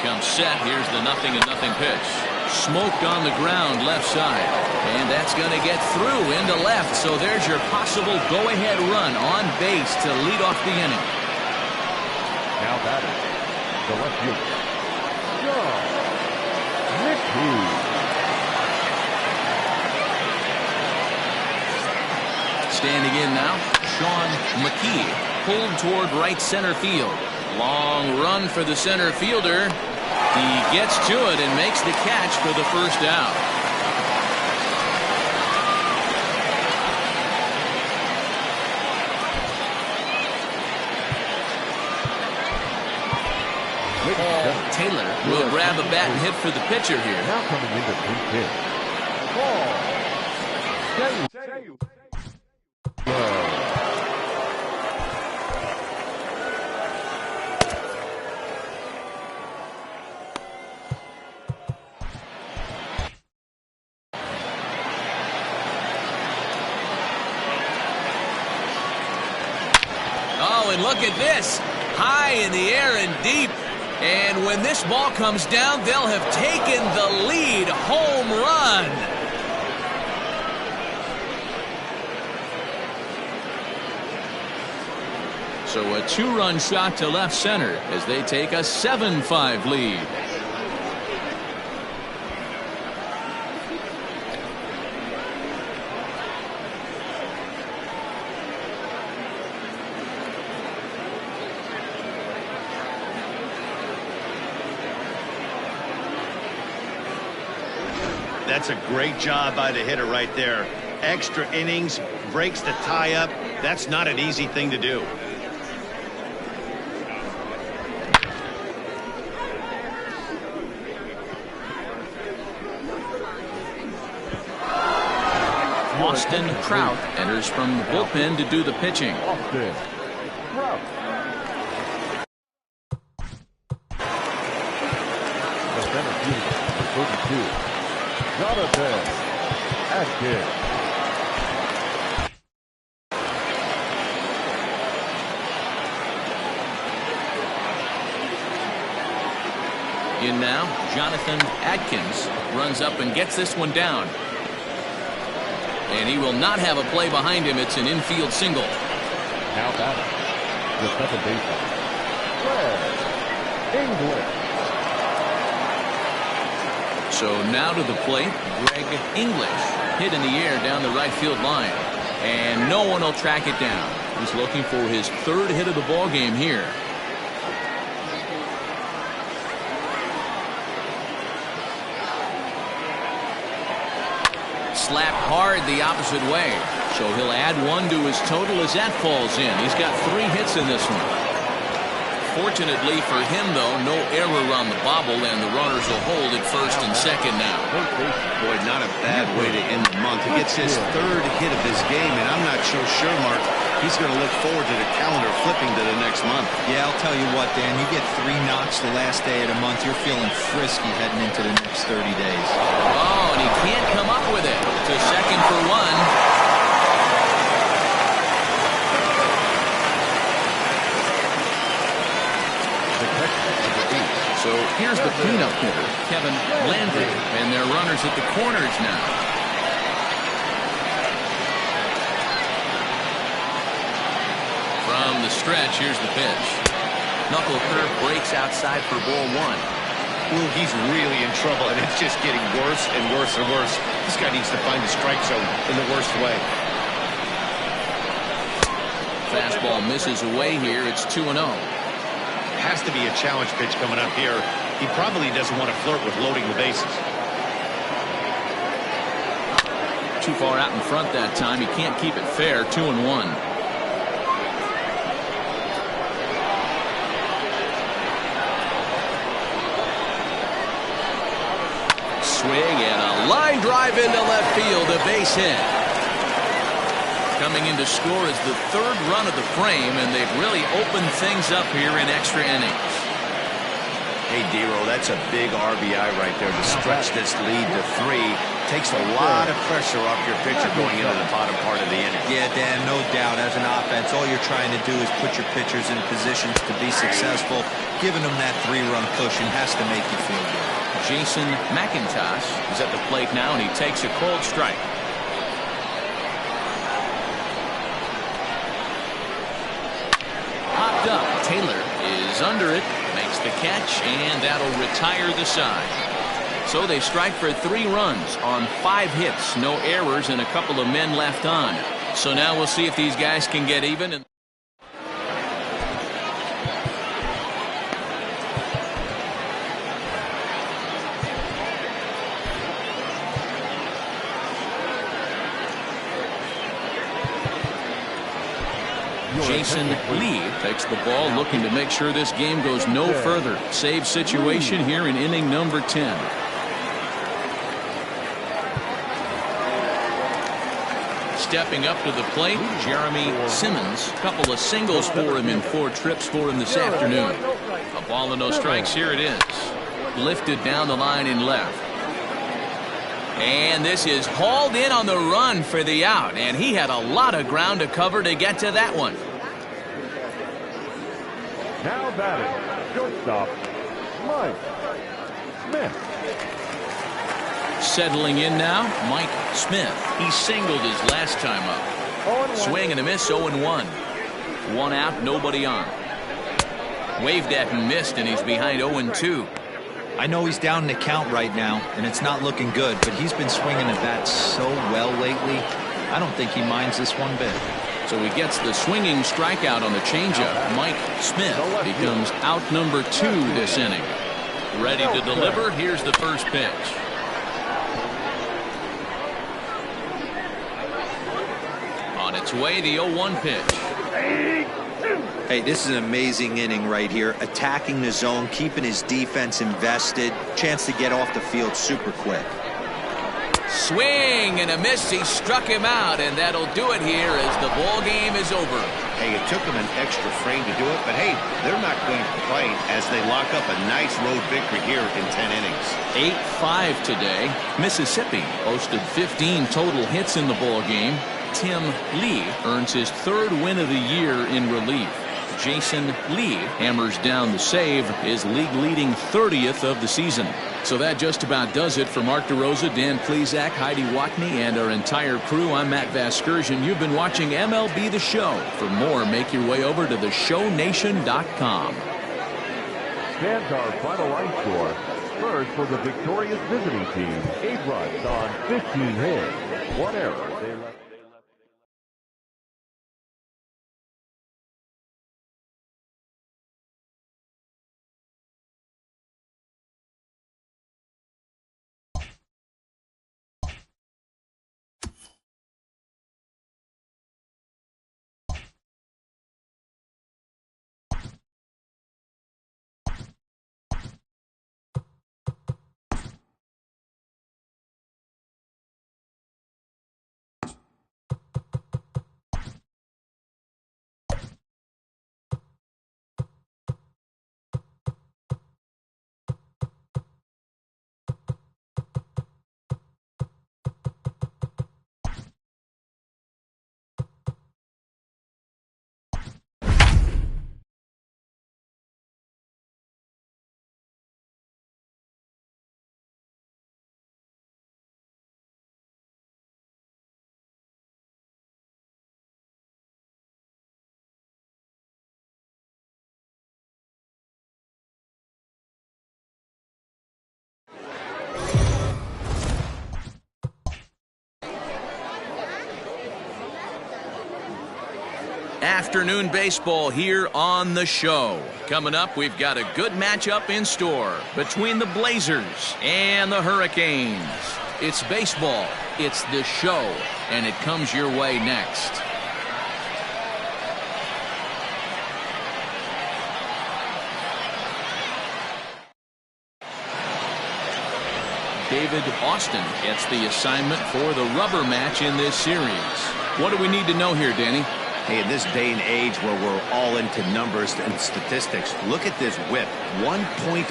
comes set. Here's the 0-0 pitch. Smoked on the ground left side. And that's going to get through into left. So there's your possible go-ahead run on base to lead off the inning. Now batting, the left fielder, John McKee. Standing in now, Sean McKee, pulled toward right center field. Long run for the center fielder. He gets to it and makes the catch for the first out. Paul Taylor will grab a bat and hit for the pitcher here. Now coming into the hit. Oh, and look at this. High in the air and deep. And when this ball comes down, they'll have taken the lead. Home run. So a 2-run shot to left center as they take a 7-5 lead. That's a great job by the hitter right there. Extra innings, breaks the tie up. That's not an easy thing to do. Austin Trout enters from the bullpen to do the pitching. Austin Trout. The center fielder, 32. Jonathan Atkins. In now, Jonathan Atkins runs up and gets this one down. And he will not have a play behind him. It's an infield single. Now batting, the second baseman, Greg English. So now to the plate, Greg English. Hit in the air down the right field line. And no one will track it down. He's looking for his third hit of the ball game here. Slapped hard the opposite way. So he'll add one to his total as that falls in. He's got 3 hits in this one. Fortunately for him, though, no error on the bobble, and the runners will hold at first and second now. Boy, not a bad way to end the month. He gets his third hit of this game, and I'm not so sure, Mark, he's going to look forward to the calendar flipping to the next month. Yeah, I'll tell you what, Dan, you get 3 knocks the last day of the month, you're feeling frisky heading into the next 30 days. Oh, and he can't come up with it. To second for one. So here's the cleanup hitter, Kevin Landry, and their runners at the corners now. From the stretch, here's the pitch. Knuckle curve breaks outside for ball 1. Well, he's really in trouble, and it's just getting worse and worse and worse. This guy needs to find the strike zone in the worst way. Fastball misses away here. It's 2-0. Has to be a challenge pitch coming up here. He probably doesn't want to flirt with loading the bases. Too far out in front that time. He can't keep it fair. 2-1. Swing and a line drive into left field. A base hit. Coming in to score is the 3rd run of the frame, and they've really opened things up here in extra innings. Hey, Dero, that's a big RBI right there to stretch this lead to 3. Takes a lot of pressure off your pitcher going into the bottom part of the inning. Yeah, Dan, no doubt. As an offense, all you're trying to do is put your pitchers in positions to be successful. Giving them that 3-run cushion has to make you feel good. Jason McIntosh is at the plate now, and he takes a cold strike. Popped up. Taylor is under it, makes the catch, and that'll retire the side. So they strike for 3 runs on 5 hits, no errors, and a couple of men left on. So now we'll see if these guys can get even. Jason Lee takes the ball, looking to make sure this game goes no further. Save situation here in inning number 10. Stepping up to the plate, Jeremy Simmons. A couple of singles for him in 4 trips for him this afternoon. A ball and no strikes. Here it is. Lifted down the line in left. And this is hauled in on the run for the out. And he had a lot of ground to cover to get to that one. Now batting, shortstop, Mike Smith. Settling in now, Mike Smith. He singled his last time up. Swing and a miss, 0-1. 1 out, nobody on. Waved at and missed, and he's behind 0-2. I know he's down in the count right now, and it's not looking good, but he's been swinging the bat so well lately. I don't think he minds this one bit. So he gets the swinging strikeout on the changeup. Mike Smith becomes out number 2 this inning. Ready to deliver. Here's the first pitch. On its way, the 0-1 pitch. Hey, this is an amazing inning right here. Attacking the zone, keeping his defense invested. Chance to get off the field super quick. Swing and a miss. He struck him out, and that'll do it here as the ball game is over. Hey, it took them an extra frame to do it, but hey, they're not going to complain as they lock up a nice road victory here in 10 innings. 8-5 today. Mississippi posted 15 total hits in the ball game. Tim Lee earns his 3rd win of the year in relief. Jason Lee hammers down the save, his league-leading 30th of the season. So that just about does it for Mark DeRosa, Dan Plesac, Heidi Watney, and our entire crew. I'm Matt Vasgersian. You've been watching MLB The Show. For more, make your way over to theshownation.com. Stands our final line score. First for the victorious visiting team, 8 runs on 15 hits. 1 error. They left. Afternoon baseball here on the show. Coming up, we've got a good matchup in store between the Blazers and the Hurricanes. It's baseball, it's the show, and it comes your way next. David Austin gets the assignment for the rubber match in this series. What do we need to know here, Danny? Hey, in this day and age where we're all into numbers and statistics, look at this whip, 1.10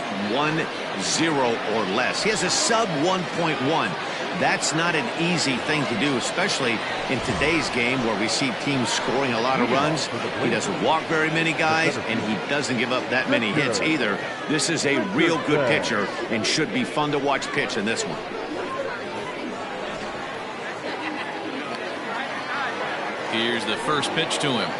or less. He has a sub 1.1. That's not an easy thing to do, especially in today's game where we see teams scoring a lot of runs. He doesn't walk very many guys, and he doesn't give up that many hits either. This is a real good pitcher and should be fun to watch pitch in this one. Here's the first pitch to him.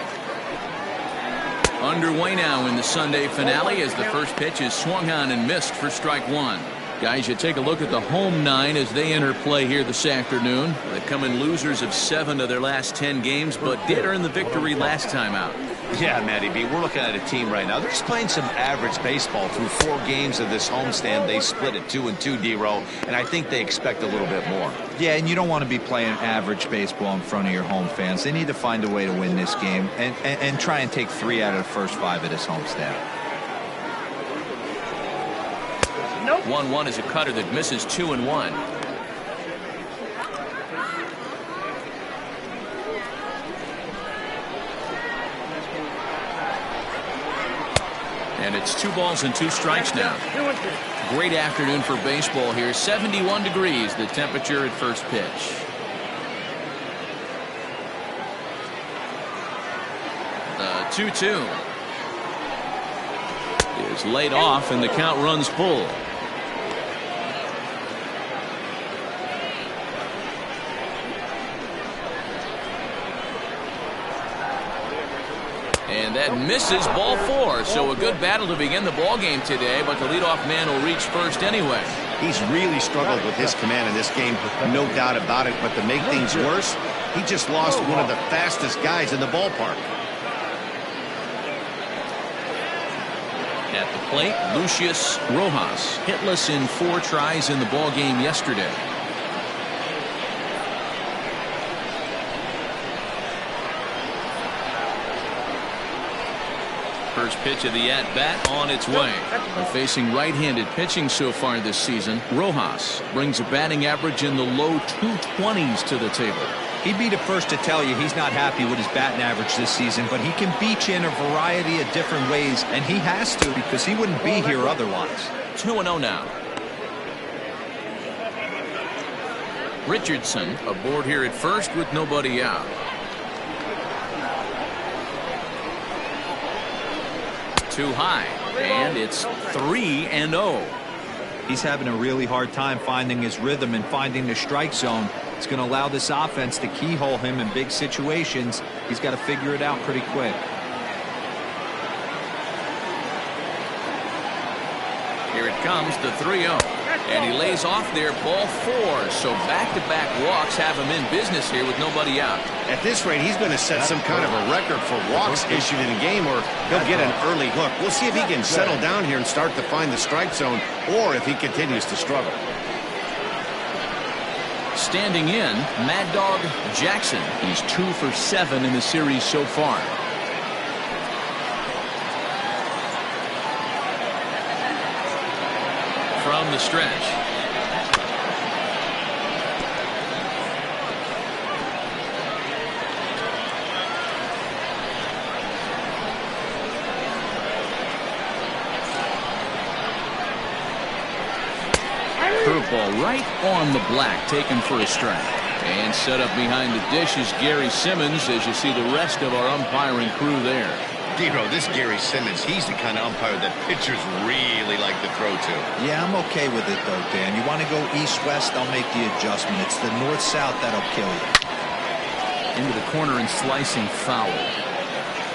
Underway now in the Sunday finale as the first pitch is swung on and missed for strike one. Guys, you take a look at the home nine as they enter play here this afternoon. They come in losers of 7 of their last 10 games, but did earn the victory last time out. Yeah, Matty B, we're looking at a team right now. They're just playing some average baseball through 4 games of this homestand. They split it 2-2, D-Row, and I think they expect a little bit more. Yeah, and you don't want to be playing average baseball in front of your home fans. They need to find a way to win this game and try and take 3 out of the first 5 of this homestand. 1-1 is a cutter that misses 2-1. And it's 2 balls and 2 strikes now. Great afternoon for baseball here. 71 degrees the temperature at first pitch. The 2-2 is laid off and the count runs full. And that misses, ball 4. So a good battle to begin the ball game today, but the leadoff man will reach first anyway. He's really struggled with his command in this game, no doubt about it. But to make things worse, he just lost one of the fastest guys in the ballpark. At the plate, Lucius Rojas, hitless in 4 tries in the ball game yesterday. First pitch of the at-bat on its way. And facing right-handed pitching so far this season, Rojas brings a batting average in the low 220s to the table. He'd be the first to tell you he's not happy with his batting average this season, but he can beat you in a variety of different ways, and he has to because he wouldn't be here otherwise. 2-0 now. Richardson aboard here at first with nobody out. Too high, and it's 3-0. He's having a really hard time finding his rhythm and finding the strike zone. It's going to allow this offense to keyhole him in big situations. He's got to figure it out pretty quick. Here it comes, the 3-0. And he lays off there, ball 4. So back-to-back walks have him in business here with nobody out. At this rate, he's going to set some kind of a record for walks issued in a game, or he'll get an early hook. We'll see if he can settle down here and start to find the strike zone, or if he continues to struggle. Standing in, Mad Dog Jackson. He's 2 for 7 in the series so far. From the stretch. Curveball right on the black, taken for a strike. And set up behind the dish is Gary Simmons as you see the rest of our umpiring crew there. D-Row, this Gary Simmons, he's the kind of umpire that pitchers really like to throw to. Yeah, I'm okay with it, though, Dan. You want to go east-west, I'll make the adjustment. It's the north-south that'll kill you. Into the corner and slicing foul.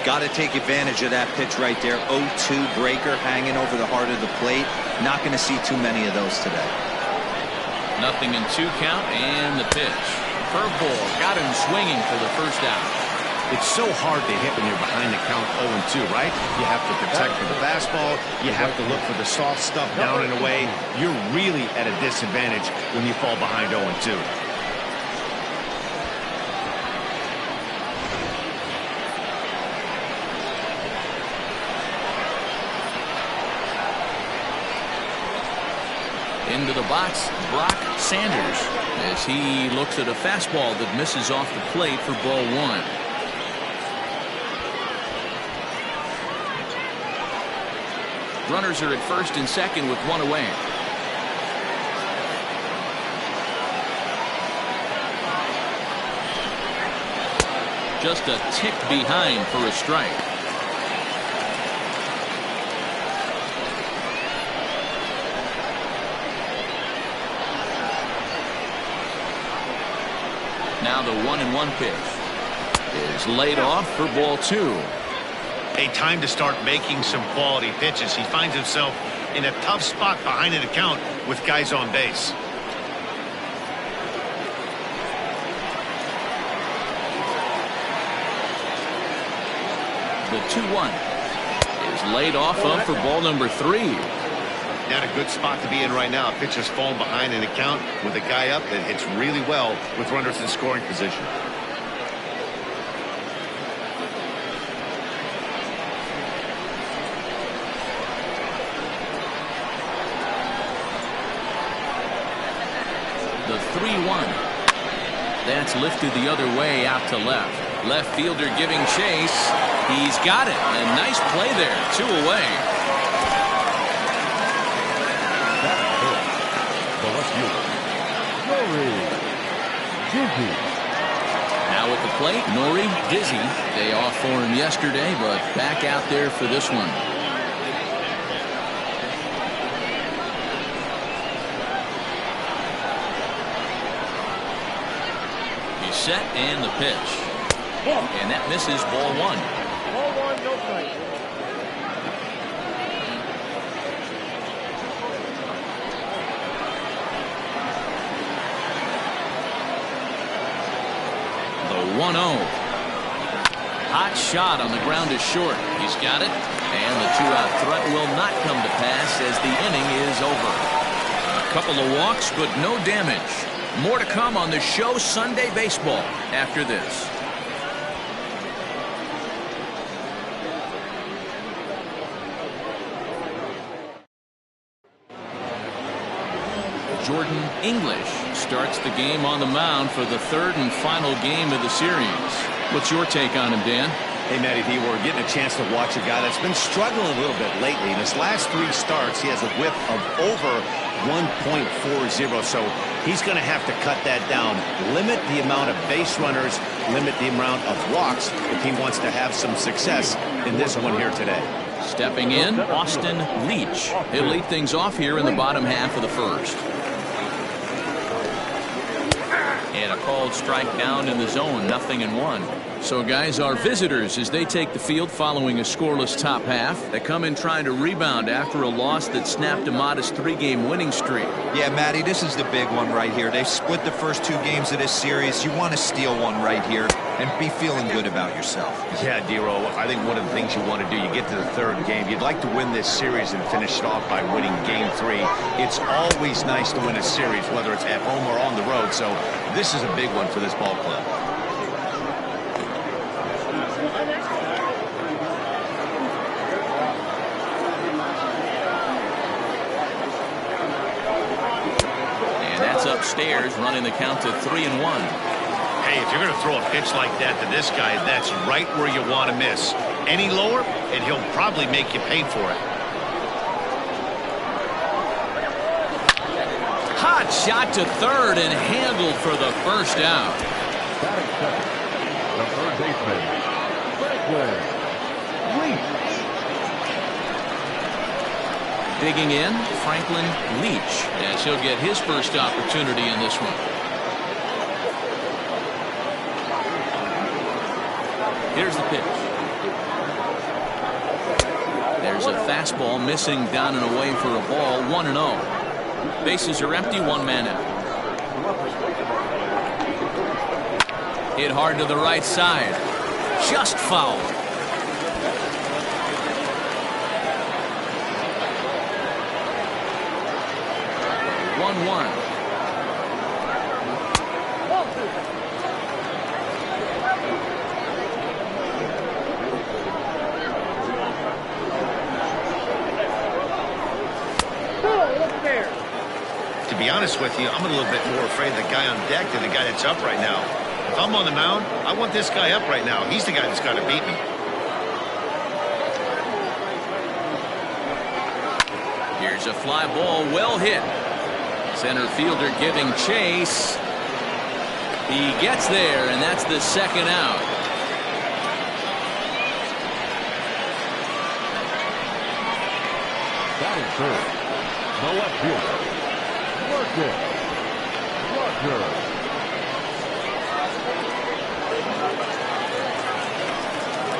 Got to take advantage of that pitch right there. 0-2 breaker hanging over the heart of the plate. Not going to see too many of those today. 0-2 count and the pitch. Curveball got him swinging for the first out. It's so hard to hit when you're behind the count 0-2, right? You have to protect for the fastball. You have to look for the soft stuff down and away. You're really at a disadvantage when you fall behind 0-2. Into the box, Brock Sanders, as he looks at a fastball that misses off the plate for ball 1. Runners are at first and second with 1 away. Just a tick behind for a strike. Now the 1-1 pitch is laid off for ball 2. A time to start making some quality pitches. He finds himself in a tough spot behind an account with guys on base. The 2-1 is laid off up for ball number 3. Not a good spot to be in right now. A pitcher's falling behind an account with a guy up that hits really well with runners in scoring position. The 3-1. That's lifted the other way out to left. Left fielder giving chase. He's got it. And nice play there. 2 away. Now at the plate, Nori Dizzy. Day off for him yesterday, but back out there for this one. He's set and the pitch. And that misses ball 1. Ball 1, no strike. The 1-0. Hot shot on the ground is short. He's got it. And the 2-out threat will not come to pass as the inning is over. A couple of walks, but no damage. More to come on the show Sunday Baseball after this. Jordan English starts the game on the mound for the 3rd and final game of the series. What's your take on him, Dan? Hey, Matty D, we're getting a chance to watch a guy that's been struggling a little bit lately. In his last 3 starts, he has a whip of over 1.40, so he's going to have to cut that down. Limit the amount of base runners, limit the amount of walks if he wants to have some success in this one here today. Stepping in, Austin Leach. He'll lead things off here in the bottom half of the 1st. And a called strike down in the zone, 0-1. So guys, our visitors, as they take the field following a scoreless top half, they come in trying to rebound after a loss that snapped a modest 3-game winning streak. Yeah, Matty, this is the big one right here. They've split the first 2 games of this series. You want to steal one right here and be feeling good about yourself. Yeah, D-Roll, I think one of the things you want to do, you get to the 3rd game, you'd like to win this series and finish it off by winning game 3. It's always nice to win a series, whether it's at home or on the road, so this is a big one for this ball club. Upstairs, running the count to 3-1. Hey, if you're going to throw a pitch like that to this guy, that's right where you want to miss. Any lower, and he'll probably make you pay for it. Hot shot to 3rd and handled for the 1st out. Batting second, the 3rd baseman, Franklin Leach. Digging in, Franklin Leach, as he'll get his first opportunity in this one. Here's the pitch. There's a fastball missing down and away for a ball, 1-0. Bases are empty, 1 man out. Hit hard to the right side. Just foul. 1-1. To be honest with you, I'm a little bit more afraid of the guy on deck than the guy that's up right now. If I'm on the mound, I want this guy up right now. He's the guy that's got to beat me. Here's a fly ball, well hit. Center fielder giving chase. He gets there, and that's the 2nd out. Batting third, the left fielder, Rogers.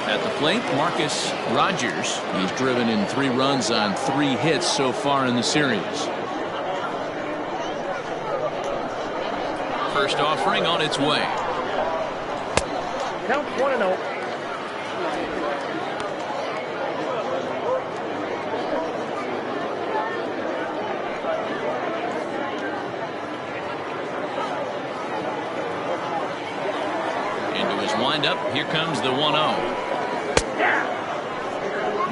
At the plate, Marcus Rogers. He's driven in 3 runs on 3 hits so far in the series. First offering on its way. Count 1-0. Into his windup, here comes the 1-0.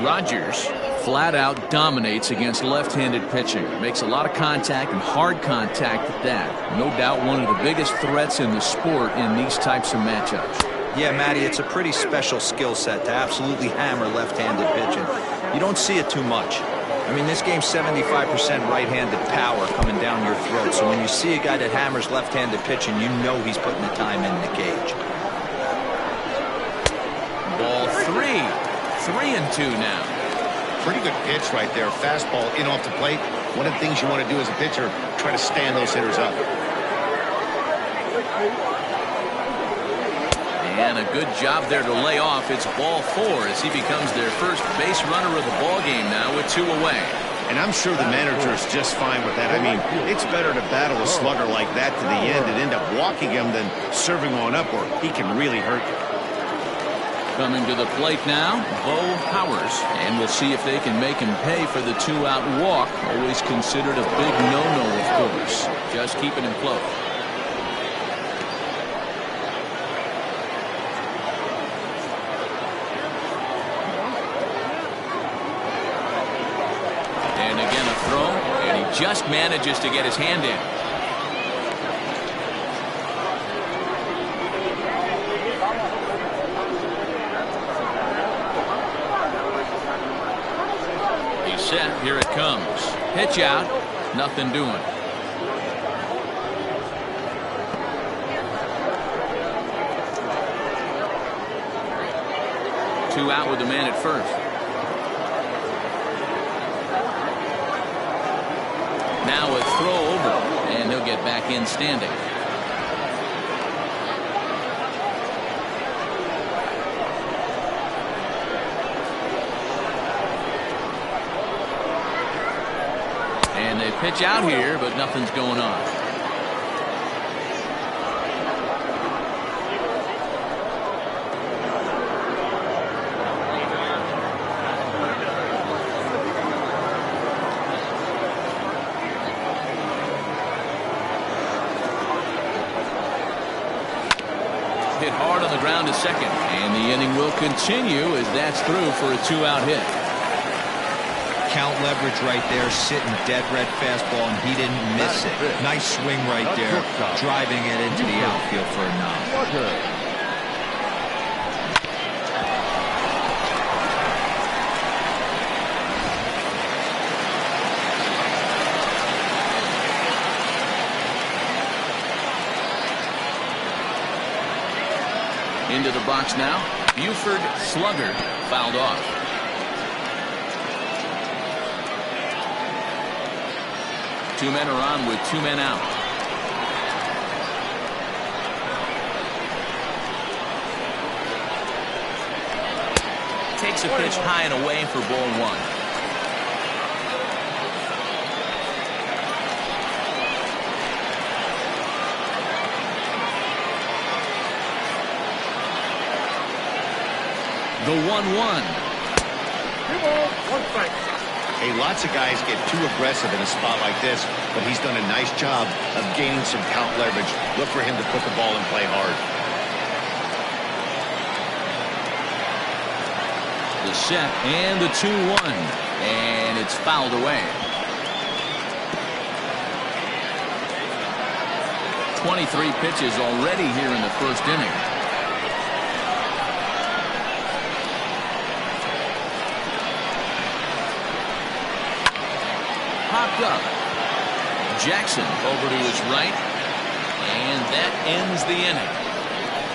Rogers flat out dominates against left-handed pitching. Makes a lot of contact and hard contact at that. No doubt one of the biggest threats in the sport in these types of matchups. Yeah, Matty, it's a pretty special skill set to absolutely hammer left-handed pitching. You don't see it too much. I mean, this game's 75% right-handed power coming down your throat. So when you see a guy that hammers left-handed pitching, you know he's putting the time in the cage. Ball 3. 3-2 now. Pretty good pitch right there. Fastball in off the plate. One of the things you want to do as a pitcher, try to stand those hitters up. And a good job there to lay off. It's ball 4 as he becomes their first base runner of the ball game now with 2 away. And I'm sure the manager is just fine with that. I mean, it's better to battle a slugger like that to the end and end up walking him than serving one up where he can really hurt you. Coming to the plate now, Bo Powers, and we'll see if they can make him pay for the 2-out walk. Always considered a big no-no, of course. Just keeping him close. And again a throw, and he just manages to get his hand in. Set, here it comes. Pitch out, nothing doing. Two out with the man at first. Now a throw over, and he'll get back in standing. And they pitch out here, but nothing's going on. Hit hard on the ground to second, and the inning will continue as that's through for a 2-out hit. Count leverage right there, sitting dead red fastball, and he didn't miss it. Nice swing right there, driving it into the outfield for a knock. Into the box now. Buford slugger fouled off. Two men are on with 2 men out. Takes a pitch high and away for ball 1. The 1-1. 2 balls, 1 strike. Hey, lots of guys get too aggressive in a spot like this, but he's done a nice job of gaining some count leverage. Look for him to put the ball in play hard. The set and the 2-1, and it's fouled away. 23 pitches already here in the first inning. Popped up. Jackson over to his right, and that ends the inning.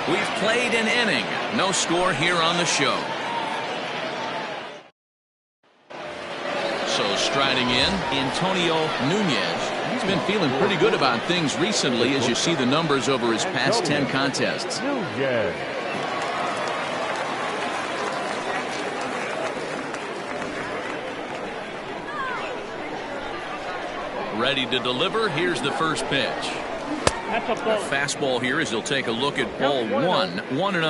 We've played an inning. No score here on the show. So striding in, Antonio Nunez. He's been feeling pretty good about things recently as you see the numbers over his past 10 contests. Ready to deliver. Here's the first pitch. A fastball here as he'll take a look at ball 1, 1-0.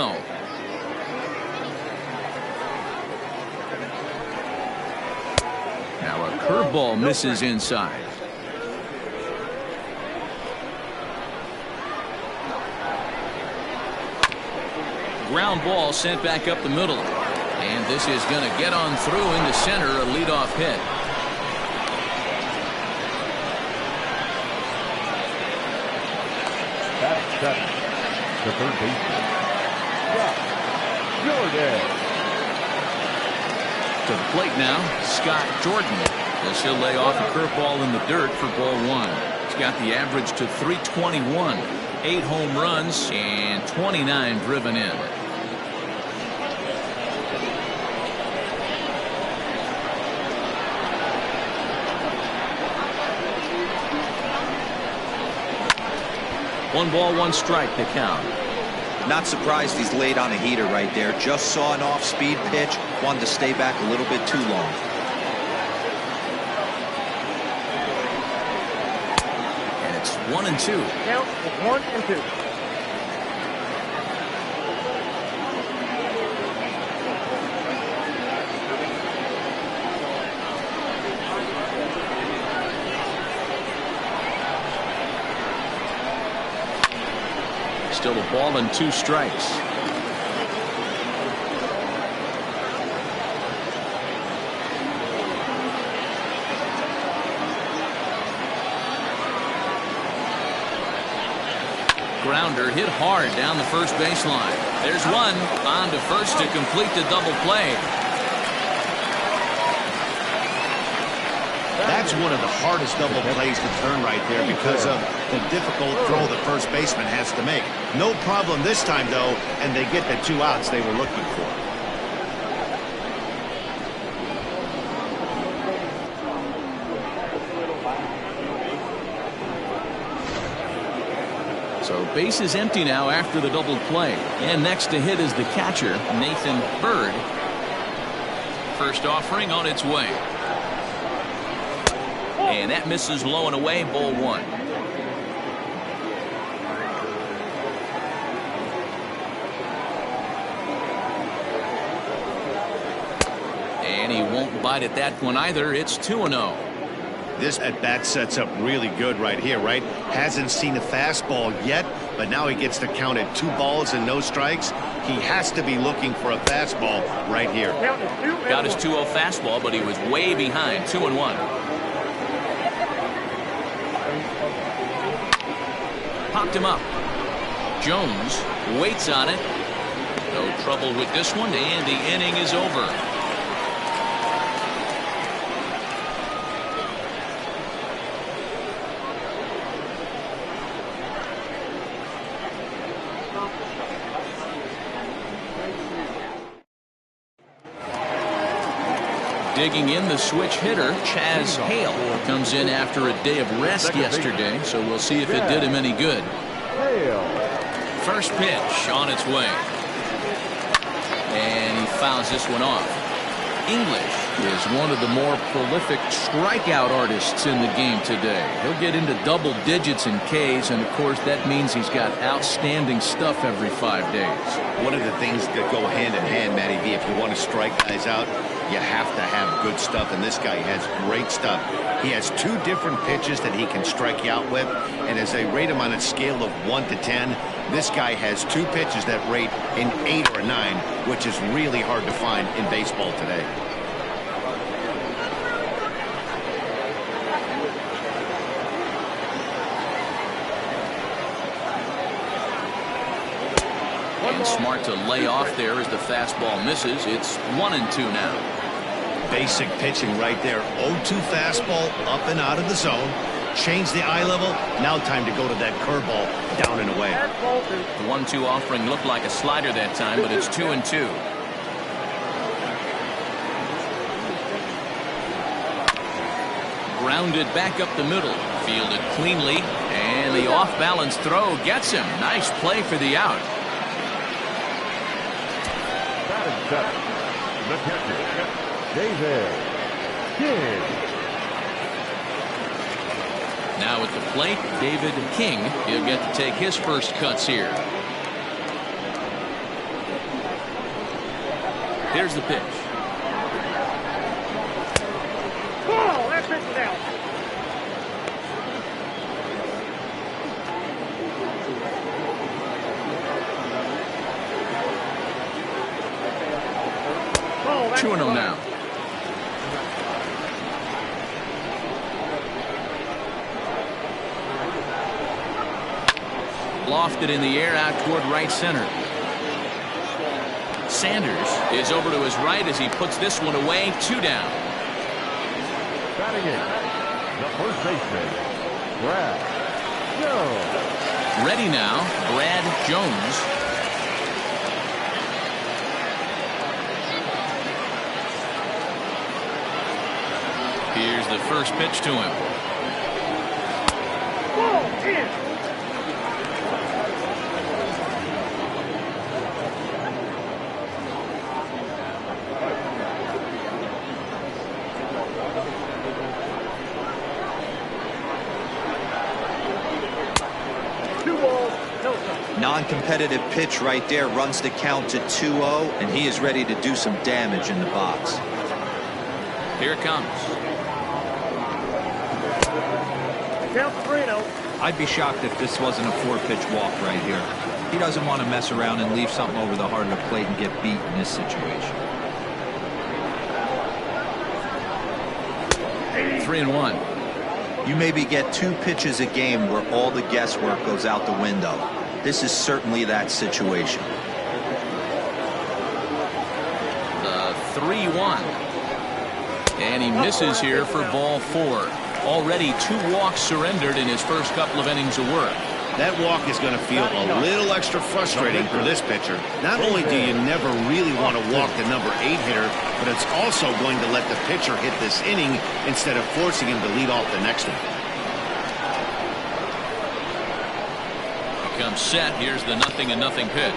Now a curveball misses inside. Ground ball sent back up the middle. And this is going to get on through into center, a leadoff hit. That's seven. The third baseman. Jordan. To the plate now, Scott Jordan, as he'll lay off a curveball in the dirt for ball 1. He's got the average to 321, 8 home runs and 29 driven in. One ball, one strike to count. Not surprised he's laid on a heater right there. Just saw an off-speed pitch. Wanted to stay back a little bit too long. And it's 1-2. Count is 1-2. Still a ball and 2 strikes. Grounder hit hard down the first baseline. There's one on to first to complete the double play. That's one of the hardest double plays to turn right there because of the difficult throw the first baseman has to make. No problem this time, though, and they get the 2 outs they were looking for. So base is empty now after the double play. And next to hit is the catcher, Nathan Bird. First offering on its way. And that misses low and away, ball 1. And he won't bite at that one either. It's 2-0. This at-bat sets up really good right here, right? Hasn't seen a fastball yet, but now he gets to count at 2 balls and no strikes. He has to be looking for a fastball right here. Got his 2-0 fastball, but he was way behind. 2-1. Popped him up. Jones waits on it. No trouble with this one, and the inning is over. Digging in, the switch hitter, Chaz Hale, comes in after a day of rest yesterday, so we'll see if it did him any good. First pitch on its way. And he fouls this one off. English is one of the more prolific strikeout artists in the game today. He'll get into double digits in Ks, and of course that means he's got outstanding stuff every 5 days. One of the things that go hand in hand, Matty V, if you want to strike guys out, you have to have good stuff, and this guy has great stuff. He has 2 different pitches that he can strike you out with, and as they rate him on a scale of 1 to 10, this guy has 2 pitches that rate an 8 or a 9, which is really hard to find in baseball today. And smart to lay off there as the fastball misses. It's 1-2 now. Basic pitching right there. 0-2 fastball up and out of the zone. Change the eye level. Now time to go to that curveball down and away. The 1-2 offering looked like a slider that time, but it's 2-2. Grounded back up the middle. Fielded cleanly. And the off-balance throw gets him. Nice play for the out. Batting seven, the catcher, David King. Now at the plate, David King. He'll get to take his first cuts here. Here's the pitch. Ball, that pitch is out. Ball, that's 2-0 now. Lofted in the air out toward right center. Sanders is over to his right as he puts this one away. 2 down. Batting in, the first baseman, Brad Jones. Ready now, Brad Jones. Here's the first pitch to him. ball, in. Non-competitive pitch right there, runs the count to 2-0, and he is ready to do some damage in the box. Here it comes. Count 3-0. I'd be shocked if this wasn't a 4-pitch walk right here. He doesn't want to mess around and leave something over the heart of the plate and get beat in this situation. 3-1. You maybe get 2 pitches a game where all the guesswork goes out the window. This is certainly that situation. The 3-1. And he misses here for ball 4. Already 2 walks surrendered in his first couple of innings of work. That walk is going to feel a little extra frustrating for this pitcher. Not only do you never really want to walk the number 8 hitter, but it's also going to let the pitcher hit this inning instead of forcing him to lead off the next one. Comes set. Here's the 0-0 pitch.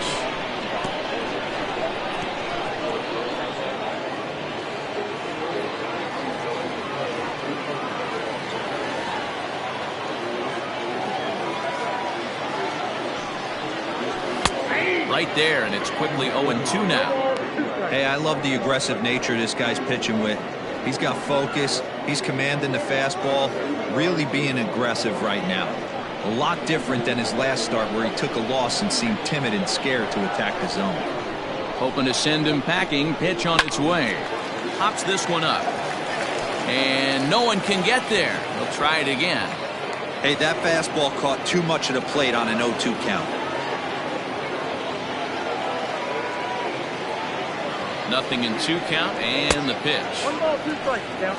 Right there, and it's quickly 0-2 now. Hey, I love the aggressive nature this guy's pitching with. He's got focus. He's commanding the fastball. Really being aggressive right now. A lot different than his last start where he took a loss and seemed timid and scared to attack the zone. Hoping to send him packing. Pitch on its way. Hops this one up. And no one can get there. He'll try it again. Hey, that fastball caught too much of the plate on an 0-2 count. 0-2 count and the pitch. 1 ball, 2 strikes, count.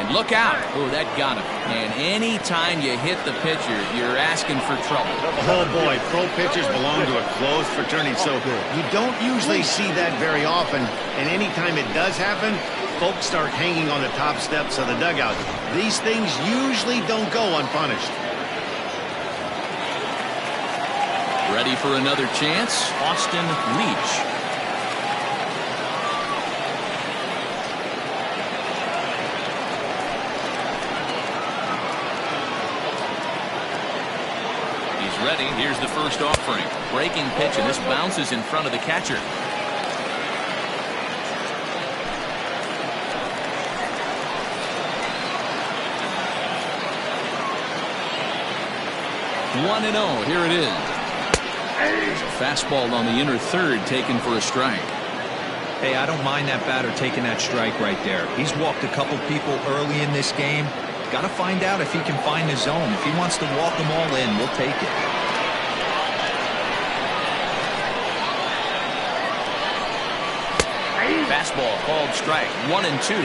Look out. Oh, that got him. And anytime you hit the pitcher, you're asking for trouble. Oh, boy. Pro pitchers belong to a closed fraternity, so you don't usually see that very often. And anytime it does happen, folks start hanging on the top steps of the dugout. These things usually don't go unpunished. Ready for another chance? Austin Leach. Ready. Here's the first offering. Breaking pitch, and this bounces in front of the catcher. One and 0. Here it is. There's a fastball on the inner third taken for a strike. Hey, I don't mind that batter taking that strike right there. He's walked a couple people early in this game. Got to find out if he can find the zone. If he wants to walk them all in, we'll take it. fastball called strike. 1-2.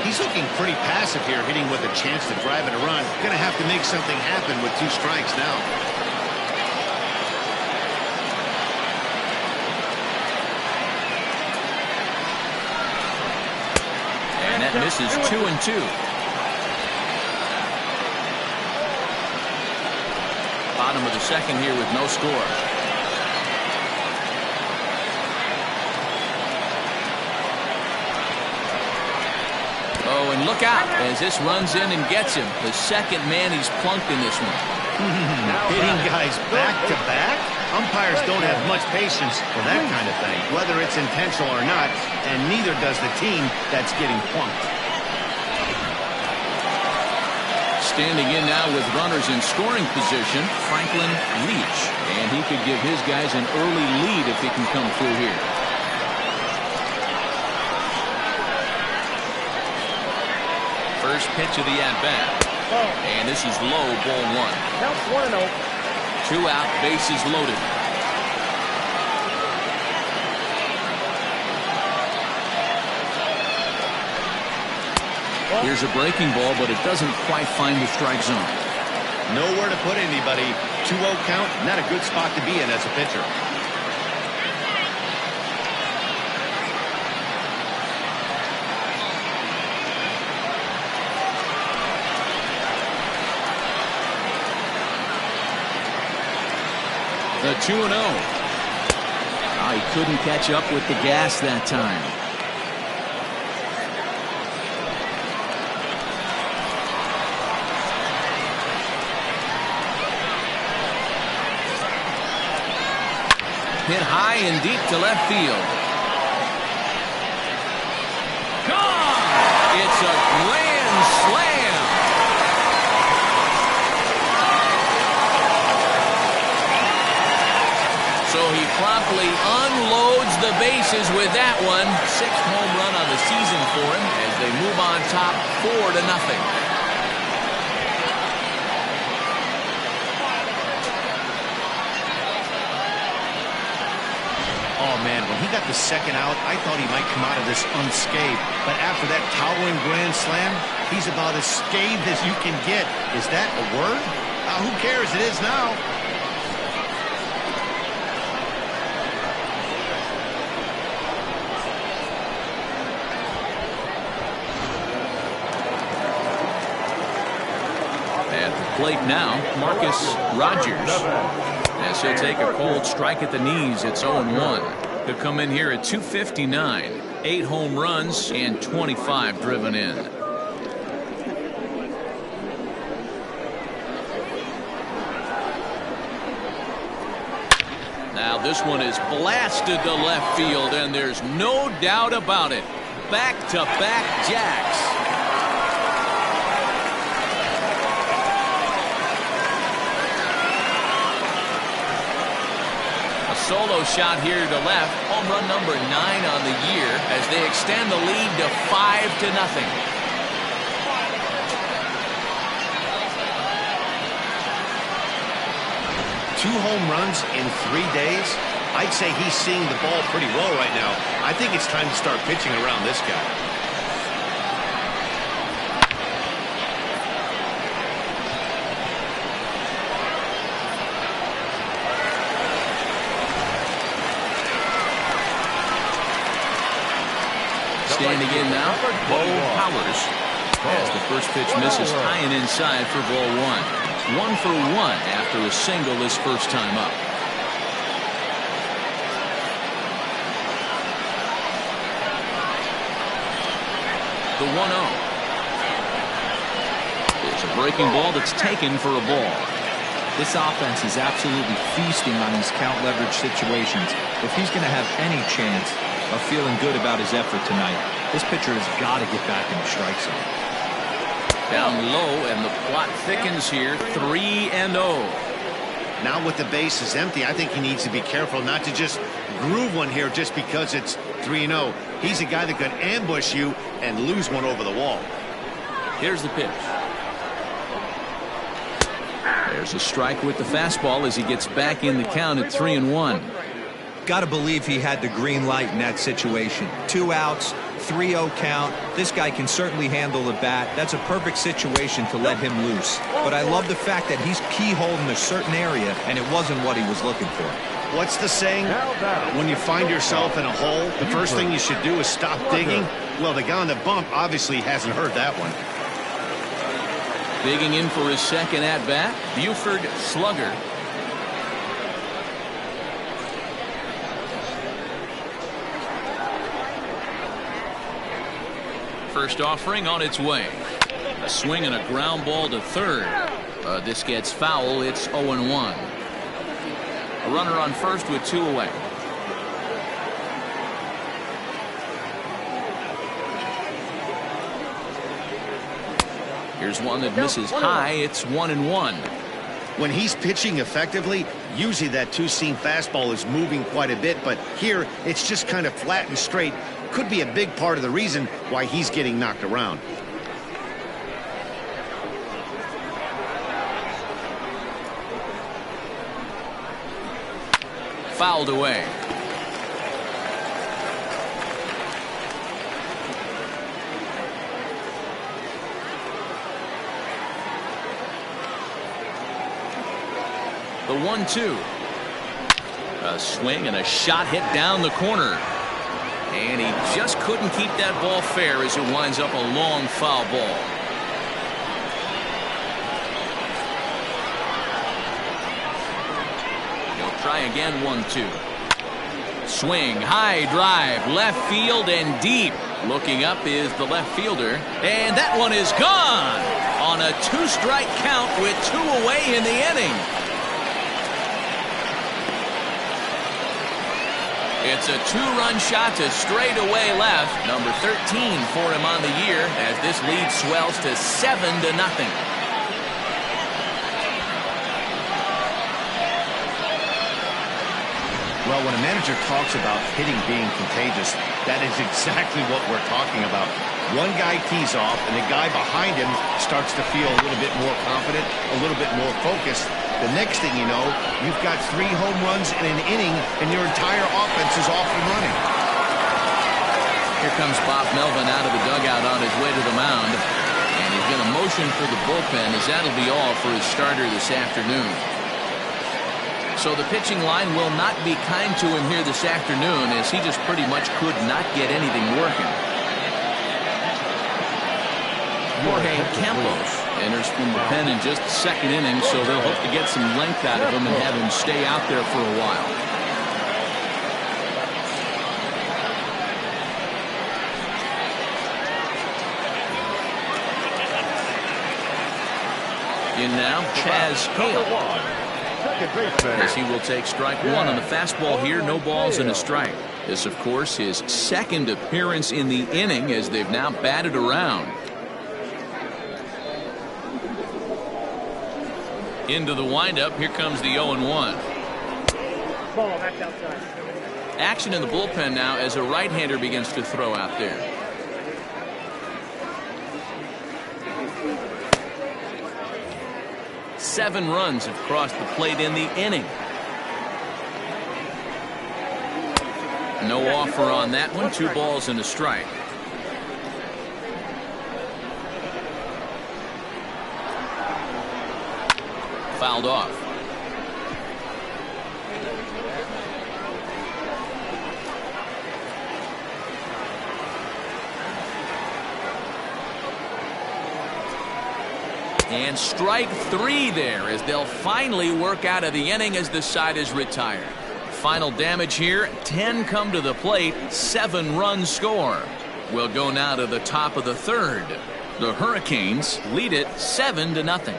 He's looking pretty passive here, hitting with a chance to drive in a run. Going to have to make something happen with 2 strikes now. And that misses. 2-2. Bottom of the second here with no score. Oh, and look out as this runs in and gets him. The second man he's plunked in this one. Hitting guys back to back? Umpires don't have much patience for that kind of thing, whether it's intentional or not, and neither does the team that's getting plunked. Standing in now with runners in scoring position, Franklin Leach. And he could give his guys an early lead if he can come through here. First pitch of the at-bat. And this is low, ball 1. Count 1-0. 2 out, bases loaded. Here's a breaking ball, but it doesn't quite find the strike zone. Nowhere to put anybody. 2-0 count, not a good spot to be in as a pitcher. The 2-0. Oh, he couldn't catch up with the gas that time. Hit high and deep to left field. Gone! It's a grand slam. So he promptly unloads the bases with that one. 6th home run on the season for him as they move on top 4-0. Oh, man, when he got the second out, I thought he might come out of this unscathed. But after that towering grand slam, he's about as scathed as you can get. Is that a word? Who cares? It is now. At the plate now, Marcus Rogers. As he'll take a cold strike at the knees, it's 0-1. He'll come in here at 259. 8 home runs and 25 driven in. Now this one is blasted to left field, and there's no doubt about it. Back-to-back jacks. Solo shot here to left. Home run number 9 on the year as they extend the lead to 5-0. 2 home runs in 3 days. I'd say he's seeing the ball pretty well right now. I think it's time to start pitching around this guy. Standing in now, Bo Powers. As the first pitch misses high and inside for ball 1. 1 for 1 after a single his first time up. The 1-0. It's a breaking ball that's taken for a ball. This offense is absolutely feasting on these count leverage situations. If he's going to have any chance of feeling good about his effort tonight, this pitcher has got to get back in the strike zone. Down low, and the plot thickens here. 3-0. Now with the bases empty, I think he needs to be careful not to just groove one here just because it's 3-0. He's a guy that could ambush you and lose one over the wall. Here's the pitch. There's a strike with the fastball as he gets back in the count at 3-1. got to believe he had the green light in that situation. 2 outs, 3-0 count. This guy can certainly handle the bat. That's a perfect situation to let him loose. But I love the fact that he's keyholing a certain area, and it wasn't what he was looking for. What's the saying? When you find yourself in a hole, the first thing you should do is stop digging. Well, the guy on the bump obviously hasn't heard that one. Digging in for his second at-bat, Buford Slugger. First offering on its way. A swing and a ground ball to third. This gets foul. It's 0-1. A runner on first with 2 away. Here's one that misses high. It's 1-1. When he's pitching effectively, usually that two-seam fastball is moving quite a bit, but here it's just kind of flat and straight. Could be a big part of the reason why he's getting knocked around. Fouled away. The 1-2. A swing and a shot hit down the corner. And he just couldn't keep that ball fair as it winds up a long foul ball. He'll try again. 1-2. Swing, high drive, left field and deep. Looking up is the left fielder, and that one is gone on a 2-strike count with 2 away in the inning. It's a 2-run shot to straightaway left. Number 13 for him on the year as this lead swells to 7-0. Well, when a manager talks about hitting being contagious, that is exactly what we're talking about. One guy tees off, and the guy behind him starts to feel a little bit more confident, a little bit more focused. The next thing you know, you've got 3 home runs in an inning, and your entire offense is off and running. Here comes Bob Melvin out of the dugout on his way to the mound. And he's going to motion for the bullpen, as that'll be all for his starter this afternoon. So the pitching line will not be kind to him here this afternoon, as he just pretty much could not get anything working. Jorge Campos enters from the pen in just the second inning, so they'll hope to get some length out of him and have him stay out there for a while. In now, Chaz Hale. As he will take strike 1 on the fastball here. No balls and a strike. This, of course, his second appearance in the inning, as they've now batted around. Into the windup. Here comes the 0-1. Ball, that's outside. Action in the bullpen now as a right-hander begins to throw out there. Seven runs have crossed the plate in the inning. No offer on that one. 2 balls and a strike. Fouled off. And strike 3 there, as they'll finally work out of the inning as the side is retired. Final damage here. 10 come to the plate. 7-run score. We'll go now to the top of the third. The Hurricanes lead it 7-0.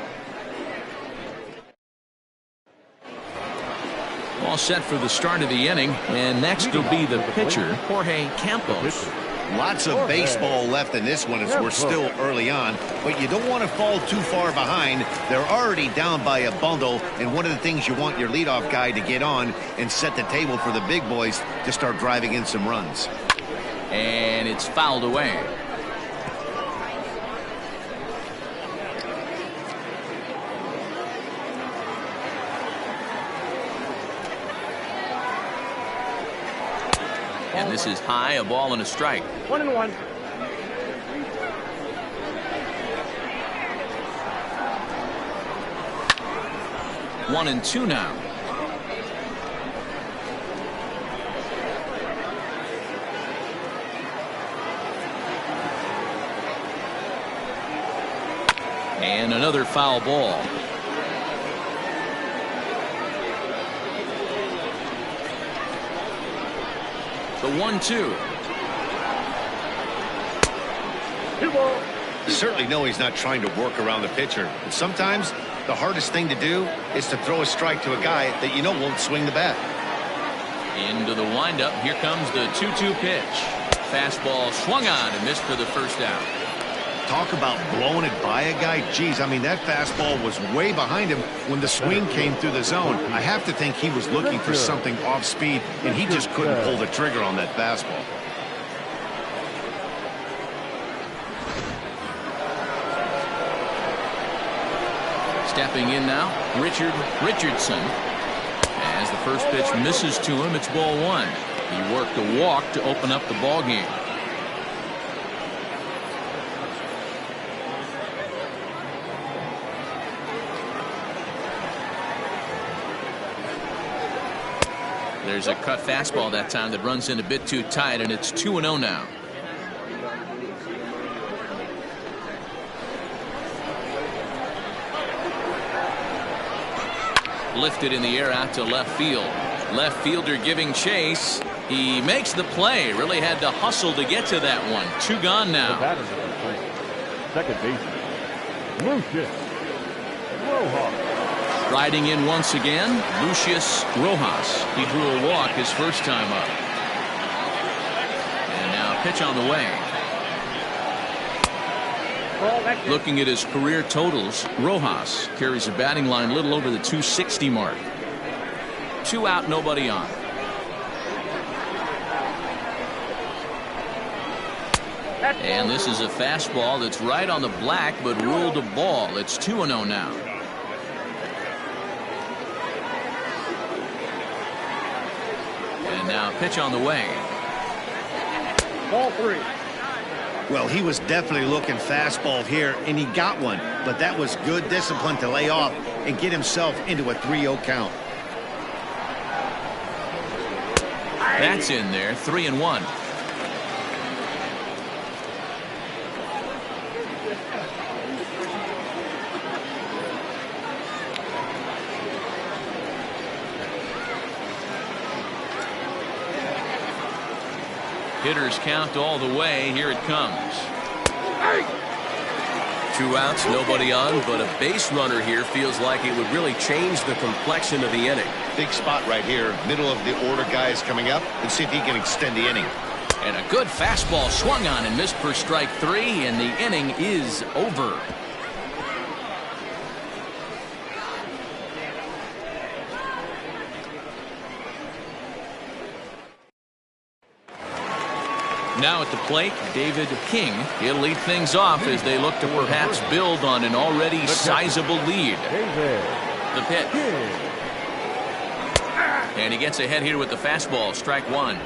All set for the start of the inning, and next will be the pitcher, Jorge Campos. Lots of baseball left in this one as we're still early on, but you don't want to fall too far behind. They're already down by a bundle, and one of the things you want your leadoff guy to get on and set the table for the big boys to start driving in some runs. And it's fouled away. This is high, a ball and a strike. 1-1. One and two now. And another foul ball. The 1-2. You certainly know he's not trying to work around the pitcher. And sometimes the hardest thing to do is to throw a strike to a guy that you know won't swing the bat. Into the windup. Here comes the 2-2 pitch. Fastball swung on and missed for the first out. Talk about blowing it by a guy. Geez, I mean, that fastball was way behind him when the swing came through the zone. I have to think he was looking for something off speed, and he just couldn't pull the trigger on that fastball. Stepping in now, Richardson. As the first pitch misses to him, it's ball one. He worked a walk to open up the ball game. There's a cut fastball that time that runs in a bit too tight, and it's 2-0 now. Lifted in the air out to left field. Left fielder giving chase. He makes the play. Really had to hustle to get to that one. Two gone now. Second baseman, Lucius Rojas. Riding in once again, Lucius Rojas. He drew a walk his first time up. And now a pitch on the way. Looking at his career totals, Rojas carries a batting line a little over the 260 mark. 2 out, nobody on. And this is a fastball that's right on the black but ruled a ball. It's 2-0 now. And now a pitch on the way. Ball 3. Well, he was definitely looking fastball here, and he got one. But that was good discipline to lay off and get himself into a 3-0 count. That's in there, 3-1. Hitters count all the way. Here it comes. 2 outs, nobody on, but a base runner here feels like it would really change the complexion of the inning. Big spot right here, middle of the order guys coming up, and see if he can extend the inning. And a good fastball swung on and missed for strike 3, and the inning is over. Now at the plate, David King. He'll lead things off as they look to perhaps build on an already sizable lead. The pitch. And he gets ahead here with the fastball, strike 1.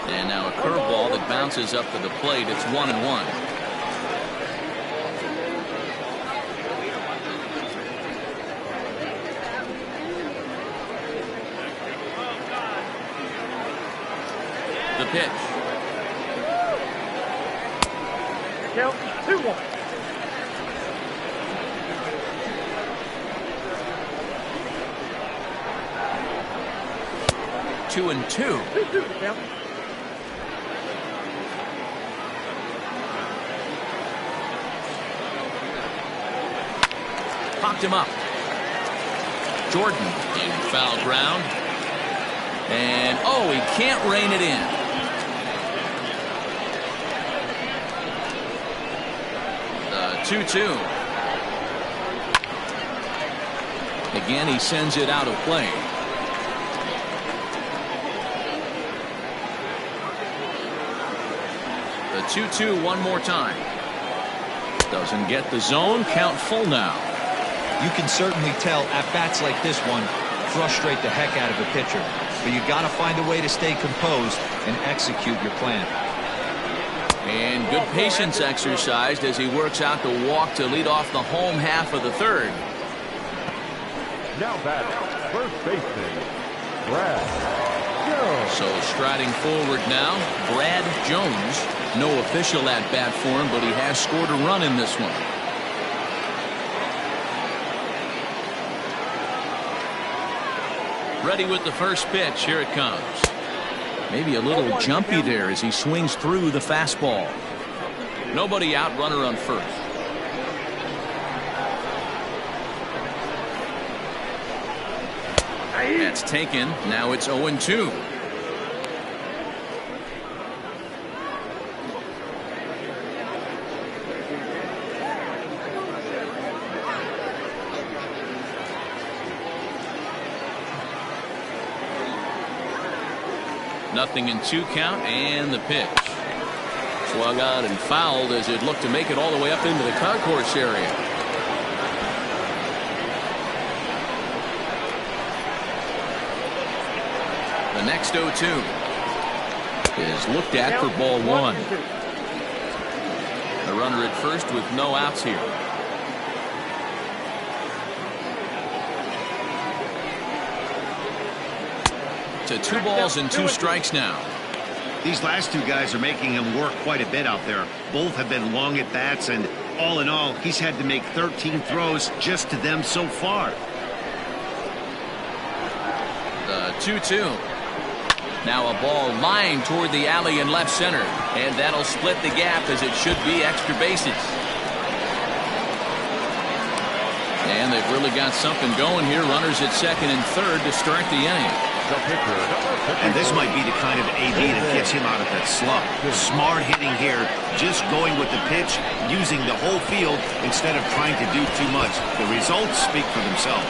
And now a curveball that bounces up to the plate. It's 1-1. The pitch. Count 2-1. Two and two. 2-2 count. Popped him up. Jordan in foul ground. And oh, he can't rein it in. The 2-2. Again, he sends it out of play. The 2-2 one more time. Doesn't get the zone. Count full now. You can certainly tell at-bats like this one frustrate the heck out of a pitcher. But you got to find a way to stay composed and execute your plan. And good patience exercised as he works out the walk to lead off the home half of the third. Now batting, first baseman, Brad Jones. So striding forward now, Brad Jones. No official at bat for him, but he has scored a run in this one. Ready with the first pitch. Here it comes. Maybe a little jumpy there as he swings through the fastball. Nobody out, runner on first. That's taken. Now it's 0-2. Nothing in 2 count, and the pitch. Swung on and fouled as it looked to make it all the way up into the concourse area. The next 0-2 is looked at for ball 1. A runner at first with no outs here. To 2 balls and 2 strikes now. These last 2 guys are making him work quite a bit out there. Both have been long at bats, and all in all, he's had to make 13 throws just to them so far. The 2-2. Now a ball lined toward the alley in left center, and that'll split the gap as it should be extra bases. And they've really got something going here. Runners at second and third to start the inning. And this might be the kind of AB that gets him out of that slump. Smart hitting here, just going with the pitch, using the whole field instead of trying to do too much. The results speak for themselves.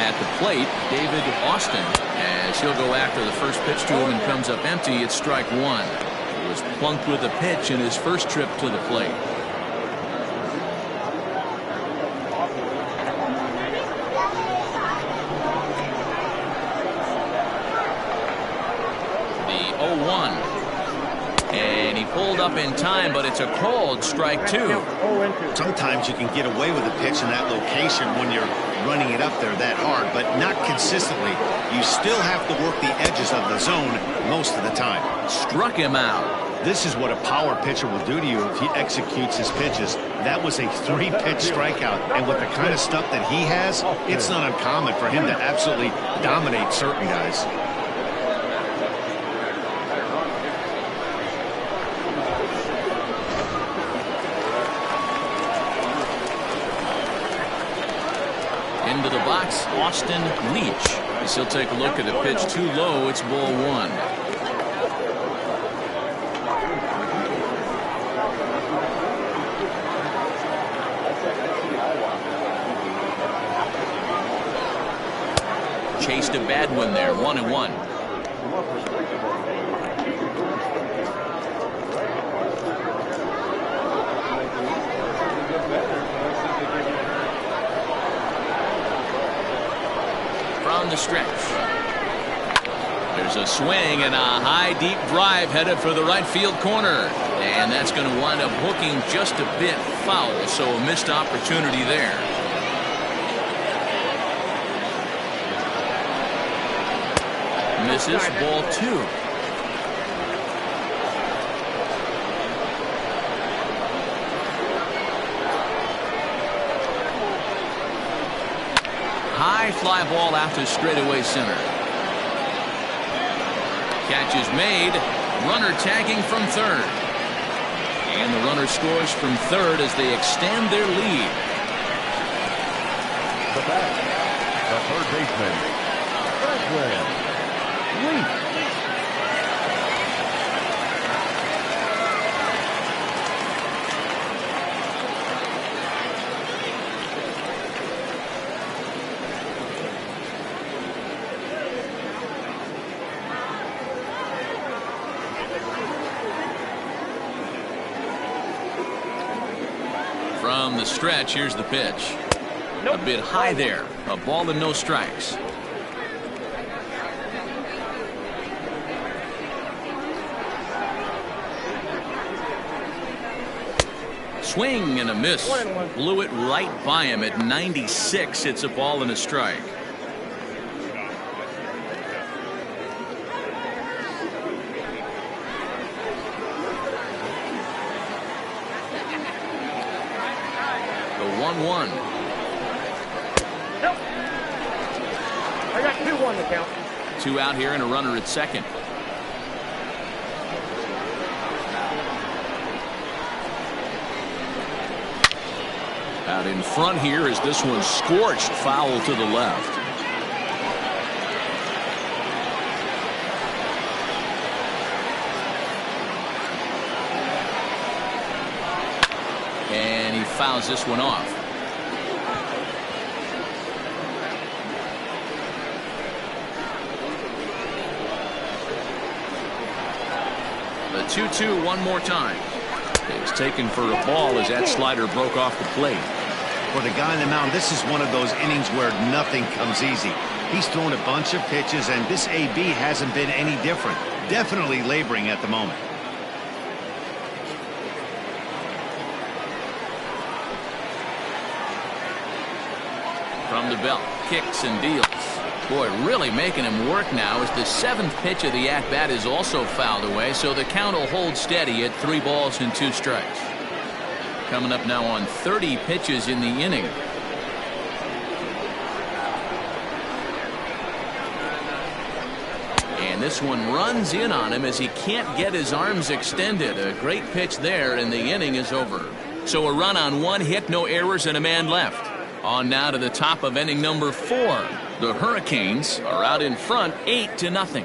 At the plate, David Austin, as he'll go after the first pitch to him and comes up empty. It's strike 1. He was plunked with a pitch in his first trip to the plate. The 0-1. And he pulled up in time, but it's a called strike 2. Sometimes you can get away with a pitch in that location when you're running it up there that hard, but not consistently. You still have to work the edges of the zone most of the time. Struck him out. This is what a power pitcher will do to you if he executes his pitches. That was a 3-pitch strikeout, and with the kind of stuff that he has, it's not uncommon for him to absolutely dominate certain guys. Into the box, Austin Leach. As he'll take a look at a pitch too low. It's ball 1. Chased a bad one there. 1-1. From the stretch. There's a swing and a high deep drive headed for the right field corner, and that's going to wind up hooking just a bit foul, so a missed opportunity there. Misses, ball 2. High fly ball out to straightaway center. Catch is made. Runner tagging from third. And the runner scores from third as they extend their lead. The bat, the third baseman, Franklin Leach. From the stretch, here's the pitch. A bit high there. A ball and no strikes. Swing and a miss. Blew it right by him at 96. It's a ball and a strike. The 1-1. Nope. I got 2-1 to count. 2 out here and a runner at second. Out in front here is this one scorched foul to the left. And he fouls this one off. The 2-2 one more time. It's taken for a ball as that slider broke off the plate. For the guy on the mound, this is one of those innings where nothing comes easy. He's thrown a bunch of pitches, and this AB hasn't been any different. Definitely laboring at the moment. From the belt, kicks and deals. Boy, really making him work now as the 7th pitch of the at-bat is also fouled away, so the count will hold steady at 3 balls and 2 strikes. Coming up now on 30 pitches in the inning. And this one runs in on him as he can't get his arms extended. A great pitch there, and the inning is over. So a run on 1 hit, no errors, and a man left. On now to the top of inning number 4. The Hurricanes are out in front 8-0.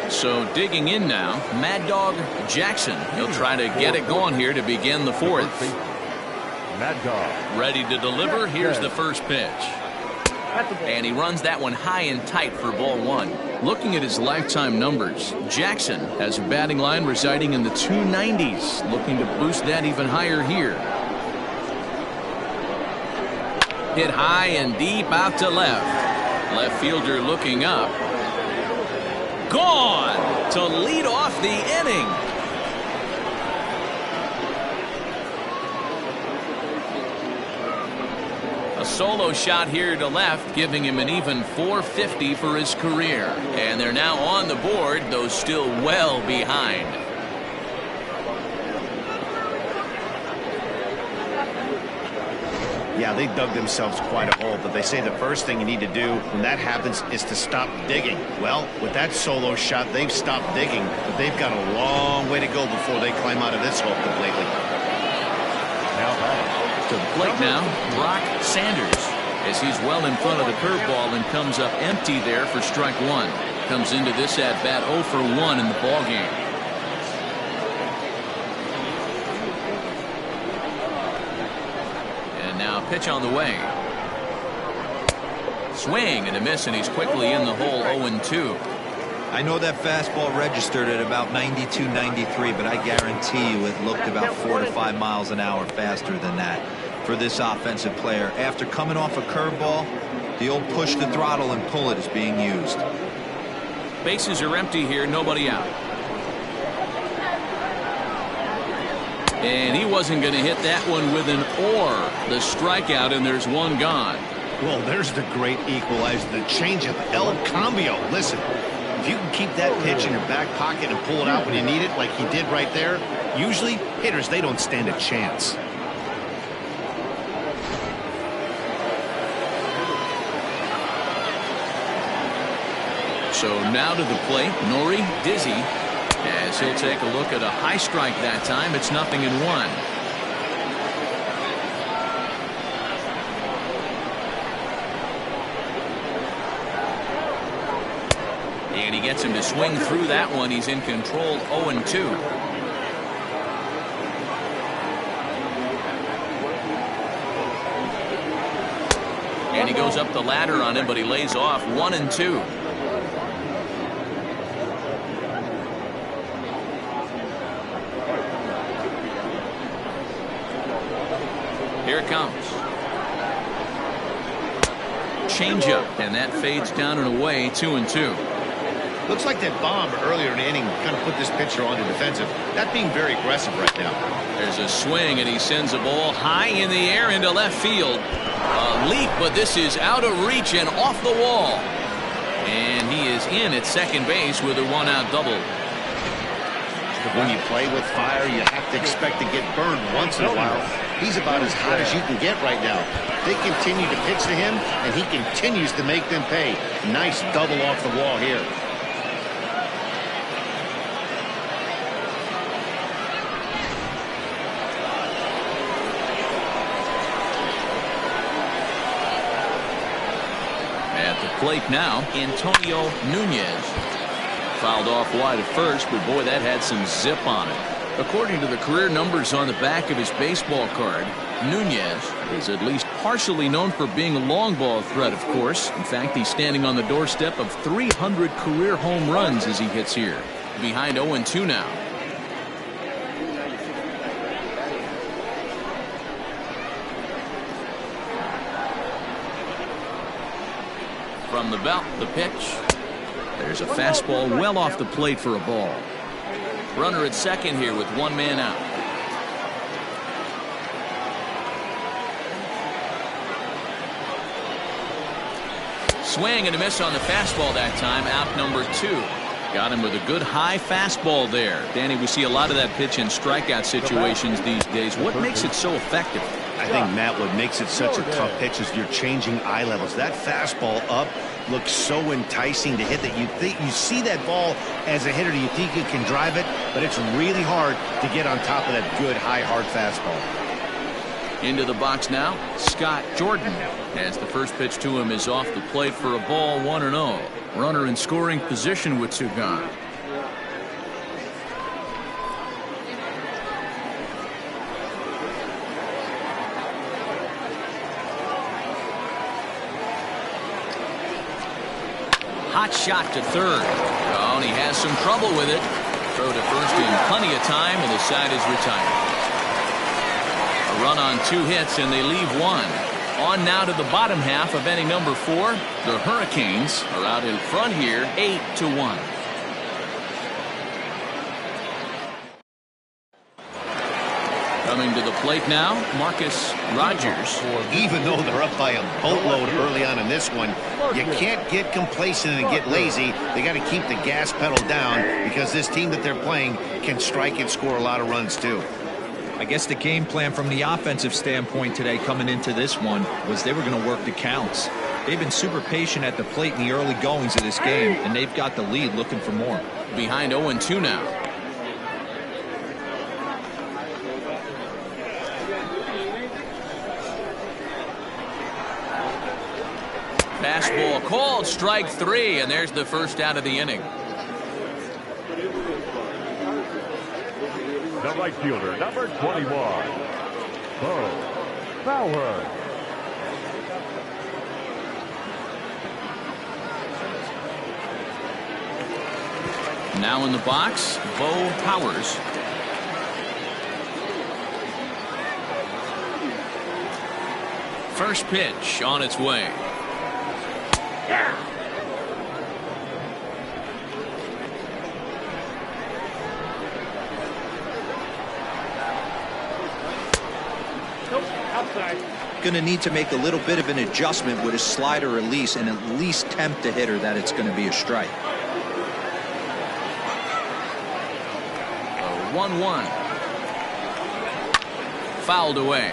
So digging in now, Mad Dog Jackson. He'll try to get it going here to begin the 4th. Mad Dog. Ready to deliver. Here's the first pitch. And he runs that one high and tight for ball 1. Looking at his lifetime numbers, Jackson has a batting line residing in the 290s. Looking to boost that even higher here. Hit high and deep out to left. Left fielder looking up. Gone to lead off the inning. A solo shot here to left, giving him an even .450 for his career. And they're now on the board, though still well behind. Yeah, they dug themselves quite a hole, but they say the first thing you need to do when that happens is to stop digging. Well, with that solo shot, they've stopped digging, but they've got a long way to go before they climb out of this hole completely. Now back. To the plate now, Brock Sanders, as he's well in front of the curveball and comes up empty there for strike 1. Comes into this at bat 0 for 1 in the ball game. And now pitch on the way. Swing and a miss, and he's quickly in the hole 0-2. I know that fastball registered at about 92, 93, but I guarantee you it looked about 4 to 5 miles an hour faster than that for this offensive player. After coming off a curveball, the old push the throttle and pull it is being used. Bases are empty here, nobody out. And he wasn't going to hit that one with an or. The strikeout, and there's one gone. Well, there's the great equalizer, the changeup, El Cambio. Listen, if you can keep that pitch in your back pocket and pull it out when you need it like he did right there, usually hitters, they don't stand a chance. So now to the plate, Nori Dizzy, as he'll take a look at a high strike that time. It's 0-1. And he gets him to swing through that one. He's in control 0-2. And he goes up the ladder on him, but he lays off 1-2. Here it comes. Changeup, and that fades down and away. 2-2. Looks like that bomb earlier in the inning kind of put this pitcher on the defensive. Not being very aggressive right now. There's a swing, and he sends a ball high in the air into left field. A leap, but this is out of reach and off the wall. And he is in at second base with a one-out double. When you play with fire, you have to expect to get burned once in a while. He's about as hot as you can get right now. They continue to pitch to him, and he continues to make them pay. Nice double off the wall here. At the plate now, Antonio Nunez. Fouled off wide at first, but boy, that had some zip on it. According to the career numbers on the back of his baseball card, Nunez is at least partially known for being a long ball threat, of course. In fact, he's standing on the doorstep of 300 career home runs as he hits here. Behind 0-2 now. From the belt, the pitch. There's a fastball well off the plate for a ball. Runner at second here with one man out. Swing and a miss on the fastball that time. Out number 2. Got him with a good high fastball there. Danny, we see a lot of that pitch in strikeout situations these days. What makes it so effective? I think, Matt, what makes it such a tough pitch is you're changing eye levels. That fastball up looks so enticing to hit that you see that ball as a hitter, you think you can drive it, but it's really hard to get on top of that good high hard fastball. Into the box now, Scott Jordan, as the first pitch to him is off the plate for a ball. 1-0. Runner in scoring position with 2 gone. Hot shot to third. Oh, and he has some trouble with it. Throw to first in plenty of time, and the side is retired. A run on 2 hits, and they leave 1. On now to the bottom half of inning number 4. The Hurricanes are out in front here, 8-1. Coming to the plate now, Marcus Rogers. Even though they're up by a boatload early on in this one, you can't get complacent and get lazy. They got to keep the gas pedal down because this team that they're playing can strike and score a lot of runs too. I guess the game plan from the offensive standpoint today coming into this one was they were going to work the counts. They've been super patient at the plate in the early goings of this game, and they've got the lead looking for more. Behind 0-2 now. Fastball called, strike 3, and there's the first out of the inning. The right fielder, number 21, Bo Bauer. Now in the box, Bo Powers. First pitch on its way. Going to need to make a little bit of an adjustment with his slider release and at least tempt the hitter that it's going to be a strike. 1-1. Fouled away.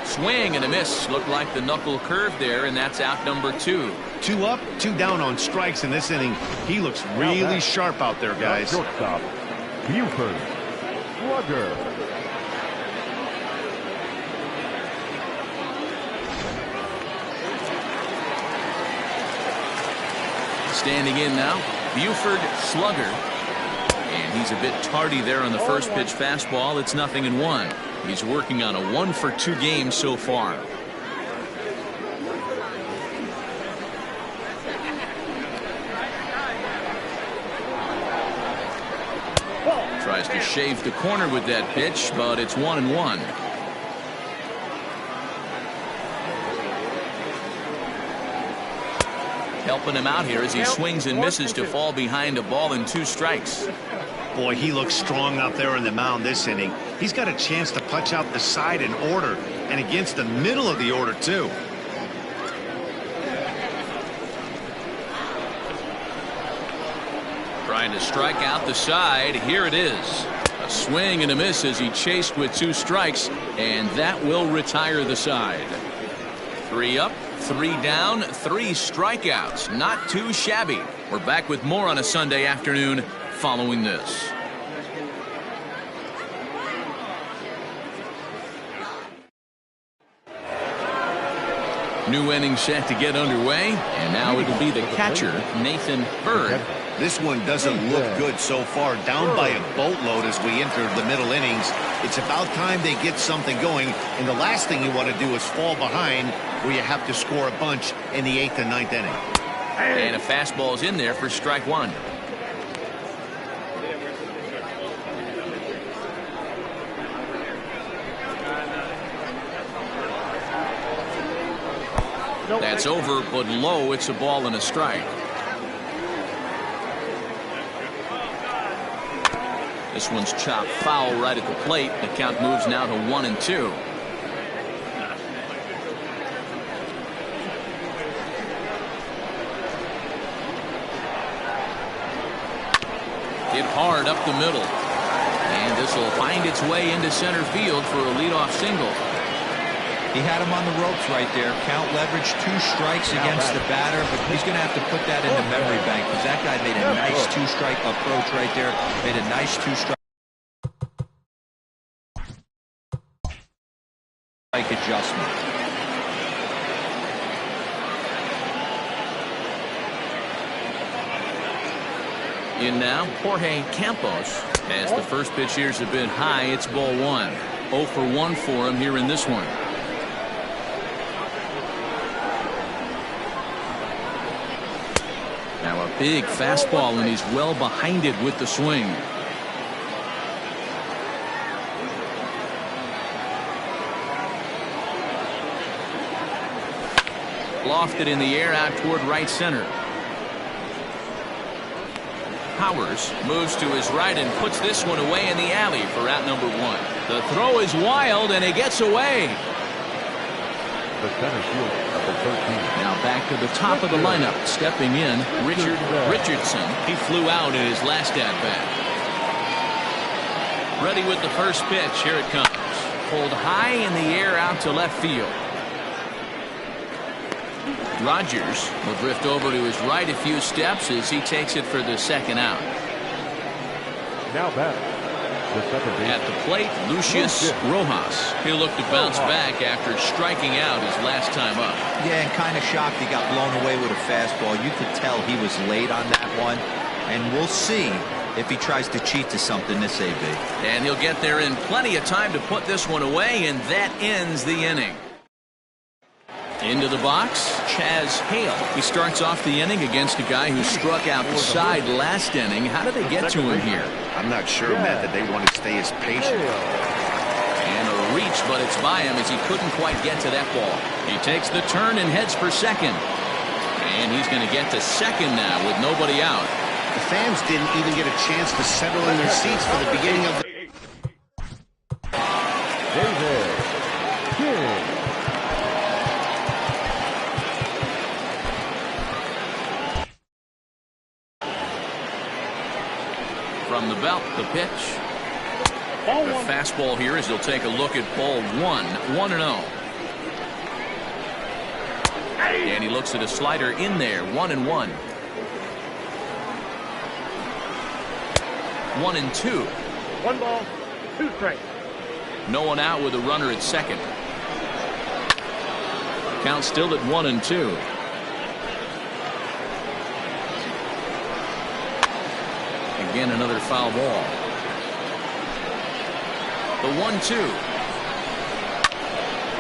Swing and a miss. Looked like the knuckle curve there, and that's out number 2. 2 up, 2 down on strikes in this inning. He looks really sharp out there, guys. Shortstop, Buford Slugger. Standing in now, Buford Slugger. And he's a bit tardy there on the first pitch fastball. It's 0-1. He's working on a 1-for-2 game so far. shaved the corner with that pitch, but it's 1-1. Helping him out here as he swings and misses to fall behind a ball and 2 strikes. Boy, he looks strong out there on the mound this inning. He's got a chance to punch out the side in order, and against the middle of the order, too. Trying to strike out the side. Here it is. A swing and a miss as he chased with 2 strikes, and that will retire the side. 3 up, 3 down, 3 strikeouts. Not too shabby. We're back with more on a Sunday afternoon following this. New inning set to get underway, and now it'll be the catcher, Nathan Bird. This one doesn't look good so far. Down by a boatload as we enter the middle innings. It's about time they get something going, and the last thing you want to do is fall behind where you have to score a bunch in the 8th and 9th inning. And a fastball's in there for strike 1. That's over, but low. It's a ball and a strike. This one's chopped foul right at the plate. The count moves now to 1-2. Hit hard up the middle. And this will find its way into center field for a leadoff single. He had him on the ropes right there. Count leverage, 2 strikes against the batter, but he's going to have to put that in the memory bank because that guy made a nice 2-strike approach right there. Made a nice 2-strike adjustment. In now, Jorge Campos. As the first pitch here's a bit high, it's ball 1. 0 for 1 for him here in this one. Now a big fastball, and he's well behind it with the swing. Lofted in the air out toward right center. Powers moves to his right and puts this one away in the alley for out number 1. The throw is wild, and it gets away. The center field, number 13. Now back to the top of the lineup. Stepping in, Richard Richardson. He flew out in his last at-bat. Ready with the first pitch. Here it comes. Pulled high in the air out to left field. Rogers will drift over to his right a few steps as he takes it for the second out. Now back. At the plate, Lucius Rojas. He'll look to bounce back after striking out his last time up. Yeah, and kind of shocked he got blown away with a fastball. You could tell he was late on that one, and we'll see if he tries to cheat to something this AB. And he'll get there in plenty of time to put this one away, and that ends the inning. Into the box, Chaz Hale. He starts off the inning against a guy who struck out the side last inning. How did they get to him here? I'm not sure, Matt, that they want to stay as patient. And a reach, but it's by him as he couldn't quite get to that ball. He takes the turn and heads for second. And he's going to get to second now with nobody out. The fans didn't even get a chance to settle in their seats for the beginning of the... David King. From the belt, the pitch. The fastball here as he'll take a look at ball 1. 1-0. And he looks at a slider in there. 1-1. 1-2. 1 ball, 2 strikes. No one out with a runner at second. Count still at 1-2. Again, another foul ball. The 1-2.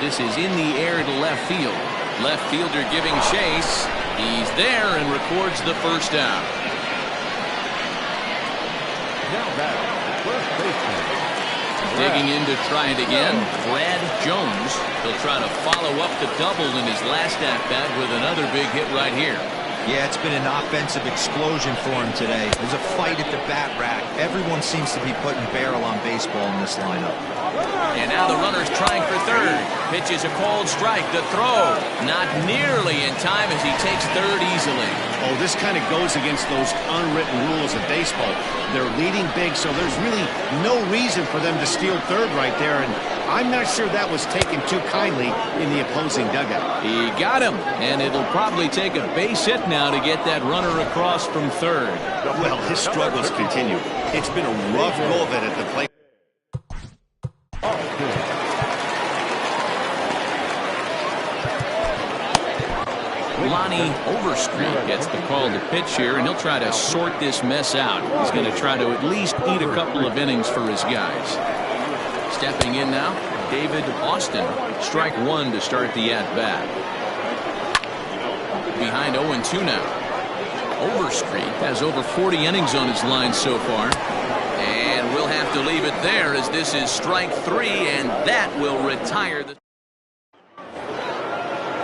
This is in the air to left field. Left fielder giving chase. He's there and records the first down. Now back. First Digging in to try it again, Brad Jones. He'll try to follow up the double in his last at-bat with another big hit right here. Yeah, it's been an offensive explosion for him today. There's a fight at the bat rack. Everyone seems to be putting barrel on baseball in this lineup. And now the runner's trying for third. Pitches a cold strike. The throw not nearly in time as he takes third easily. Oh, this kind of goes against those unwritten rules of baseball. They're leading big, so there's really no reason for them to steal third right there. And I'm not sure that was taken too kindly in the opposing dugout. He got him, and it'll probably take a base hit now to get that runner across from third. Well, his struggles continue. It's been a rough go of it at the plate. Lonnie Overstreet gets the call to pitch here, and he'll try to sort this mess out. He's going to try to at least eat a couple of innings for his guys. Stepping in now, David Austin. Strike one to start the at-bat. Behind 0-2 now. Overstreet has over 40 innings on his line so far. And we'll have to leave it there as this is strike three, and that will retire the...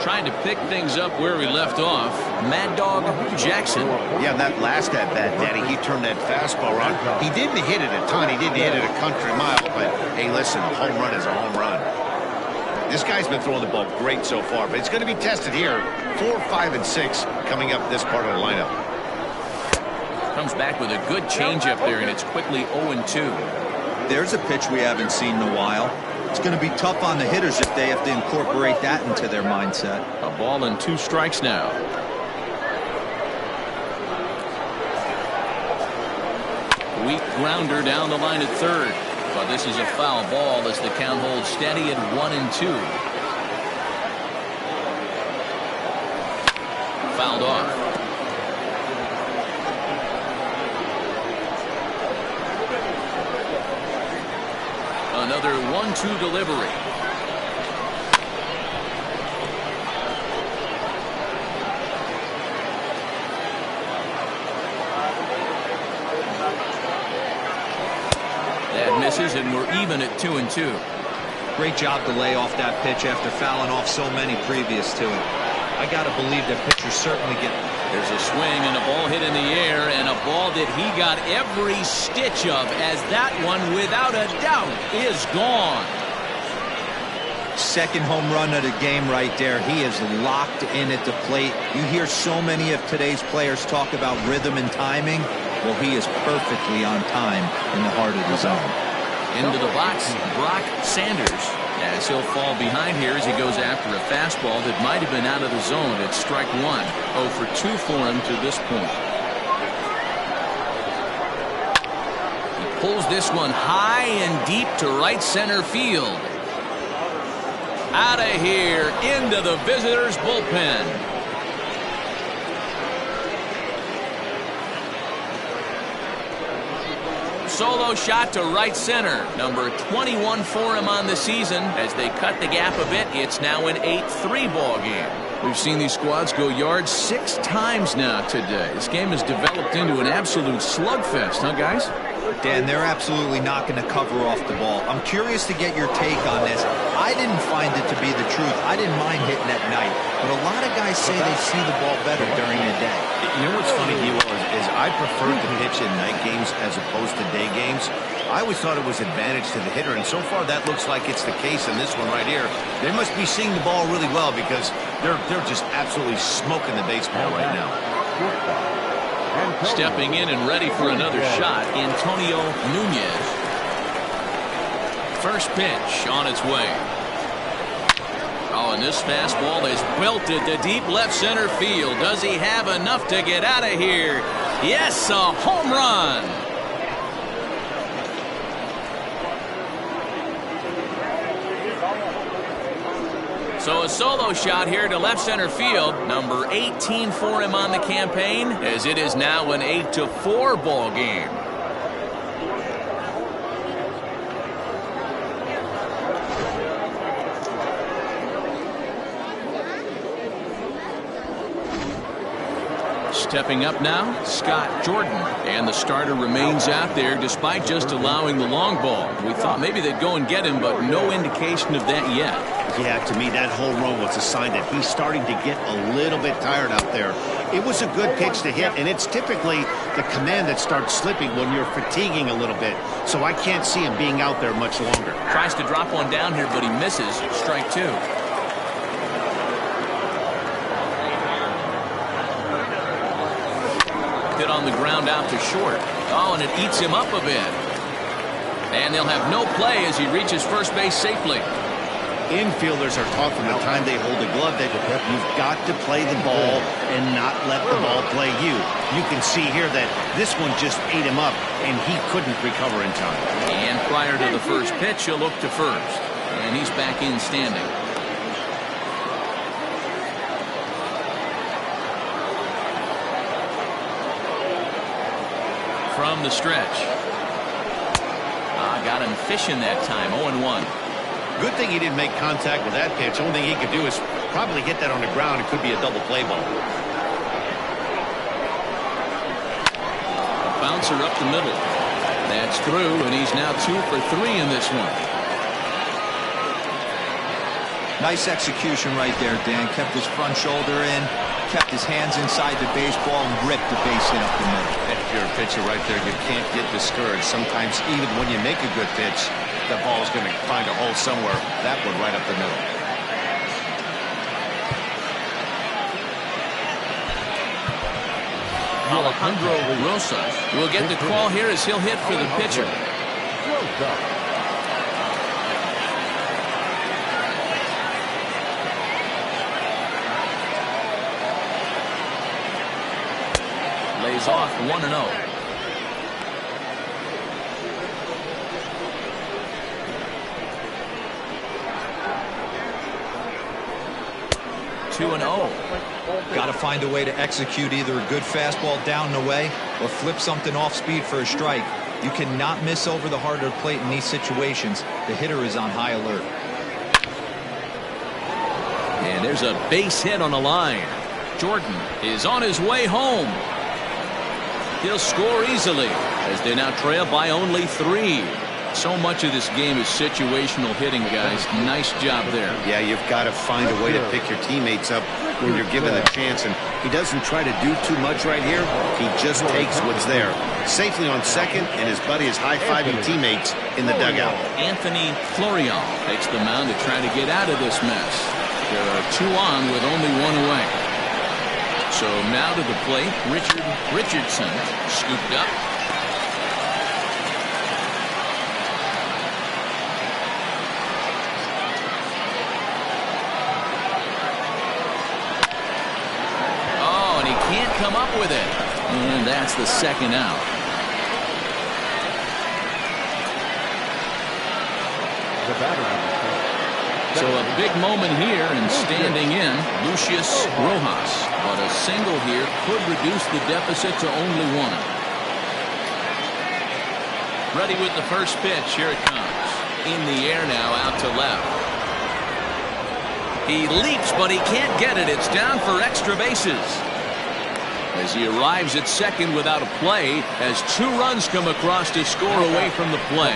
Trying to pick things up where we left off, Mad Dog Jackson. Yeah, that last at-bat, Danny, he turned that fastball around. He didn't hit it a ton. He didn't hit it a country mile, but hey, listen, a home run is a home run. This guy's been throwing the ball great so far, but it's going to be tested here. 4, 5, and 6 coming up this part of the lineup. Comes back with a good changeup there, and it's quickly 0-2. There's a pitch we haven't seen in a while. It's going to be tough on the hitters if they have to incorporate that into their mindset. A ball and 2 strikes now. Weak grounder down the line at third. But this is a foul ball as the count holds steady at 1-2. Fouled off. Another 1-2 delivery. That misses, and we're even at 2-2. Great job to lay off that pitch after fouling off so many previous to it. I got to believe that pitcher certainly get. There's a swing and a ball hit in the air, and a ball that he got every stitch of, as that one, without a doubt, is gone. Second home run of the game right there. He is locked in at the plate. You hear so many of today's players talk about rhythm and timing. Well, he is perfectly on time in the heart of the zone. Into the box, Brock Sanders, as he'll fall behind here as he goes after a fastball that might have been out of the zone at strike one. 0 for 2 for him to this point. He pulls this one high and deep to right center field. Out of here, into the visitors' bullpen. Solo shot to right center. Number 21 for him on the season. As they cut the gap a bit, it's now an 8-3 ball game. We've seen these squads go yards 6 times now today. This game has developed into an absolute slugfest, huh, guys? Dan, they're absolutely not going to cover off the ball. I'm curious to get your take on this. I didn't find it to be the truth. I didn't mind hitting at night, but a lot of guys say they see the ball better during the day. You know what's funny, D-Will, is I prefer to pitch in night games as opposed to day games. I always thought it was advantage to the hitter, and so far that looks like it's the case in this one right here. They must be seeing the ball really well because they're just absolutely smoking the baseball right now. Stepping in and ready for another shot, Antonio Nunez. First pitch on its way. Oh, and this fastball is belted to deep left center field. Does he have enough to get out of here? Yes, a home run. So a solo shot here to left center field. Number 18 for him on the campaign, as it is now an 8-4 ball game. Stepping up now, Scott Jordan. And the starter remains out there despite just allowing the long ball. We thought maybe they'd go and get him, but no indication of that yet. Yeah, to me, that whole run was a sign that he's starting to get a little bit tired out there. It was a good pitch to hit, and it's typically the command that starts slipping when you're fatiguing a little bit. So I can't see him being out there much longer. Tries to drop one down here, but he misses. Strike two. Hit on the ground out to short. Oh, and it eats him up a bit. And they'll have no play as he reaches first base safely. Infielders are taught from the time they hold a glove that you've got to play the ball and not let the ball play you. You can see here that this one just ate him up, and he couldn't recover in time. And prior to the first pitch, he'll look to first. And he's back in standing. From the stretch. Got him fishing that time. 0-1. Good thing he didn't make contact with that pitch. Only thing he could do is probably hit that on the ground. It could be a double play ball. A bouncer up the middle. That's through, and he's now 2 for 3 in this one. Nice execution right there, Dan. Kept his front shoulder in, kept his hands inside the baseball, and ripped the base hit up the middle. If you're a pitcher right there, you can't get discouraged. Sometimes even when you make a good pitch, the ball is going to find a hole somewhere. That one right up the middle. Alejandro Rosas will get the call here as he'll hit for the pitcher. Lays off 1-0. 2-0. Got to find a way to execute either a good fastball down and away or flip something off speed for a strike. You cannot miss over the heart of the plate in these situations. The hitter is on high alert. And there's a base hit on the line. Jordan is on his way home. He'll score easily as they now trail by only 3. So much of this game is situational hitting, guys. Nice job there. Yeah, you've got to find a way to pick your teammates up when you're given the chance. And he doesn't try to do too much right here. He just takes what's there. Safely on second, and his buddy is high-fiving teammates in the dugout. Anthony Florian takes the mound to try to get out of this mess. There are 2 on with only 1 away. So now to the plate, Richard Richardson scooped up. Can't come up with it. And that's the second out. So a big moment here, and standing in, Lucius Rojas. But a single here could reduce the deficit to only 1. Ready with the first pitch. Here it comes. In the air now, out to left. He leaps, but he can't get it. It's down for extra bases. As he arrives at second without a play, as 2 runs come across to score away from the play.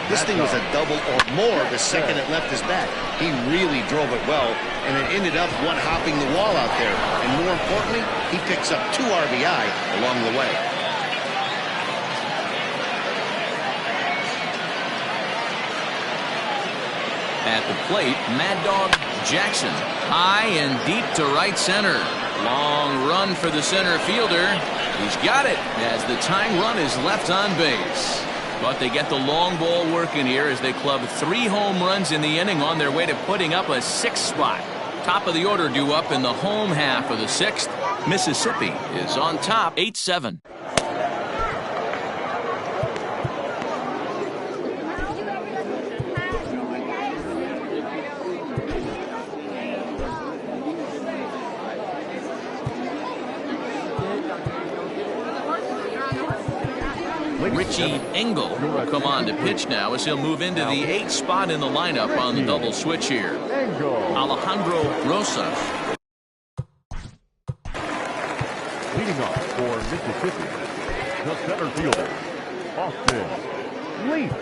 This thing was a double or more the second it left his bat. He really drove it well, and it ended up one-hopping the wall out there. And more importantly, he picks up 2 RBI along the way. At the plate, Mad Dog Jackson. High and deep to right center. Long run for the center fielder. He's got it as the tying run is left on base. But they get the long ball working here as they club 3 home runs in the inning on their way to putting up a 6th spot. Top of the order due up in the home half of the 6th. Mississippi is on top 8-7. Richie Engel will come on to pitch now as he'll move into the 8th spot in the lineup on the double switch here. Alejandro Rosas. Mississippi, the center fielder, Austin Leaf.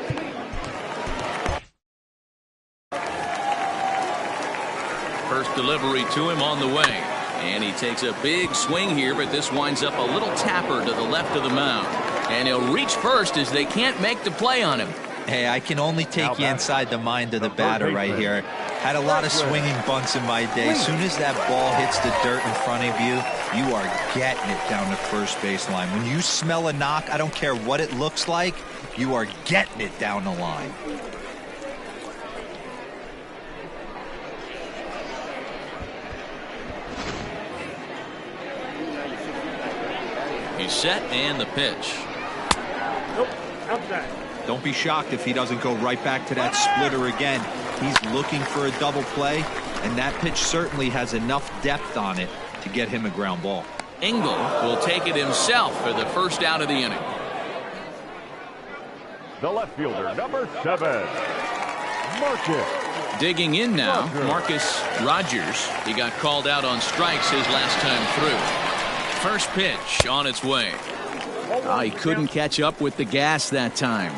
First delivery to him on the way. And he takes a big swing here, but this winds up a little tapper to the left of the mound. And he'll reach first as they can't make the play on him. Hey, I can only take you inside the mind of the batter right here. Had a lot of swinging bunts in my day. As soon as that ball hits the dirt in front of you, you are getting it down the first baseline. When you smell a knock, I don't care what it looks like, you are getting it down the line. He's set and the pitch. Nope, outside. Don't be shocked if he doesn't go right back to that splitter again. He's looking for a double play, and that pitch certainly has enough depth on it to get him a ground ball. Engel will take it himself for the first out of the inning. The left fielder, number 7, Marcus. Digging in now, Marcus Rogers. He got called out on strikes his last time through. First pitch on its way. Oh, he couldn't catch up with the gas that time.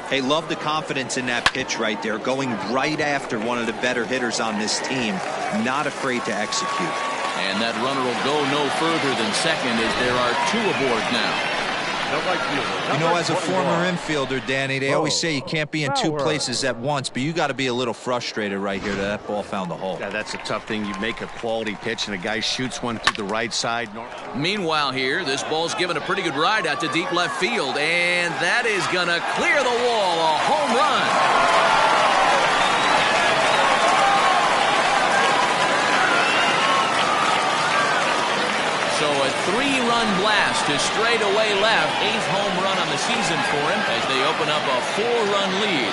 Hey, love the confidence in that pitch right there, going right after one of the better hitters on this team, not afraid to execute. And that runner will go no further than second as there are 2 aboard now. You know, as a former infielder, Danny, they always say you can't be in 2 places at once, but you got to be a little frustrated right here that that ball found the hole. Yeah, that's a tough thing. You make a quality pitch and a guy shoots one through the right side. Meanwhile here, this ball's given a pretty good ride out to deep left field, and that is going to clear the wall. A home run. So a 3-run blast to straightaway left. 8th home run on the season for him as they open up a 4-run lead.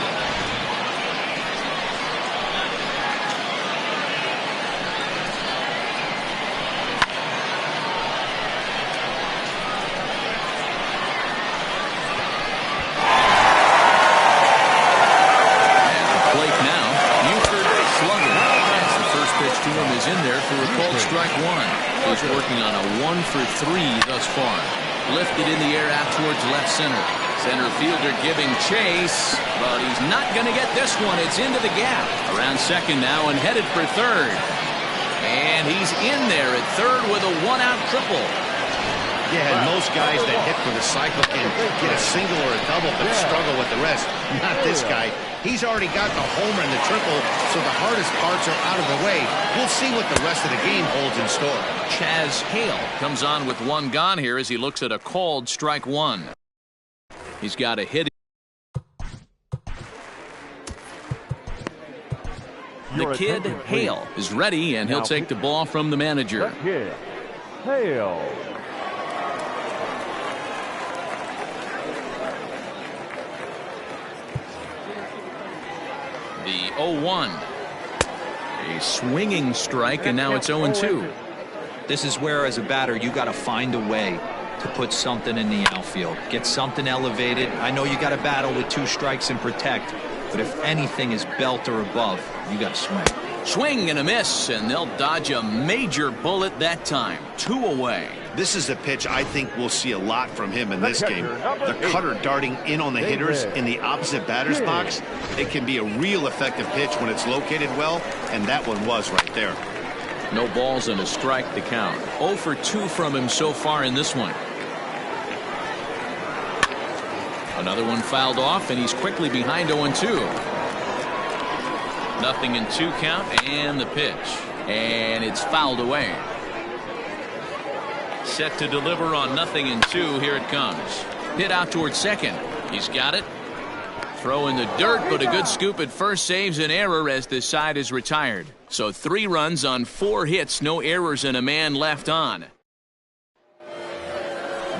At the plate now, Buford slugging. As the first pitch to him is in there for a called strike 1. He's working on a 1-for-3 thus far. Lifted in the air out towards left center. Center fielder giving chase, but he's not going to get this one. It's into the gap. Around second now and headed for third. And he's in there at third with a 1-out triple. Yeah, and most guys that hit for the cycle can get a single or a double, but struggle with the rest. Not this guy. He's already got the homer and the triple, so the hardest parts are out of the way. We'll see what the rest of the game holds in store. Chaz Hale comes on with 1 gone here as he looks at a called strike 1. He's got a hit. The kid, Hale, is ready, and he'll take the ball from the manager. The kid, Hale. The 0-1. A swinging strike, and now it's 0-2. This is where, as a batter, you got to find a way to put something in the outfield. Get something elevated. I know you got to battle with 2 strikes and protect, but if anything is belt or above, you got to swing. Swing and a miss, and they'll dodge a major bullet that time. 2 away. This is a pitch I think we'll see a lot from him in this game. The cutter darting in on the hitters in the opposite batter's box. It can be a real effective pitch when it's located well, and that one was right there. No balls and a strike to count. 0 for 2 from him so far in this one. Another one fouled off, and he's quickly behind 0-2. 0-2 count, and the pitch. And it's fouled away. Set to deliver on 0-2. Here it comes. Hit out towards second. He's got it. Throw in the dirt, but a good scoop at first saves an error as this side is retired. So 3 runs on 4 hits, no errors, and a man left on.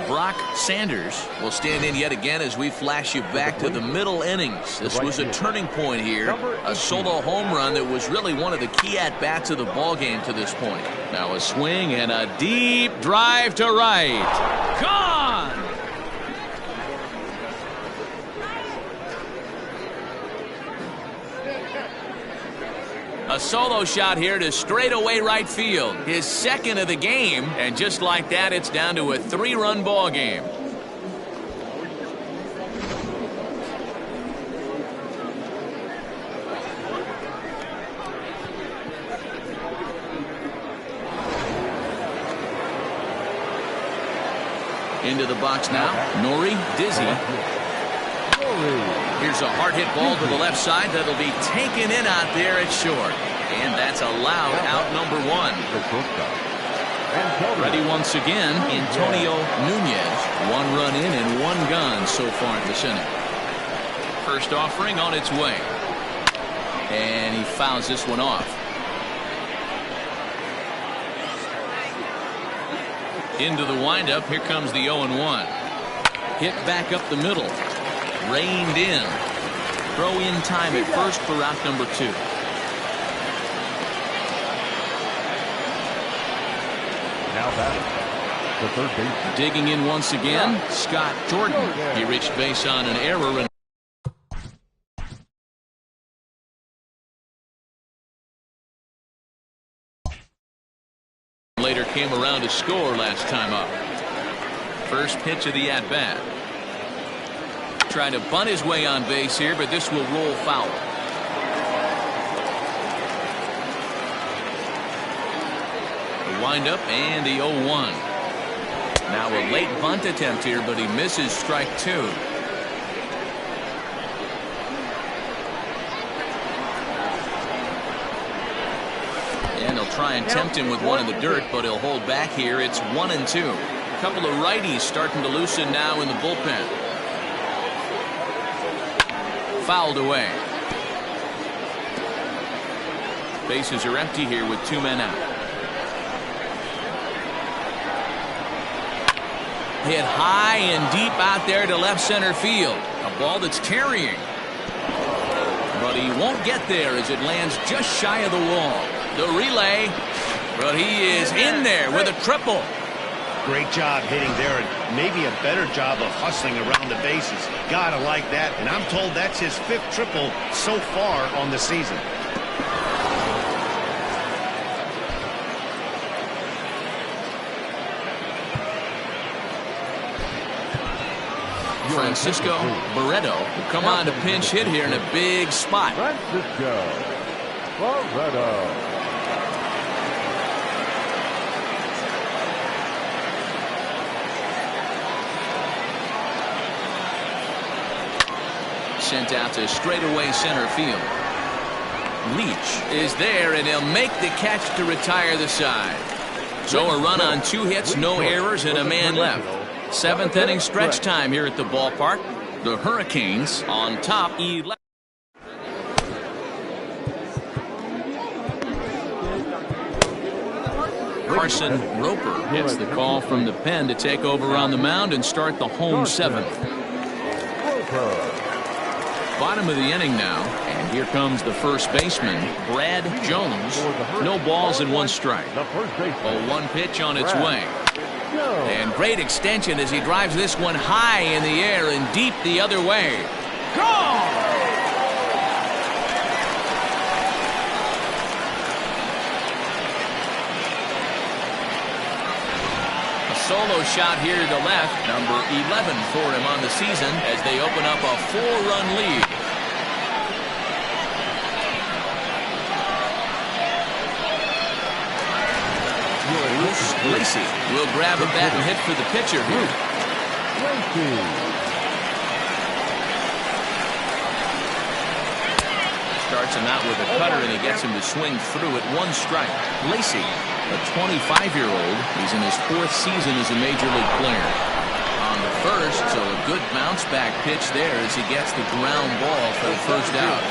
Brock Sanders will stand in yet again as we flash you back to the middle innings. This was a turning point here. A solo home run that was really one of the key at-bats of the ballgame to this point. Now a swing and a deep drive to right. Gone! A solo shot here to straightaway right field. His second of the game, and just like that, it's down to a 3-run ball game. Into the box now, Nori Dizzy. Here's a hard hit ball to the left side that'll be taken in out there at short. And that's allowed out number 1. Ready once again, Antonio Nunez. 1 run in and 1 gone so far in this inning. First offering on its way. And he fouls this one off. Into the windup, here comes the 0-1. Hit back up the middle. Reined in. Throw in time at first for out number 2. Now batting, the third baseman. Digging in once again, Scott Jordan. He reached base on an error and later came around to score last time up. First pitch of the at-bat. Trying to bunt his way on base here, but this will roll foul. The windup and the 0-1. Now a late bunt attempt here, but he misses strike 2. And they'll try and tempt him with one in the dirt, but he'll hold back here. It's 1-2. A couple of righties starting to loosen now in the bullpen. Fouled away. Bases are empty here with 2 men out. Hit high and deep out there to left center field. A ball that's carrying. But he won't get there as it lands just shy of the wall. The relay. But he is in there with a triple. Great job hitting there, and maybe a better job of hustling around the bases. Gotta like that, and I'm told that's his 5th triple so far on the season. Francisco Barreto will come on to pinch hit here in a big spot. Francisco Barreto. Sent out to straightaway center field. Leach is there, and he'll make the catch to retire the side. So a run on 2 hits, no errors, and a man left. 7th inning stretch time here at the ballpark. The Hurricanes on top 11. Carson Roper hits the call from the pen to take over on the mound and start the home 7th. Bottom of the inning now, and here comes the first baseman, Brad Jones. No balls and 1 strike. A 1 pitch on its way. And great extension as he drives this one high in the air and deep the other way. Gone! A solo shot here to the left, number 11 for him on the season as they open up a 4-run lead. Lacey will grab a bat and hit for the pitcher here. Starts him out with a cutter, and he gets him to swing through at 1 strike. Lacey, a 25-year-old. He's in his 4th season as a major league player. On the first, so a good bounce back pitch there as he gets the ground ball for the first out.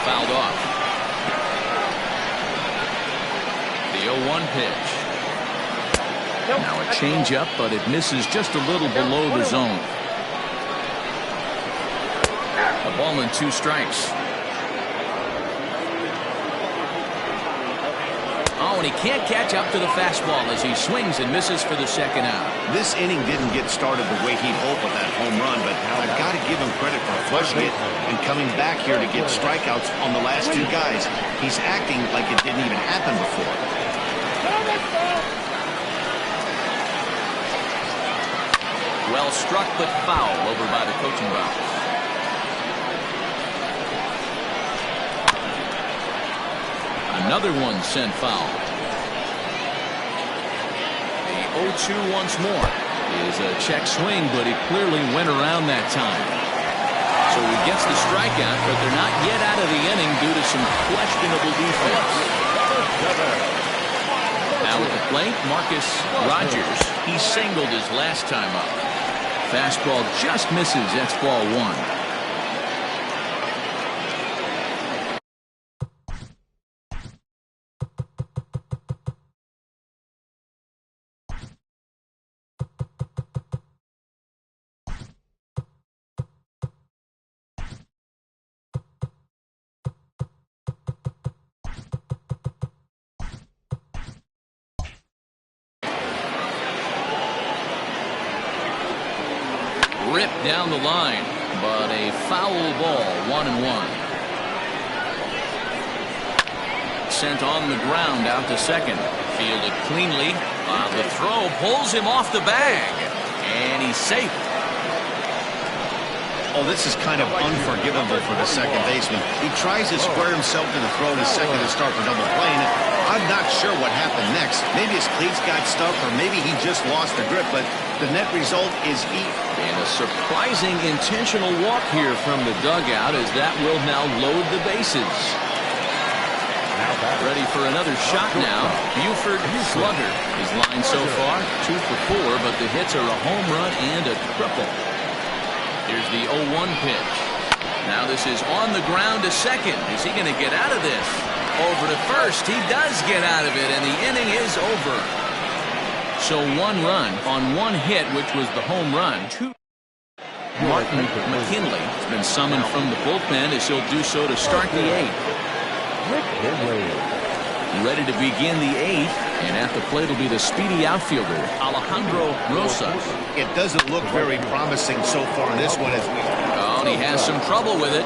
Fouled off. The 0-1 pitch. Now a changeup, but it misses just a little below the zone. A ball and 2 strikes. Oh, and he can't catch up to the fastball as he swings and misses for the second out. This inning didn't get started the way he'd hoped with that home run, but I've got to give him credit for question it and coming back here to get strikeouts on the last two guys. He's acting like it didn't even happen before. Well struck, but foul over by the coaching box. Another one sent foul. The 0-2 once more is a check swing, but he clearly went around that time. So he gets the strikeout, but they're not yet out of the inning due to some questionable defense. Now at the plate, Marcus Rogers. He singled his last time up. Fastball just misses. That's ball one. Ripped down the line, but a foul ball, 1-1. Sent on the ground out to second. Fielded cleanly. The throw pulls him off the bag, and he's safe. Oh, this is kind of unforgivable for the second baseman. He tries to square himself to the throw to second to start for double play. And I'm not sure what happened next. Maybe his cleats got stuck, or maybe he just lost the grip, but the net result is And a surprising intentional walk here from the dugout, as that will now load the bases. Ready for another shot now. Buford Slugger. His line so far, 2 for 4, but the hits are a home run and a triple. Here's the 0-1 pitch. Now this is on the ground to second. Is he going to get out of this? Over to first. He does get out of it, and the inning is over. So 1 run on 1 hit, which was the home run. Martin McKinley has been summoned from the bullpen, as he'll do so to start the 8th. Ready to begin the 8th, and at the plate will be the speedy outfielder, Alejandro Rosas. It doesn't look very promising so far in this one. Oh, and he has some trouble with it.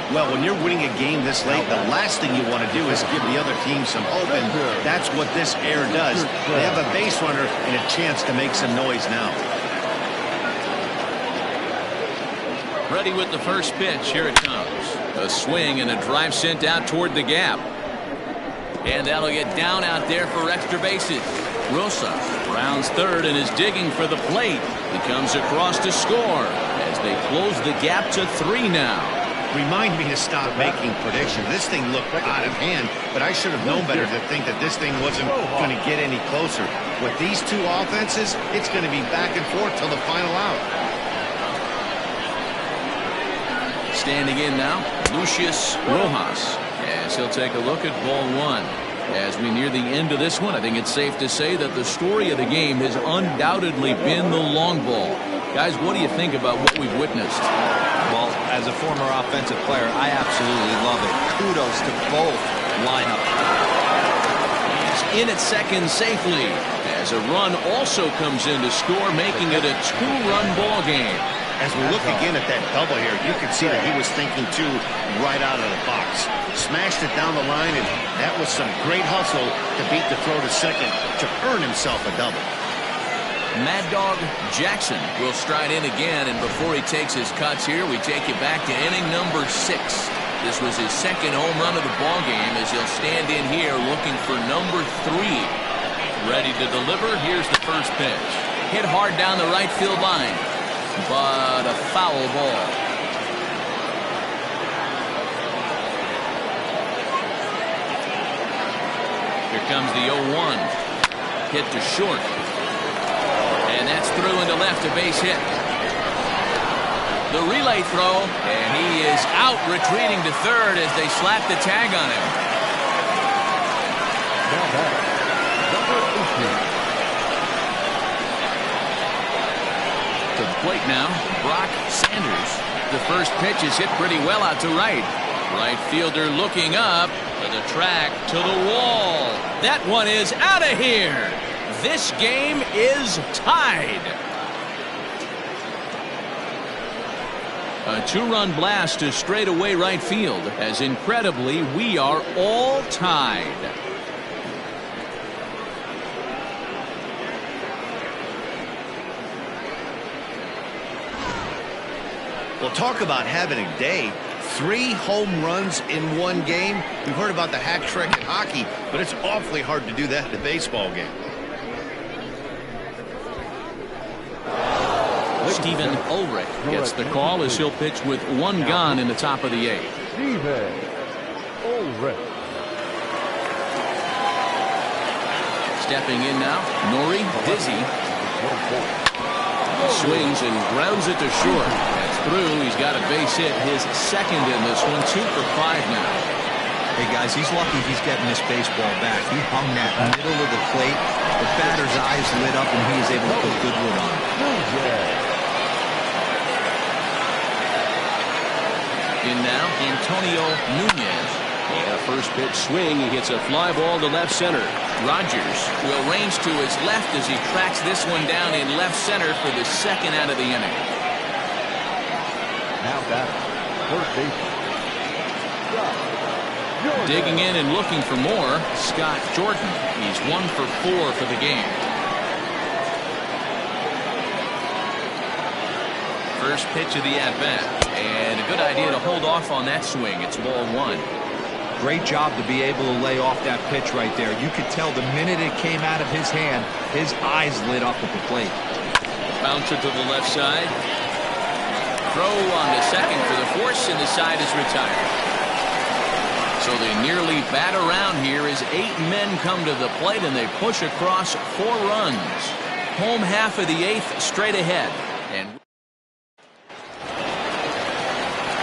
Well, when you're winning a game this late, the last thing you want to do is give the other team some hope, and that's what this air does. They have a base runner and a chance to make some noise now. Ready with the first pitch. Here it comes. A swing and a drive sent out toward the gap. And that'll get down out there for extra bases. Rosa rounds third and is digging for the plate. He comes across to score as they close the gap to 3 now. Remind me to stop making predictions. This thing looked out of hand, but I should have known better to think that this thing wasn't going to get any closer. With these two offenses, it's going to be back and forth till the final out. Standing in now, Lucius Rojas, as he'll take a look at ball 1. As we near the end of this one, I think it's safe to say that the story of the game has undoubtedly been the long ball. Guys, what do you think about what we've witnessed? Well, as a former offensive player, I absolutely love it. Kudos to both lineups. He's in at second safely, as a run also comes in to score, making it a 2-run ball game. As we look again at that double here, you can see that he was thinking, too, right out of the box. Smashed it down the line, and that was some great hustle to beat the throw to second to earn himself a double. Mad Dog Jackson will stride in again, and before he takes his cuts here, we take you back to inning number 6. This was his second home run of the ball game, as he'll stand in here looking for number 3. Ready to deliver. Here's the first pitch. Hit hard down the right field line, but a foul ball. Here comes the 0-1. Hit to short. And that's through into left, a base hit. The relay throw, and he is out, retreating to third as they slap the tag on him. To the plate now, Brock Sanders. The first pitch is hit pretty well out to right. Right fielder looking up to the track, to the wall. That one is out of here. This game is tied. A two-run blast to straightaway right field, as incredibly we are all tied. Well, talk about having a day. 3 home runs in one game. We've heard about the hat trick in hockey, but it's awfully hard to do that in a baseball game. Steven Ulrich gets the call as he'll pitch with 1 gone in the top of the 8th. Steven Ulrich. Stepping in now, Nori Dizzy. Swings and grounds it to short. That's through. He's got a base hit, his second in this one. 2 for 5 now. Hey, guys, he's lucky he's getting this baseball back. He hung that middle of the plate. The batter's eyes lit up, and he is able to put Goodwood on. In now, Antonio Nunez. And a first pitch swing. He hits a fly ball to left center. Rogers will range to his left as he tracks this one down in left center for the second out of the inning. Now back, first baseman. Digging in and looking for more, Scott Jordan. He's 1 for 4 for the game. First pitch of the at-bat. And a good idea to hold off on that swing. It's ball 1. Great job to be able to lay off that pitch right there. You could tell the minute it came out of his hand, his eyes lit up at the plate. Bouncer to the left side. Throw on the second for the force, and the side is retired. So they nearly bat around here as 8 men come to the plate, and they push across 4 runs. Home half of the 8th straight ahead. And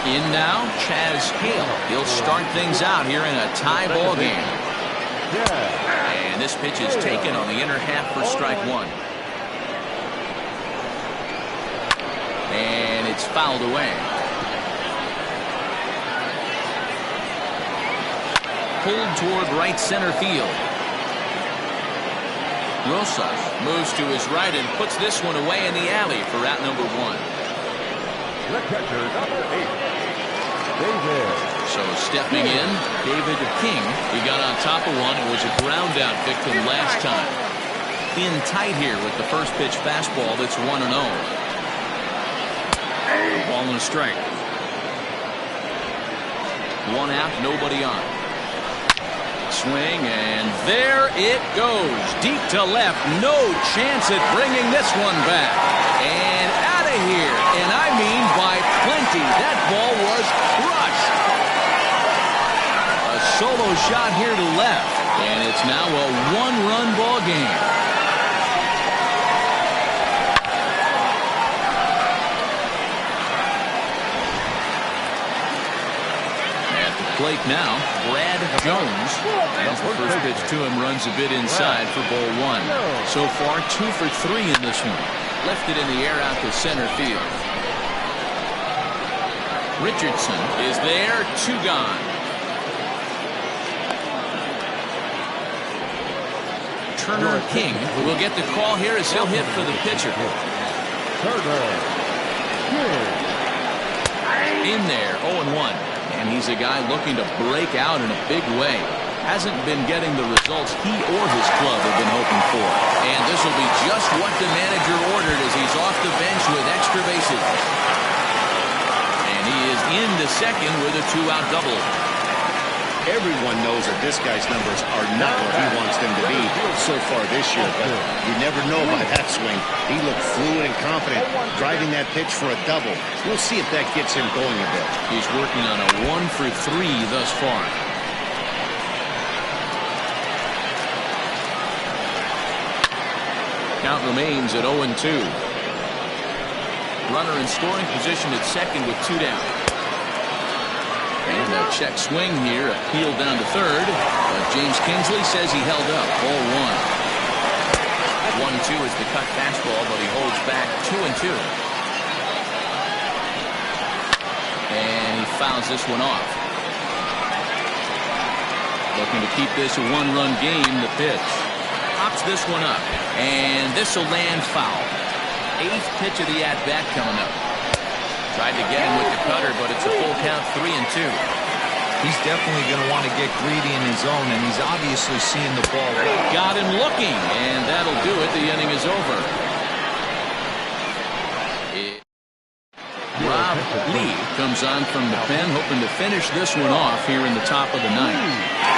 in now, Chaz Hale. He'll start things out here in a tie ball game. And this pitch is taken on the inner half for strike 1. And it's fouled away. Pulled toward right center field. Rosas moves to his right and puts this one away in the alley for out number 1. The catcher, number 8. David. So stepping in, David King. He got on top of one and was a ground out victim last time. In tight here with the first pitch fastball that's 1-0. Ball and a strike. 1 out, nobody on. Swing, and there it goes. Deep to left. No chance at bringing this one back. And out of here. And I mean by plenty. That ball was crushed. A solo shot here to left. And it's now a 1-run ball game. At the plate now, Brad Jones. As the first pitch to him runs a bit inside for ball 1. So far, 2 for 3 in this one. Left it in the air out to center field. Richardson is there, 2 gone. Turner King will get the call here as he'll hit for the pitcher. In there, 0-1. And he's a guy looking to break out in a big way. Hasn't been getting the results he or his club have been hoping for. And this will be just what the manager ordered as he's off the bench with extra bases. And he is into second with a 2-out double. Everyone knows that this guy's numbers are not where he wants them to be so far this year, but you never know by that swing. He looked fluid and confident, driving that pitch for a double. We'll see if that gets him going a bit. He's working on a 1 for 3 thus far. Count remains at 0-2. Runner in scoring position at second with 2 down. And a check swing here, appealed down to third. But James Kingsley says he held up. Ball 1. 1-2 is the cut fastball, but he holds back 2-2. And he fouls this one off. Looking to keep this a 1-run game. The pitch pops this one up, and this will land foul. 8th pitch of the at-bat coming up. Tried to get him with the cutter, but it's a full count, 3-2. He's definitely going to want to get greedy in his zone, and he's obviously seeing the ball well. Got him looking, and that'll do it. The inning is over. Rob Lee comes on from the pen, hoping to finish this one off here in the top of the ninth.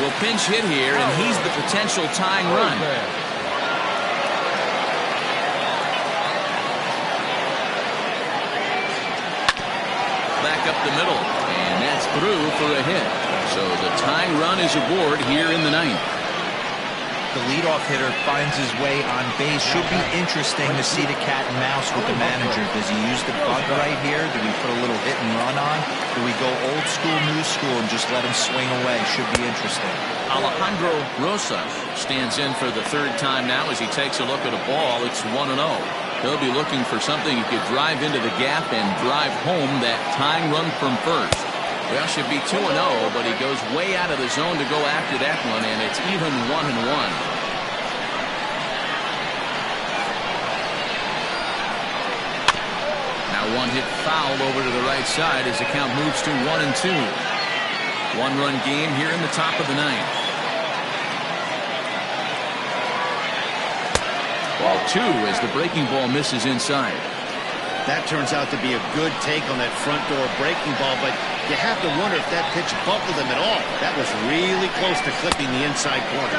Will pinch hit here, and he's the potential tying run. Back up the middle, and that's through for a hit. So the tying run is aboard here in the ninth. The leadoff hitter finds his way on base. Should be interesting to see the cat and mouse with the manager. Does he use the bug right here? Do we put a little hit and run on? Do we go old school, new school, and just let him swing away? Should be interesting. Alejandro Rosas stands in for the third time now as he takes a look at a ball. It's 1-0. He'll be looking for something he could drive into the gap and drive home that tying run from first. Well, should be 2-0, but he goes way out of the zone to go after that one, and it's even 1-1. Now one hit foul over to the right side as the count moves to 1-2. One-run game here in the top of the ninth. Ball 2 as the breaking ball misses inside. That turns out to be a good take on that front door breaking ball, but you have to wonder if that pitch buckled him at all. That was really close to clipping the inside corner.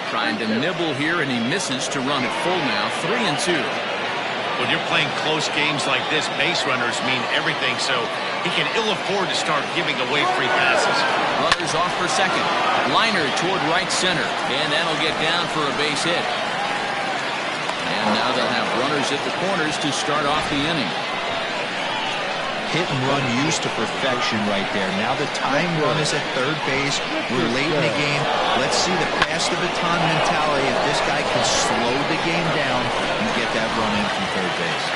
Trying to nibble here, and he misses to run it full now. 3-2. When you're playing close games like this, base runners mean everything, so he can ill afford to start giving away free passes. Runners off for second. Liner toward right center, and that'll get down for a base hit. And now they'll have runners at the corners to start off the inning. Hit and run used to perfection right there. Now the tying run is at third base. We're late in the game. Let's see the pass the baton mentality. If this guy can slow the game down and get that run in from third base.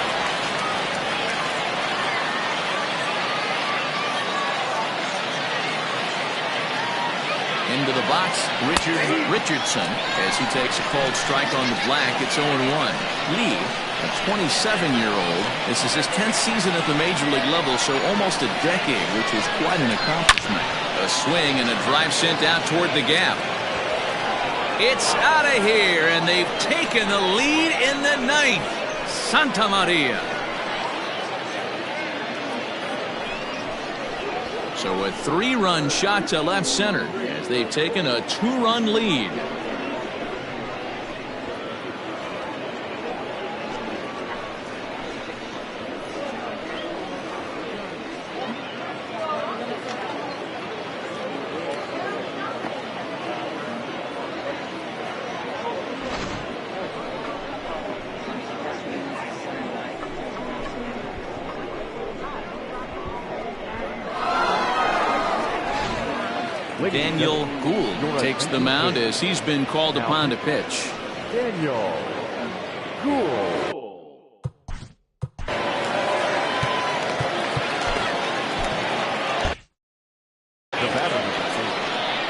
Into the box, Richardson, as he takes a called strike on the black. It's 0-1. Lee, a 27-year-old. This is his 10th season at the major league level, so almost a decade, which is quite an accomplishment. A swing and a drive sent out toward the gap. It's out of here, and they've taken the lead in the ninth. Santa Maria. So a 3-run shot to left center as they've taken a 2-run lead. Daniel Gould takes the mound as he's been called upon to pitch. Daniel Gould.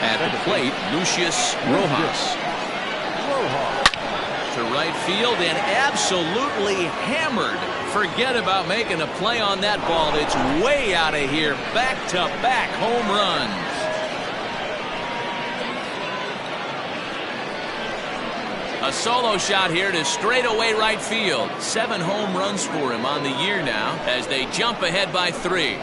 At the plate, Lucius Rojas. To right field and absolutely hammered. Forget about making a play on that ball. It's way out of here. Back-to-back home runs. A solo shot here to straightaway right field. 7 home runs for him on the year now as they jump ahead by 3.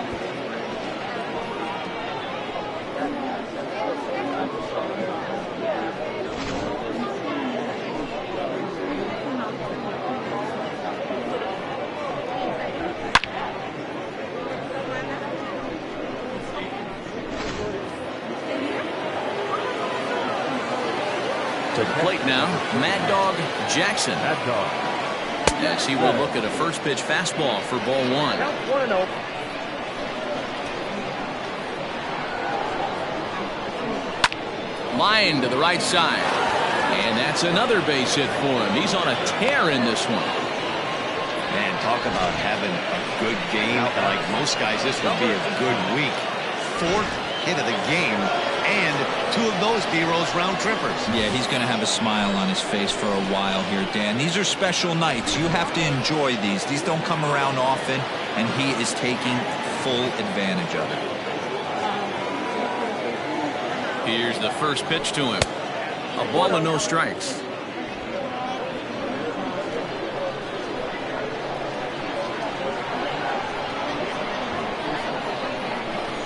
To the plate now, Mad Dog Jackson. Yes, he will look at a first pitch fastball for ball 1. Line to the right side. And that's another base hit for him. He's on a tear in this one. Man, talk about having a good game. Like most guys, this would be a good week. 4th hit of the game, and 2 of those D-Rose round trippers. Yeah, he's going to have a smile on his face for a while here, Dan. These are special nights. You have to enjoy these. These don't come around often, and he is taking full advantage of it. Here's the first pitch to him. A ball and no strikes.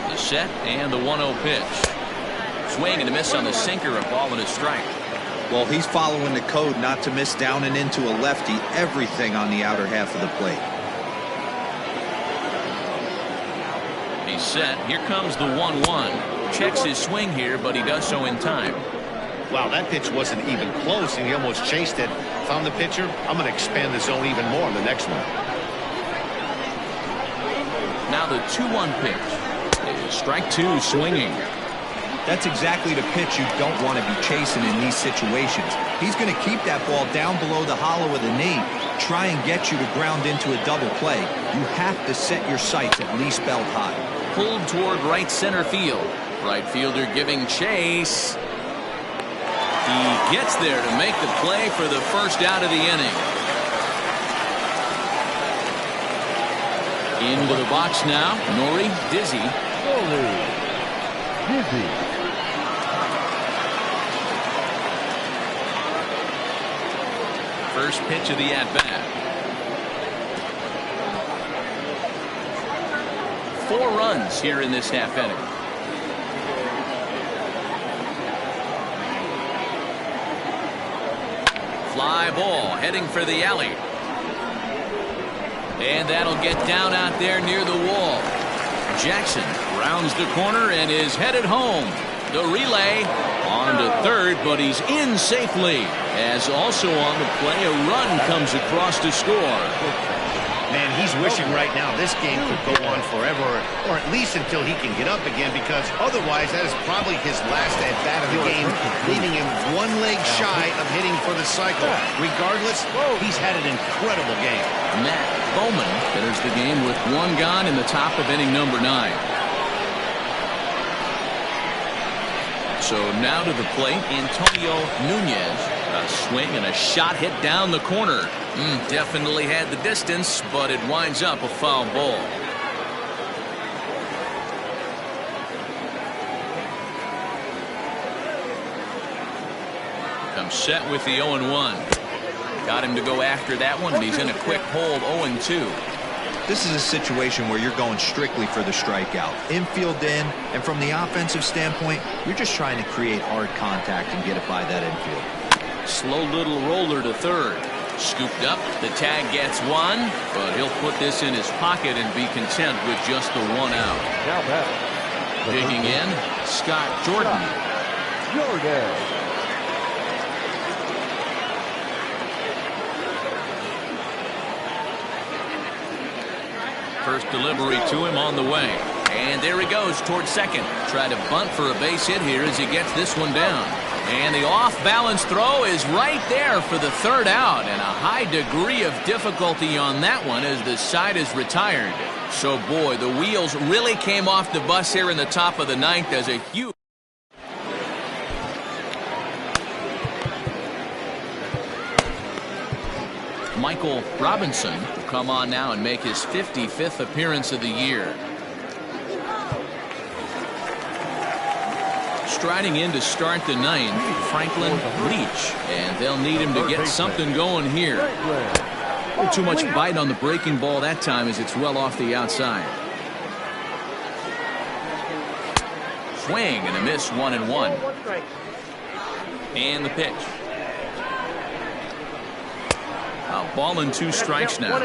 The set and the 1-0 pitch. Swing and a miss on the sinker. A ball and a strike. Well, he's following the code not to miss down and into a lefty. Everything on the outer half of the plate. He's set. Here comes the 1-1. Checks his swing here, but he does so in time. Wow, that pitch wasn't even close, and he almost chased it. If I'm the pitcher, I'm going to expand the zone even more in the next one. Now the 2-1 pitch. Strike 2, swinging. That's exactly the pitch you don't want to be chasing in these situations. He's going to keep that ball down below the hollow of the knee, try and get you to ground into a double play. You have to set your sights at least belt high. Pulled toward right center field. Right fielder giving chase. He gets there to make the play for the first out of the inning. Into the box now, Nori Dizzy. Dizzy. First pitch of the at-bat. 4 runs here in this half inning. Fly ball heading for the alley. And that'll get down out there near the wall. Jackson rounds the corner and is headed home. The relay on to third, but he's in safely. As also on the play, a run comes across to score. Man, he's wishing right now this game could go on forever, or at least until he can get up again, because otherwise that is probably his last at-bat of the game, leaving him 1 leg shy of hitting for the cycle. Regardless, he's had an incredible game. Matt Bowman enters the game with 1 gone in the top of inning number 9. So now to the plate, Antonio Nunez. A swing and a shot hit down the corner. Definitely had the distance, but it winds up a foul ball. Comes set with the 0-1. Got him to go after that one, and he's in a quick hold 0-2. This is a situation where you're going strictly for the strikeout. Infield in, and from the offensive standpoint, you're just trying to create hard contact and get it by that infield. Slow little roller to third. Scooped up. The tag gets 1, but he'll put this in his pocket and be content with just the 1 out. Now back. Digging in, Scott Jordan. First delivery to him on the way. And there he goes towards second. Try to bunt for a base hit here as he gets this one down. And the off-balance throw is right there for the 3rd out. And a high degree of difficulty on that one as the side is retired. So, boy, the wheels really came off the bus here in the top of the 9th as a huge... Michael Robinson will come on now and make his 55th appearance of the year. Striding in to start the 9th, Franklin Leach, and they'll need him to get something going here. Oh, too much bite on the breaking ball that time as it's well off the outside. Swing and a miss, 1-1. And the pitch. A ball and 2 strikes now.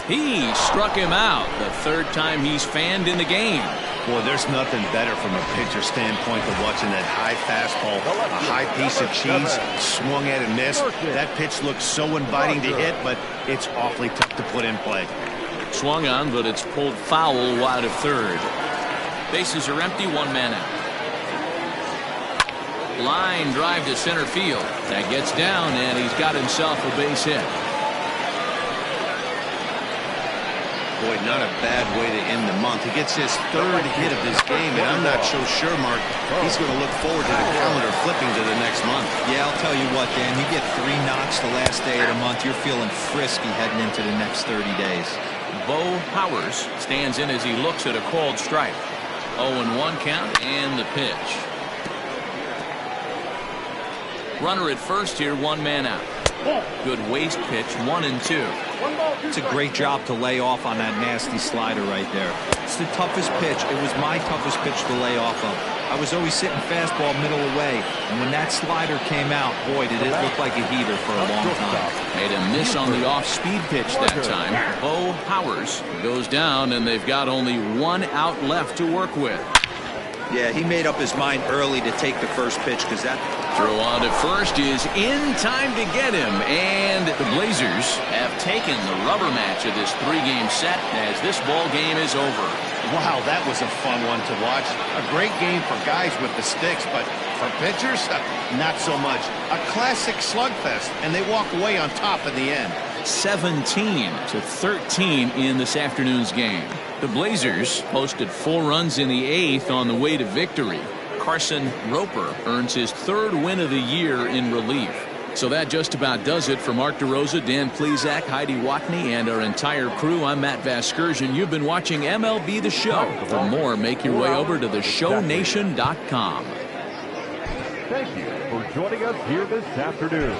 He struck him out. The 3rd time he's fanned in the game. Boy, there's nothing better from a pitcher standpoint than watching that high fastball, a high piece of cheese, swung at and missed. That pitch looks so inviting to hit, but it's awfully tough to put in play. Swung on, but it's pulled foul wide of 3rd. Bases are empty, 1 man out. Line drive to center field. That gets down, and he's got himself a base hit. Boy, not a bad way to end the month. He gets his third hit of this game, and I'm not so sure, Mark, he's going to look forward to the calendar flipping to the next month. Yeah, I'll tell you what, Dan, you get 3 knocks the last day of the month, you're feeling frisky heading into the next 30 days. Bo Powers stands in as he looks at a called strike. 0-1 count and the pitch. Runner at first here, 1 man out. Good waste pitch, 1-2. It's a great job to lay off on that nasty slider right there. It's the toughest pitch. It was my toughest pitch to lay off of. I was always sitting fastball middle away, and when that slider came out, boy, did it look like a heater for a long time. Made a miss on the off-speed pitch that time. Bo Powers goes down, and they've got only 1 out left to work with. Yeah, he made up his mind early to take the first pitch because that throw on to first is in time to get him, and the Blazers have taken the rubber match of this 3-game set as this ball game is over. Wow, that was a fun one to watch. A great game for guys with the sticks, but for pitchers, not so much. A classic slugfest, and they walk away on top in the end. 17-13 in this afternoon's game. The Blazers posted 4 runs in the 8th on the way to victory. Carson Roper earns his 3rd win of the year in relief. So that just about does it for Mark DeRosa, Dan Plesac, Heidi Watney, and our entire crew. I'm Matt Vasgersian. You've been watching MLB The Show. For more, make your way over to theshownation.com. Thank you for joining us here this afternoon.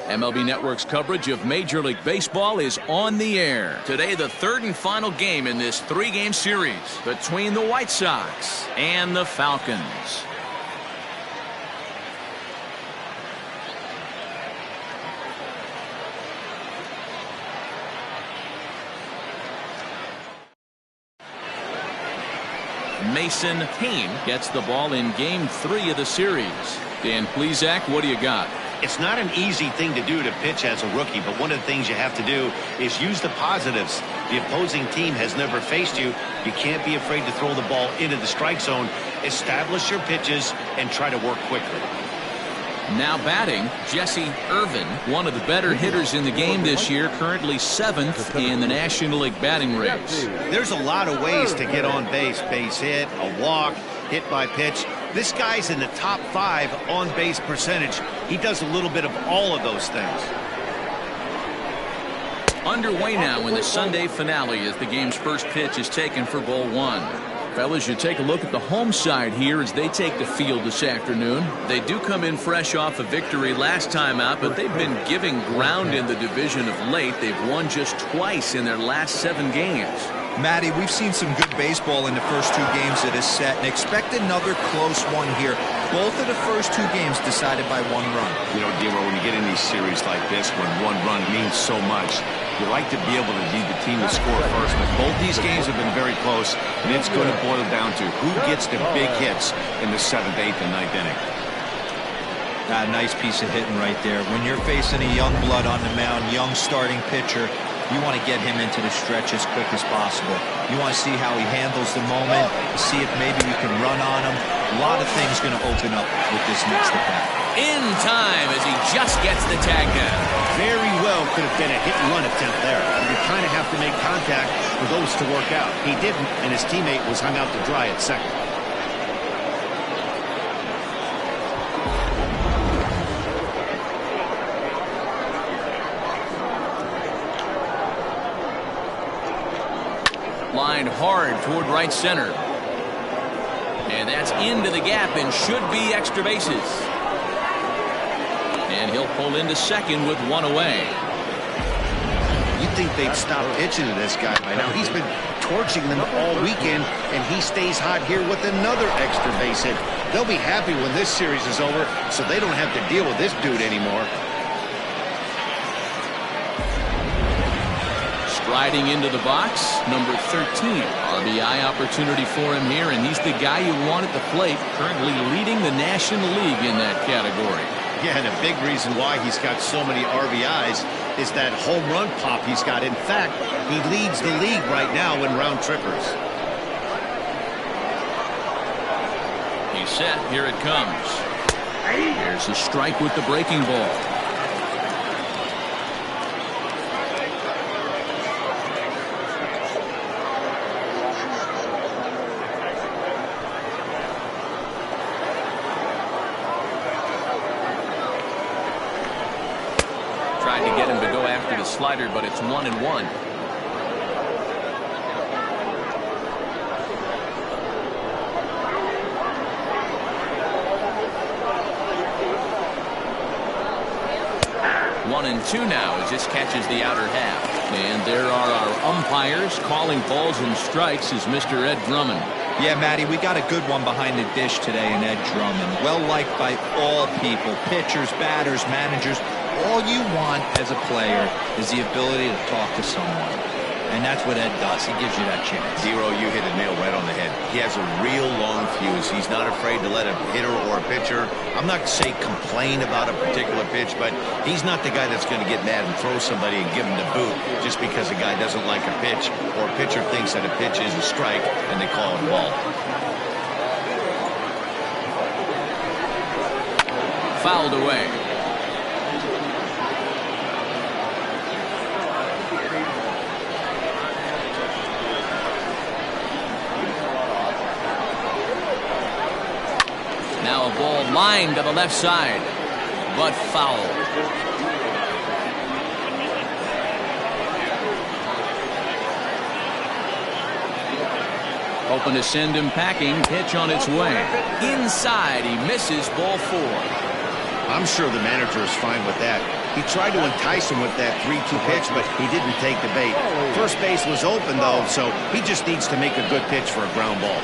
MLB Network's coverage of Major League Baseball is on the air. Today, the 3rd and final game in this 3-game series between the White Sox and the Falcons. Mason Kane gets the ball in Game 3 of the series. Dan Plesac, what do you got? It's not an easy thing to do to pitch as a rookie, but one of the things you have to do is use the positives. The opposing team has never faced you. You can't be afraid to throw the ball into the strike zone. Establish your pitches and try to work quickly. Now batting, Jesse Irvin, one of the better hitters in the game this year, currently 7th in the National League batting race. There's a lot of ways to get on base. Base hit, a walk, hit by pitch. This guy's in the top 5 on base percentage. He does a little bit of all of those things. Underway now in the Sunday finale as the game's first pitch is taken for ball 1. Fellas, you take a look at the home side here as they take the field this afternoon. They do come in fresh off a victory last time out, but they've been giving ground in the division of late. They've won just twice in their last 7 games. Matty, we've seen some good baseball in the first 2 games of this set, and expect another close one here. Both of the first 2 games decided by 1 run. You know, Dero, when you get in these series like this, when 1 run means so much, you like to be able to lead the team to score first. But both these games have been very close, and it's going to boil down to who gets the big hits in the 7th, 8th, and 9th inning. Nice piece of hitting right there. When you're facing a young blood on the mound, young starting pitcher, you want to get him into the stretch as quick as possible. You want to see how he handles the moment, see if maybe you can run on him. A lot of things going to open up with this next at-bat. In time as he just gets the tag down. Very well could have been a hit-and-run attempt there. You kind of have to make contact for those to work out. He didn't, and his teammate was hung out to dry at second. Line hard toward right center. And that's into the gap and should be extra bases. And he'll pull into second with 1 away. You'd think they'd stop pitching to this guy by now. He's been torching them all weekend, and he stays hot here with another extra base hit. They'll be happy when this series is over, so they don't have to deal with this dude anymore. Striding into the box, number 13. RBI opportunity for him here, and he's the guy you want at the plate, currently leading the National League in that category. Yeah, and a big reason why he's got so many RBIs is that home run pop he's got. In fact, he leads the league right now in round trippers. He's set. Here it comes. There's a strike with the breaking ball. Tried to get him to go after the slider, but it's 1-1. One and 2 now as this catches the outer half. And there are our umpires calling balls and strikes is Mr. Ed Drummond. Yeah, Matty, we got a good one behind the dish today in Ed Drummond. Well liked by all people, pitchers, batters, managers. All you want as a player is the ability to talk to someone. And that's what Ed does. He gives you that chance. Zero, you hit a nail right on the head. He has a real long fuse. He's not afraid to let a hitter or a pitcher, I'm not say complain about a particular pitch, but he's not the guy that's going to get mad and throw somebody and give him the boot just because a guy doesn't like a pitch or a pitcher thinks that a pitch is a strike and they call it a ball. Fouled away. Now a ball lined to the left side, but foul. Hoping to send him packing. Pitch on its way. Inside, he misses ball 4. I'm sure the manager is fine with that. He tried to entice him with that 3-2 pitch, but he didn't take the bait. First base was open, though, so he just needs to make a good pitch for a ground ball.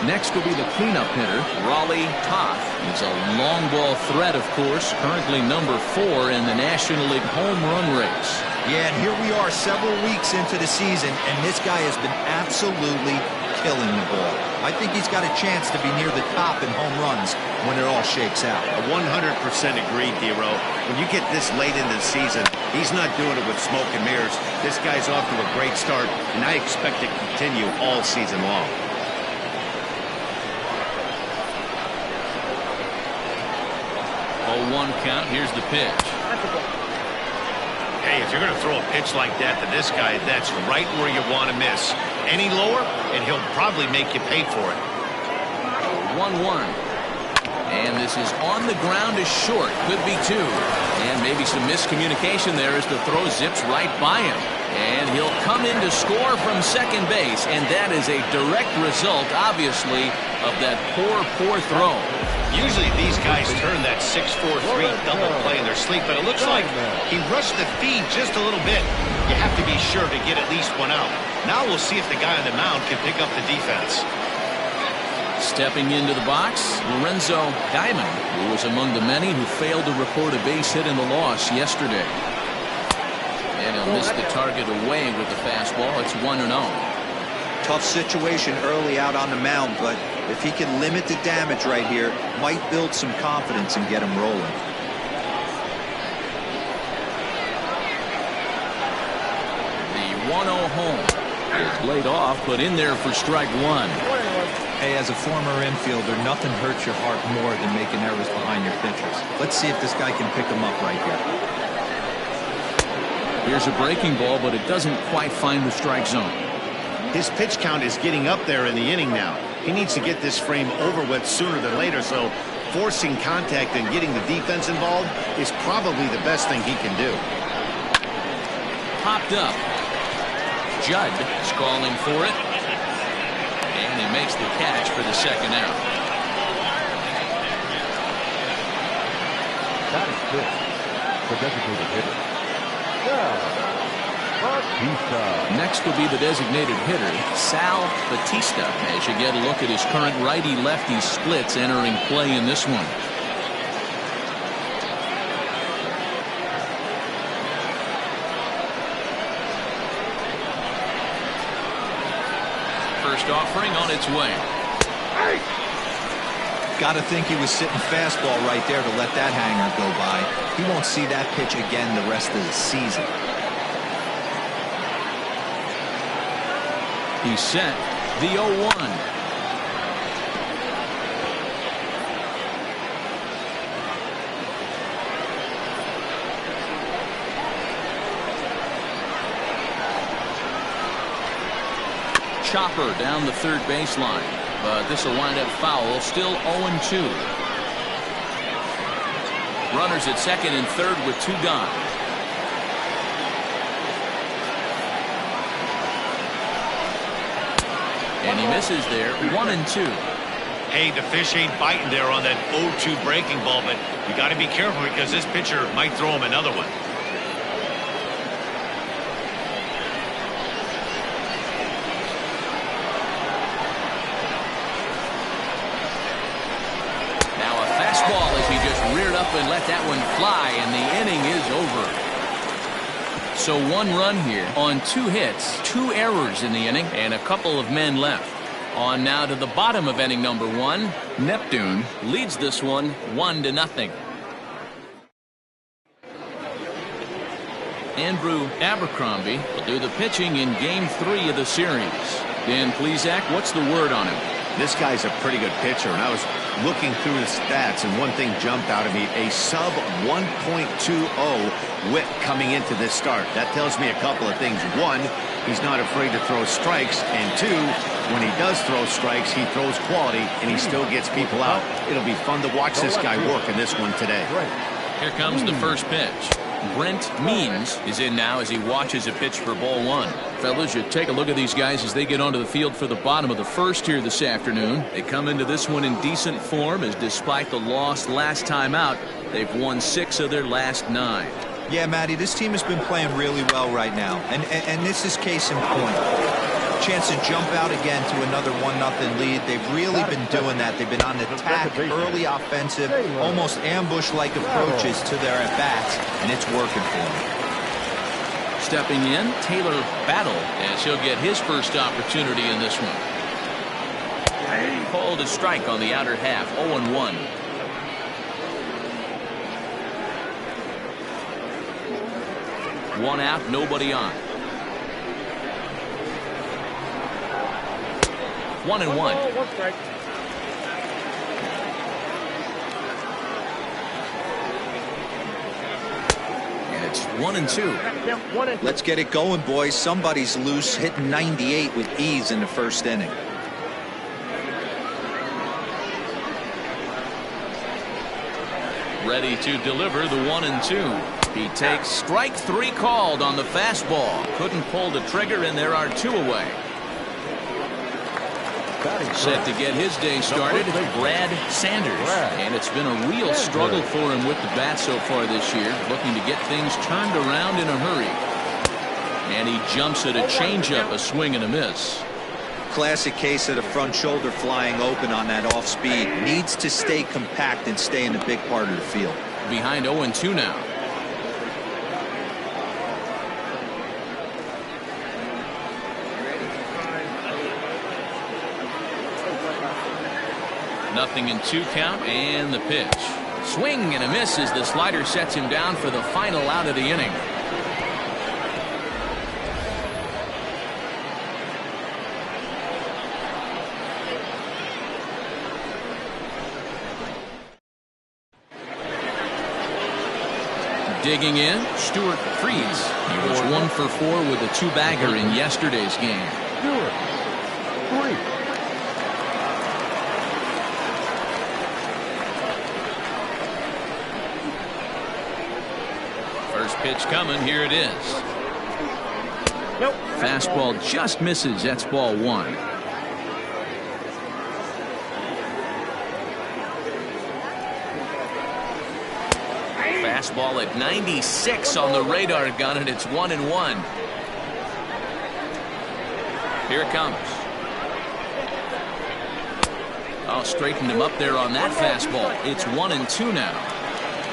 Next will be the cleanup hitter, Raleigh Toth. He's a long ball threat, of course, currently number 4 in the National League home run race. Yeah, and here we are several weeks into the season, and this guy has been absolutely killing the ball. I think he's got a chance to be near the top in home runs when it all shakes out. 100% agreed, Dero. When you get this late into the season, he's not doing it with smoke and mirrors. This guy's off to a great start, and I expect it to continue all season long. 0-1 count. Here's the pitch. Hey, if you're going to throw a pitch like that to this guy, that's right where you want to miss. Any lower, and he'll probably make you pay for it. 1-1. And this is on the ground is short. Could be two. And maybe some miscommunication there as the throw zips right by him. And he'll come in to score from second base. And that is a direct result, obviously, of that poor throw. Usually these guys turn that 6-4-3 double play in their sleep, but it looks like he rushed the feed just a little bit. You have to be sure to get at least one out. Now we'll see if the guy on the mound can pick up the defense. Stepping into the box, Lorenzo Diamond, who was among the many who failed to record a base hit in the loss yesterday. And he'll miss the target away with the fastball. It's 1-0. Tough situation early out on the mound, but if he can limit the damage right here, might build some confidence and get him rolling. The 1-0 home is laid off, but in there for strike one. Hey, as a former infielder, nothing hurts your heart more than making errors behind your pitchers. Let's see if this guy can pick them up right here. Here's a breaking ball, but it doesn't quite find the strike zone. His pitch count is getting up there in the inning now. He needs to get this frame over with sooner than later, so forcing contact and getting the defense involved is probably the best thing he can do. Popped up. Judd is calling for it. And he makes the catch for the second out. That is fifth. The designated hitter. Batista. Next will be the designated hitter, Sal Batista, as you get a look at his current righty-lefty splits entering play in this one. First offering on its way. Got to think he was sitting fastball right there to let that hanger go by. He won't see that pitch again the rest of the season. He's set. The 0-1. Chopper down the third baseline, but this will wind up foul. Still 0-2. Runners at second and third with two gone. And he misses there. 1-2. Hey, the fish ain't biting there on that 0-2 breaking ball, but you got to be careful because this pitcher might throw him another one. Now a fastball as he just reared up and let that one fly, and the inning is over. So one run here on two hits, two errors in the inning, and a couple of men left. On now to the bottom of inning number one. Neptune leads this one 1-0. Andrew Abercrombie will do the pitching in game 3 of the series. Dan Plesac, what's the word on him? This guy's a pretty good pitcher, and I was looking through the stats, and one thing jumped out at me, a sub 1.20 whip coming into this start. That tells me a couple of things. One, he's not afraid to throw strikes, and two, when he does throw strikes, he throws quality, and he still gets people out. It'll be fun to watch this guy work in this one today. Here comes the first pitch. Brent Means is in now as he watches a pitch for ball one. Fellas, you take a look at these guys as they get onto the field for the bottom of the first here this afternoon. They come into this one in decent form, as despite the loss last time out, they've won 6 of their last 9. Yeah, Matty, this team has been playing really well right now, and this is case in point. Chance to jump out again to another 1-0 lead. They've really been doing that. They've been on attack, early offensive, almost ambush-like approaches to their at-bats, and it's working for them. Stepping in, Taylor Battle, as he'll get his first opportunity in this one. Called a strike on the outer half, 0-1. One out, nobody on. 1-1. 1-2. Let's get it going, boys. Somebody's loose, hitting 98 with ease in the first inning. Ready to deliver the 1-2. He takes strike 3 called on the fastball. Couldn't pull the trigger, and there are 2 away. Set to get his day started, Brad Sanders. And it's been a real struggle for him with the bat so far this year, looking to get things turned around in a hurry. And he jumps at a changeup, a swing and a miss. Classic case of the front shoulder flying open on that off speed. Needs to stay compact and stay in the big part of the field. Behind 0-2 now. Nothing in 2 count, and the pitch. Swing and a miss as the slider sets him down for the final out of the inning. Digging in, Stuart Freeze. He was 1 for 4 with a 2-bagger in yesterday's game. Stuart Freeze. First pitch coming, here it is. Fastball just misses. That's ball 1. Fastball at 96 on the radar gun, and it's 1-1. Here it comes. Oh, straightened him up there on that fastball. It's 1-2 now.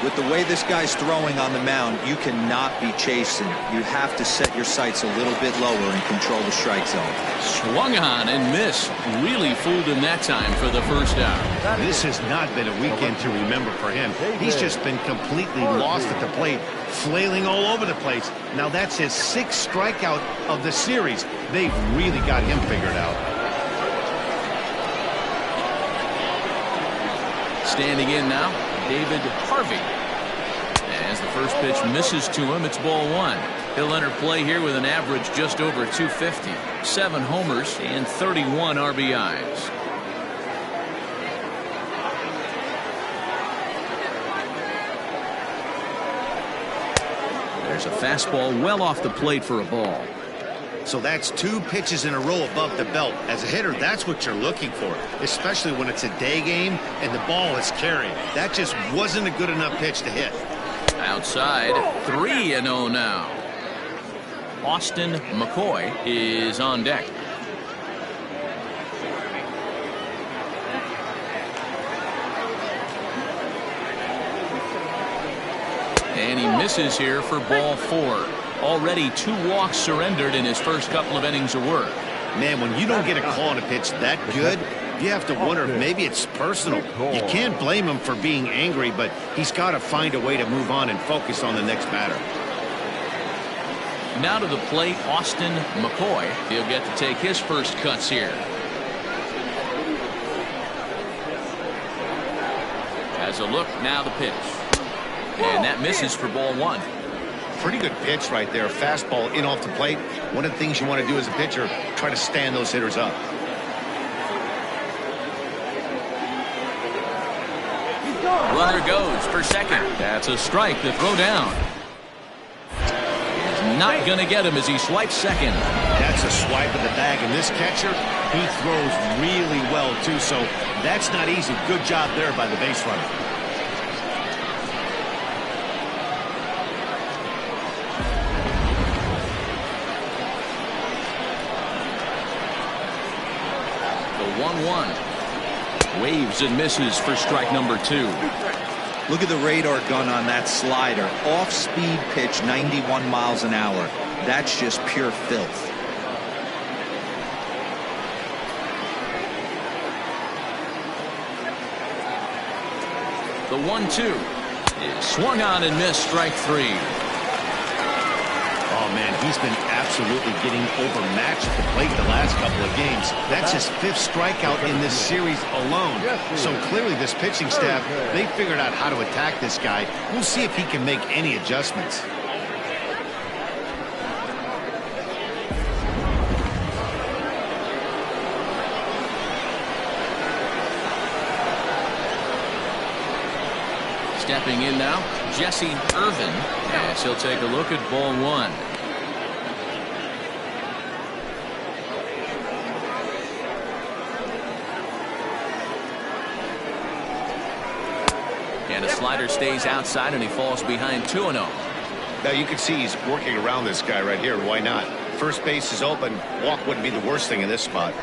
With the way this guy's throwing on the mound, you cannot be chasing. You have to set your sights a little bit lower and control the strike zone. Swung on and missed. Really fooled him that time for the first out. This has not been a weekend to remember for him. He's just been completely lost at the plate, flailing all over the place. Now that's his 6th strikeout of the series. They've really got him figured out. Standing in now, David Harvey. As the first pitch misses to him, it's ball 1. He'll enter play here with an average just over 250. 7 homers and 31 RBIs. There's a fastball well off the plate for a ball. So that's 2 pitches in a row above the belt. As a hitter, that's what you're looking for, especially when it's a day game and the ball is carrying. That just wasn't a good enough pitch to hit. Outside, 3-0 now. Austin McCoy is on deck. And he misses here for ball 4. Already 2 walks surrendered in his first couple of innings of work. Man, when you don't get a call on a pitch that good, you have to wonder if maybe it's personal. You can't blame him for being angry, but he's got to find a way to move on and focus on the next batter. Now to the plate, Austin McCoy. He'll get to take his first cuts here. Has a look, now the pitch. And that misses for ball 1. Pretty good pitch right there. Fastball in off the plate. One of the things you want to do as a pitcher, try to stand those hitters up. Runner goes for second. That's a strike to throw down. He's not going to get him as he swipes second. That's a swipe of the bag, and this catcher, he throws really well too, so that's not easy. Good job there by the base runner. The 1-1. Waves and misses for strike number 2. Look at the radar gun on that slider. Off-speed pitch, 91 miles an hour. That's just pure filth. The 1-2 is swung on and missed, strike 3. Oh, man, he's been absolutely getting overmatched at the plate the last couple of games. That's his 5th strikeout in this series alone. So clearly this pitching staff, they figured out how to attack this guy. We'll see if he can make any adjustments. Stepping in now, Jesse Irvin, as he'll take a look at ball one. And a slider stays outside, and he falls behind 2-0. Now you can see he's working around this guy right here. Why not? First base is open. Walk wouldn't be the worst thing in this spot.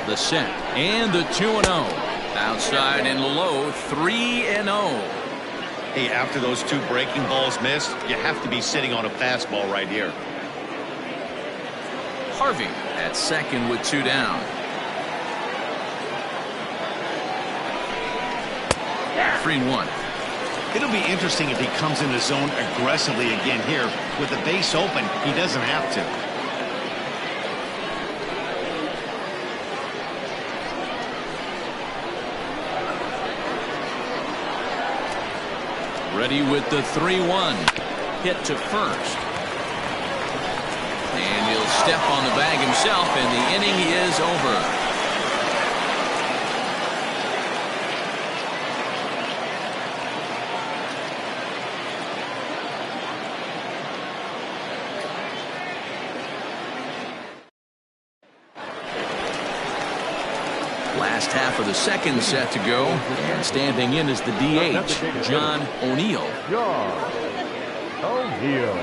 The set and the 2-0. Outside and low, 3-0. Hey, after those two breaking balls missed, you have to be sitting on a fastball right here. Harvey at second with 2 down. 3-1. It'll be interesting if he comes in the zone aggressively again here. With the base open, he doesn't have to. Ready with the 3-1. Hit to first. And he'll step on the bag himself, and the inning is over. Last half of the second set to go, and standing in is the DH, John O'Neill. John O'Neill.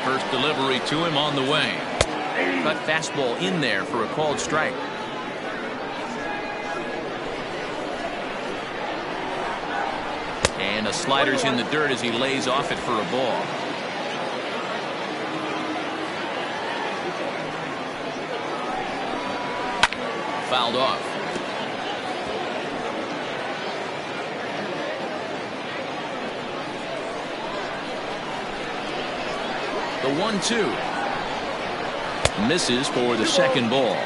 First delivery to him on the way. Cut fastball in there for a called strike. And a slider's in the dirt as he lays off it for a ball. Fouled off. The 1-2. Misses for the second ball.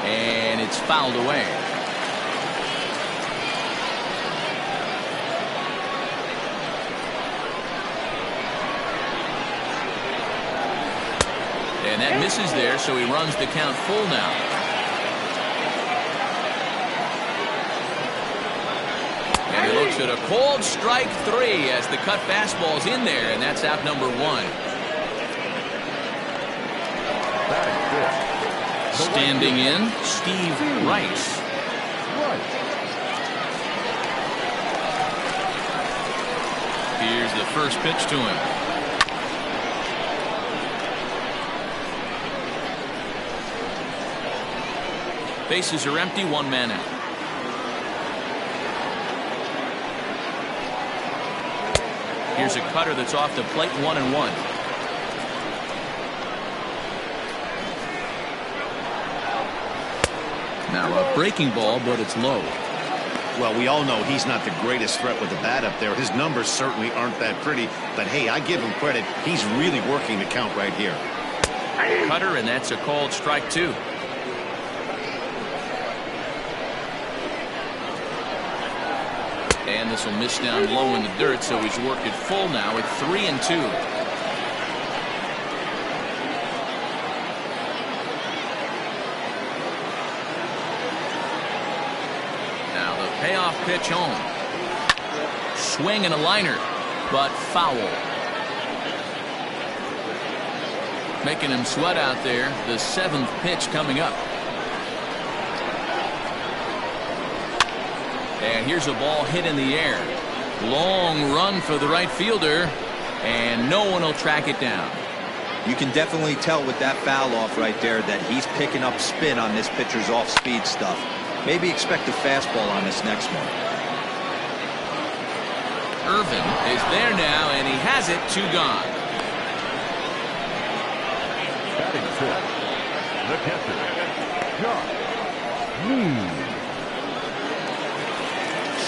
And it's fouled away. And that misses there, so he runs the count full now. And he looks at a called strike 3 as the cut fastball's in there, and that's out number 1. Standing in, Steve Rice. Here's the first pitch to him. Bases are empty, 1 man out. Here's a cutter that's off the plate, 1-1. Now a breaking ball, but it's low. Well, we all know he's not the greatest threat with the bat up there. His numbers certainly aren't that pretty, but hey, I give him credit. He's really working the count right here. Cutter, and that's a called strike 2. And this will miss down low in the dirt, so he's worked it full now at 3-2. Now the payoff pitch home. Swing and a liner, but foul. Making him sweat out there. The 7th pitch coming up. And here's a ball hit in the air. Long run for the right fielder, and no one will track it down. You can definitely tell with that foul off right there that he's picking up spin on this pitcher's off-speed stuff. Maybe expect a fastball on this next one. Irvin is there now, and he has it. 2 gone. Batting fifth, the catcher, Josh Means.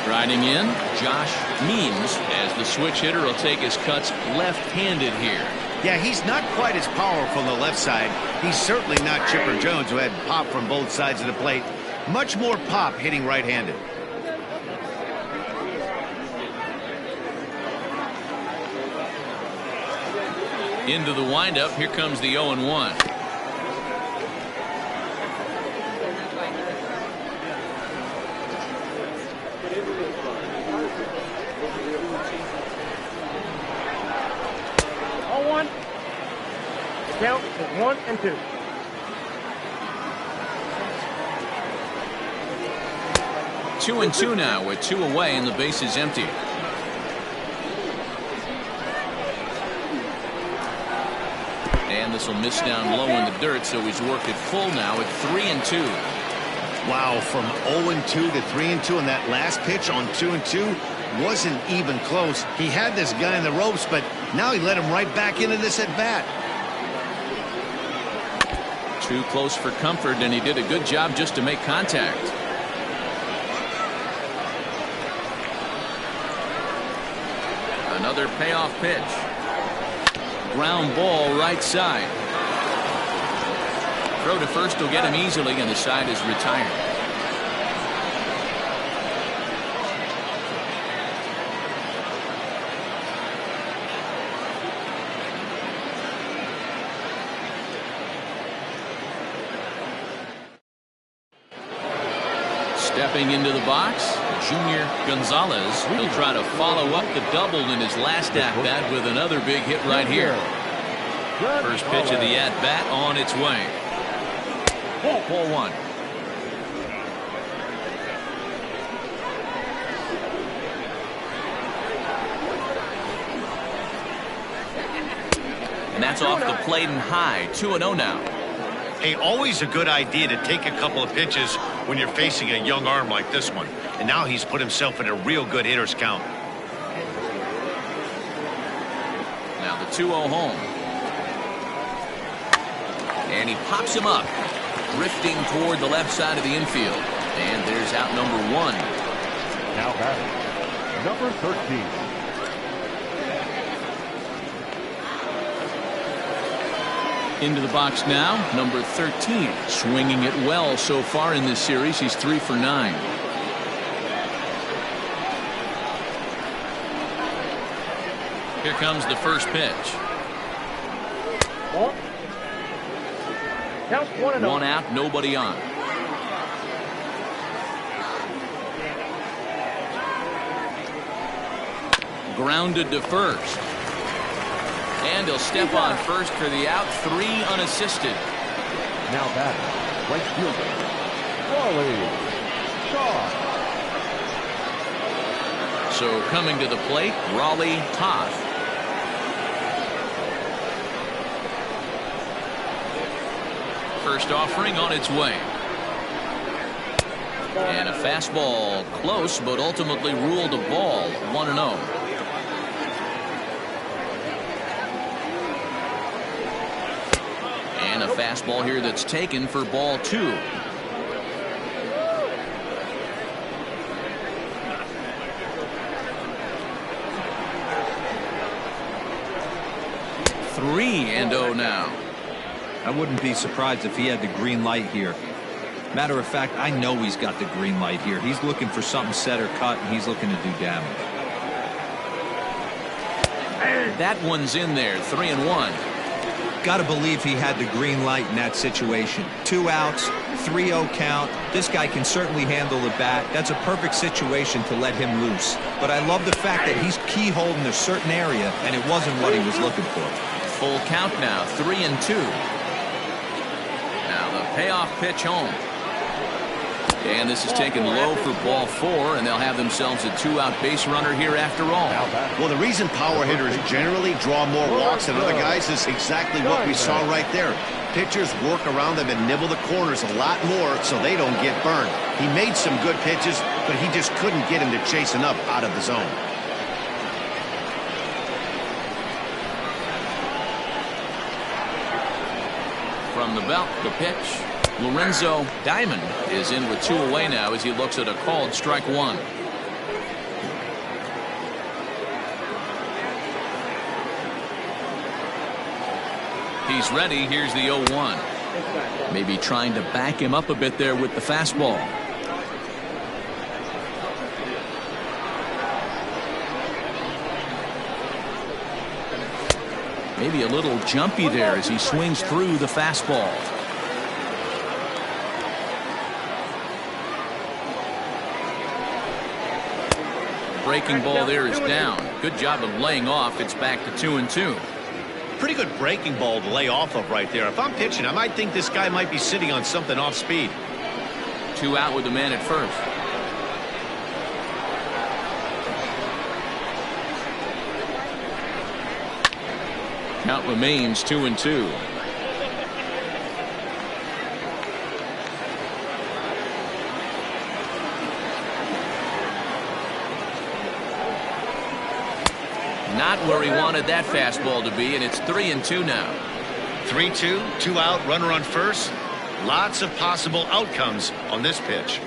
Striding in, Josh Means, as the switch hitter will take his cuts left-handed here. Yeah, he's not quite as powerful on the left side. He's certainly not Chipper Jones, who had pop from both sides of the plate. Much more pop hitting right-handed. Into the windup. Here comes the 0-1. Count is 1 and 2. 2-2 now with 2 away and the base is empty. And this will miss down low in the dirt, so he's worked it full now at 3-2. Wow, from 0-2 to 3-2, and that last pitch on 2-2 wasn't even close. He had this guy in the ropes, but now he let him right back into this at bat. Too close for comfort, and he did a good job just to make contact. Another payoff pitch. Ground ball right side. Throw to first will get him easily, and the side is retired. Stepping into the box, Junior Gonzalez. He'll try to follow up the double in his last at-bat with another big hit right here. First pitch of the at-bat on its way. Ball 1. And that's off the plate and high. 2-0 now. Hey, always a good idea to take a couple of pitches when you're facing a young arm like this one. And now he's put himself in a real good hitter's count. Now the 2-0 home. And he pops him up, drifting toward the left side of the infield. And there's out number 1. Now batting, number 13. Into the box now, number 13. Swinging it well so far in this series. He's 3 for 9. Here comes the first pitch. Ball. Count 1-0. 1 out, nobody on. Grounded to first. And he'll step on first for the out. 3 unassisted. Now batting, right fielder, Wally Shaw. So coming to the plate, Raleigh Toth. First offering on its way. And a fastball close, but ultimately ruled a ball. 1-0. And a fastball here that's taken for ball 2. Three and 0 now. I wouldn't be surprised if he had the green light here. Matter of fact, I know he's got the green light here. He's looking for something set or cut, and he's looking to do damage. That one's in there. 3-1. Got to believe he had the green light in that situation. 2 outs, 3-0 count. This guy can certainly handle the bat. That's a perfect situation to let him loose. But I love the fact that he's keyholed in a certain area, and it wasn't what he was looking for. Full count now. 3-2. Now the payoff pitch home. And this is taken low for ball 4, and they'll have themselves a 2-out base runner here after all. Well, the reason power hitters generally draw more walks than other guys is exactly what we saw right there. Pitchers work around them and nibble the corners a lot more so they don't get burned. He made some good pitches, but he just couldn't get him to chase enough out of the zone. From the belt, the pitch. Lorenzo Diamond is in with 2 away now as he looks at a called strike 1. He's ready. Here's the 0-1. Maybe trying to back him up a bit there with the fastball. Maybe a little jumpy there as he swings through the fastball. Breaking ball there is down. Good job of laying off. It's back to 2-2. Pretty good breaking ball to lay off of right there. If I'm pitching, I might think this guy might be sitting on something off speed. 2 out with the man at first. Count remains 2-2. Not where he wanted that fastball to be, and it's 3-2 now. 3-2, 2 out, runner on first. Lots of possible outcomes on this pitch.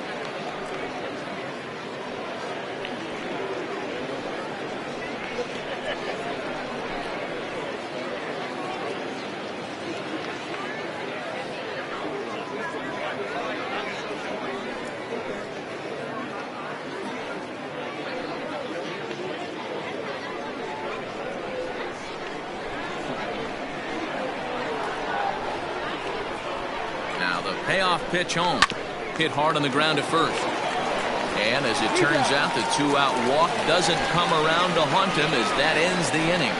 Payoff pitch home. Hit hard on the ground at first. And as it turns out, the 2-out walk doesn't come around to haunt him as that ends the inning.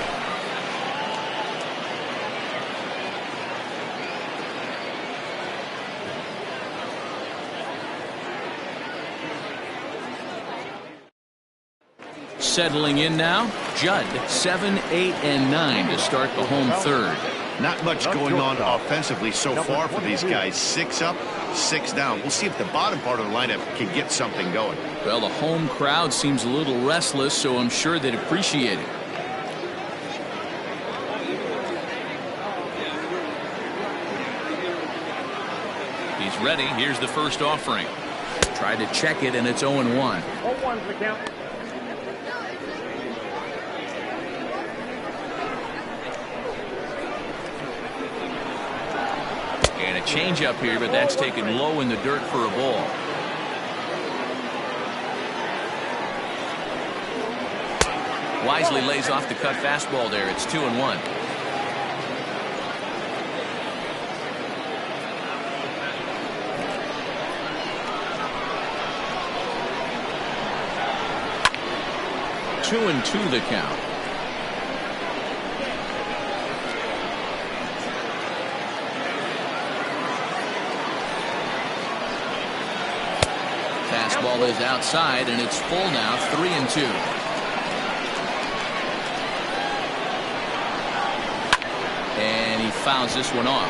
Settling in now, Judd, 7, 8, and 9 to start the home third. Not much going on offensively so far for these guys. 6 up, 6 down. We'll see if the bottom part of the lineup can get something going. Well, the home crowd seems a little restless, so I'm sure they'd appreciate it. He's ready. Here's the first offering. Tried to check it, and it's 0-1. 0-1's the count. And a change up here, but that's taken low in the dirt for a ball. Wisely lays off the cut fastball there. It's 2-1. Two and 2 the count. Fastball is outside, and it's full now, 3-2. And he fouls this one off.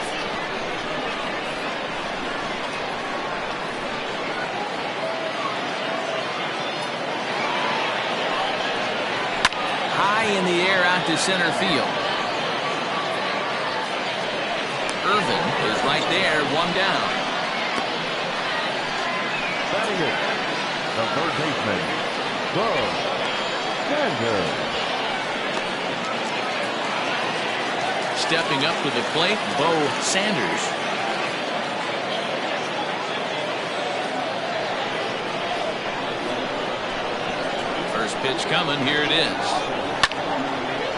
High in the air out to center field. Irvin is right there, 1 down. Batting it, the third baseman, Sanders. Stepping up to the plate, Bo Sanders. First pitch coming, here it is.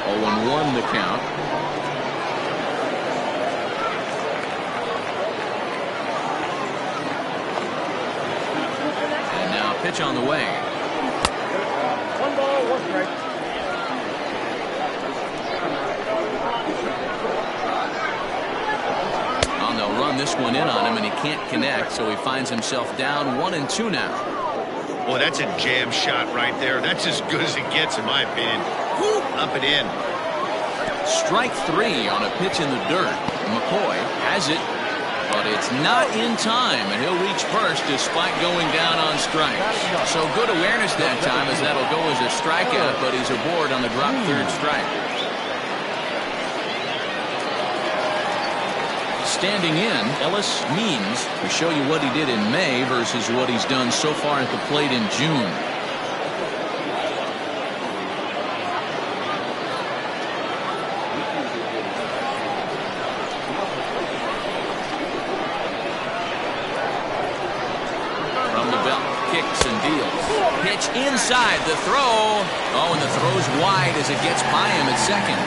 0-1 the count. Pitch on the way. 1 ball, 1 strike. Oh, they'll run this one in on him, and he can't connect, so he finds himself down 1-2 now. Well, that's a jam shot right there. That's as good as it gets, in my opinion. Whoop, up and in. Strike 3 on a pitch in the dirt. McCoy has it, but it's not in time, and he'll reach first despite going down on strikes. So good awareness that time, as that'll go as a strikeout, but he's aboard on the drop third strike. Standing in, Ellis Means to show you what he did in May versus what he's done so far at the plate in June. Pitch inside, the throw. Oh, and the throw's wide as it gets by him at second.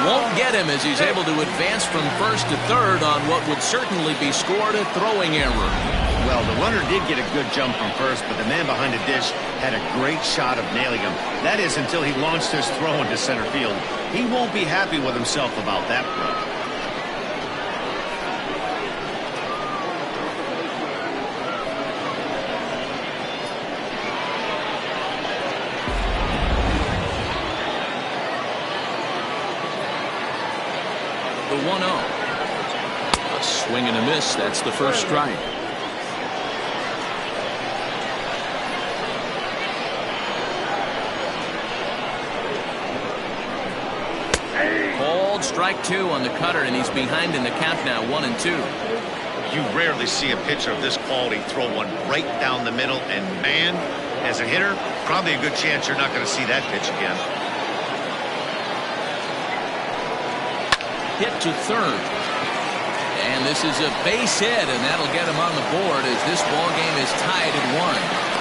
Won't get him as he's able to advance from first to third on what would certainly be scored a throwing error. Well, the runner did get a good jump from first, but the man behind the dish had a great shot of nailing him. That is until he launched his throw into center field. He won't be happy with himself about that play. The 1-0. A swing and a miss. That's the first strike. Called strike 2 on the cutter, and he's behind in the count now, 1-2. You rarely see a pitcher of this quality throw one right down the middle, and man, as a hitter, probably a good chance you're not going to see that pitch again. Hit to third. And this is a base hit, and that'll get him on the board as this ball game is tied at 1.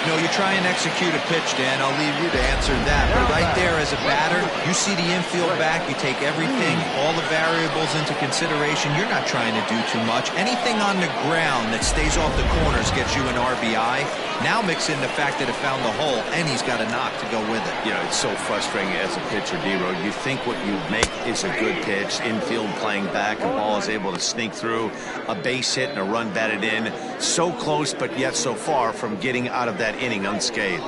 You know, you try and execute a pitch, Dan. I'll leave you to answer that. But right there as a batter, you see the infield back. You take everything, all the variables into consideration. You're not trying to do too much. Anything on the ground that stays off the corners gets you an RBI. Now mix in the fact that it found the hole, and he's got a knock to go with it. You know, it's so frustrating as a pitcher, D-Road. You think what you make is a good pitch, infield playing back, and ball is able to sneak through, a base hit and a run batted in. So close, but yet so far from getting out of that inning unscathed.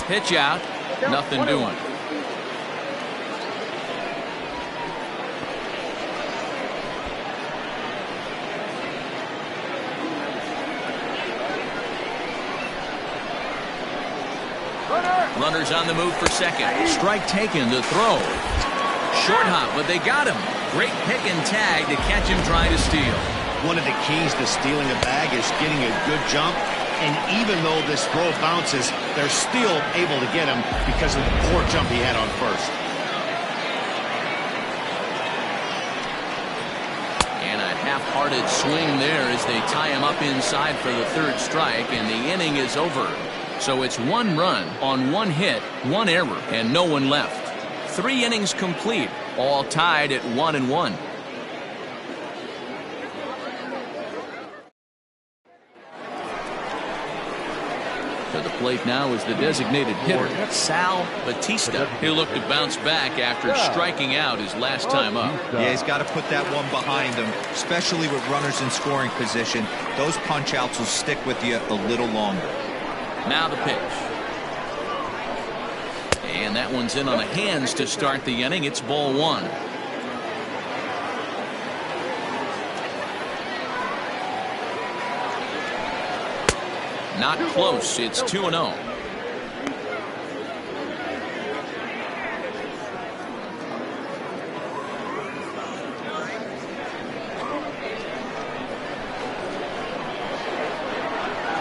Pitch out. Nothing doing. Runners on the move for second. Strike taken to throw. Short hop, but they got him. Great pick and tag to catch him trying to steal. One of the keys to stealing a bag is getting a good jump. And even though this throw bounces, they're still able to get him because of the poor jump he had on first. And a half-hearted swing there as they tie him up inside for the third strike, and the inning is over. So it's 1 run on 1 hit, 1 error, and no one left. 3 innings complete, all tied at 1-1. To the plate now is the designated hitter, Sal Batista. He'll look to bounce back after striking out his last time up. Yeah, he's got to put that one behind him, especially with runners in scoring position. Those punch-outs will stick with you a little longer. Now the pitch. And that one's in on the hands to start the inning. It's ball 1. Not close. It's 2-0.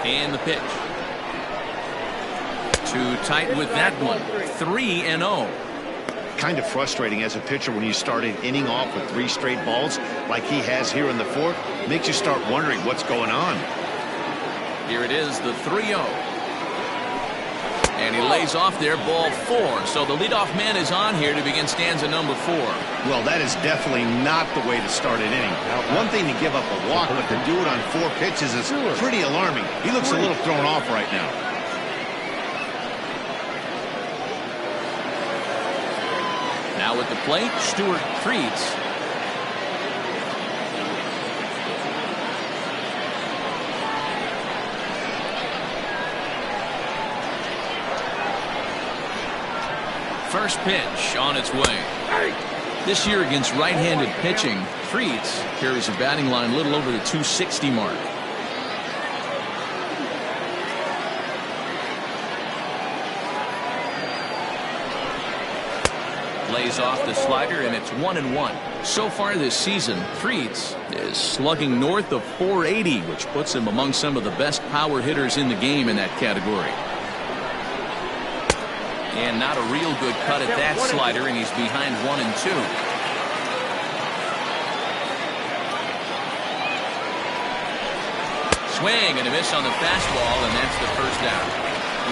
And the pitch. Too tight with that one. 3-0. Kind of frustrating as a pitcher when you start an inning off with 3 straight balls like he has here in the 4th. Makes you start wondering what's going on. Here it is, the 3-0. And he lays off there, ball 4. So the leadoff man is on here to begin stanza number 4. Well, that is definitely not the way to start an inning. One thing to give up a walk, but to do it on 4 pitches is pretty alarming. He looks a little thrown off right now. Now at the plate, Stuart Creeds. First pitch on its way. This year against right-handed pitching, Creeds carries a batting line a little over the 260 mark. Lays off the slider, and it's 1-1. So far this season, Creeds is slugging north of 480, which puts him among some of the best power hitters in the game in that category. And not a real good cut at that slider, and he's behind 1-2. swing and a miss on the fastball, and that's the first out.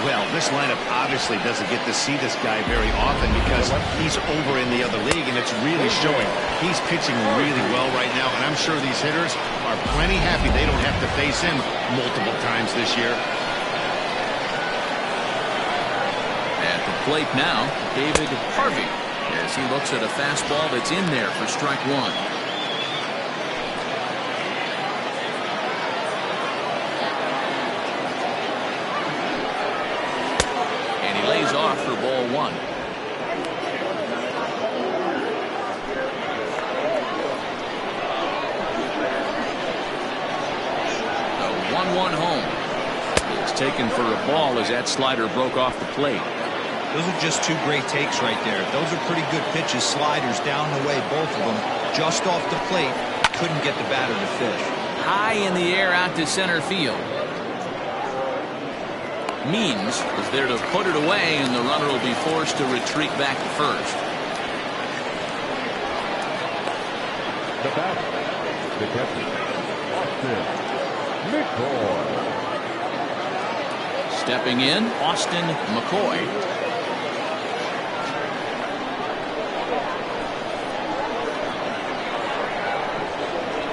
Well, this lineup obviously doesn't get to see this guy very often because he's over in the other league, and it's really showing. He's pitching really well right now, and I'm sure these hitters are plenty happy they don't have to face him multiple times this year. At the plate now, David Harvey, as he looks at a fastball that's in there for strike one. Lays off for ball one. The 1-1 home. It's taken for a ball as that slider broke off the plate. Those are just two great takes right there. Those are pretty good pitches. Sliders down the way, both of them. Just off the plate. Couldn't get the batter to fish. High in the air out to center field. Means is there to put it away, and the runner will be forced to retreat back to first. The batter, the catcher, Austin McCoy. Stepping in, Austin McCoy.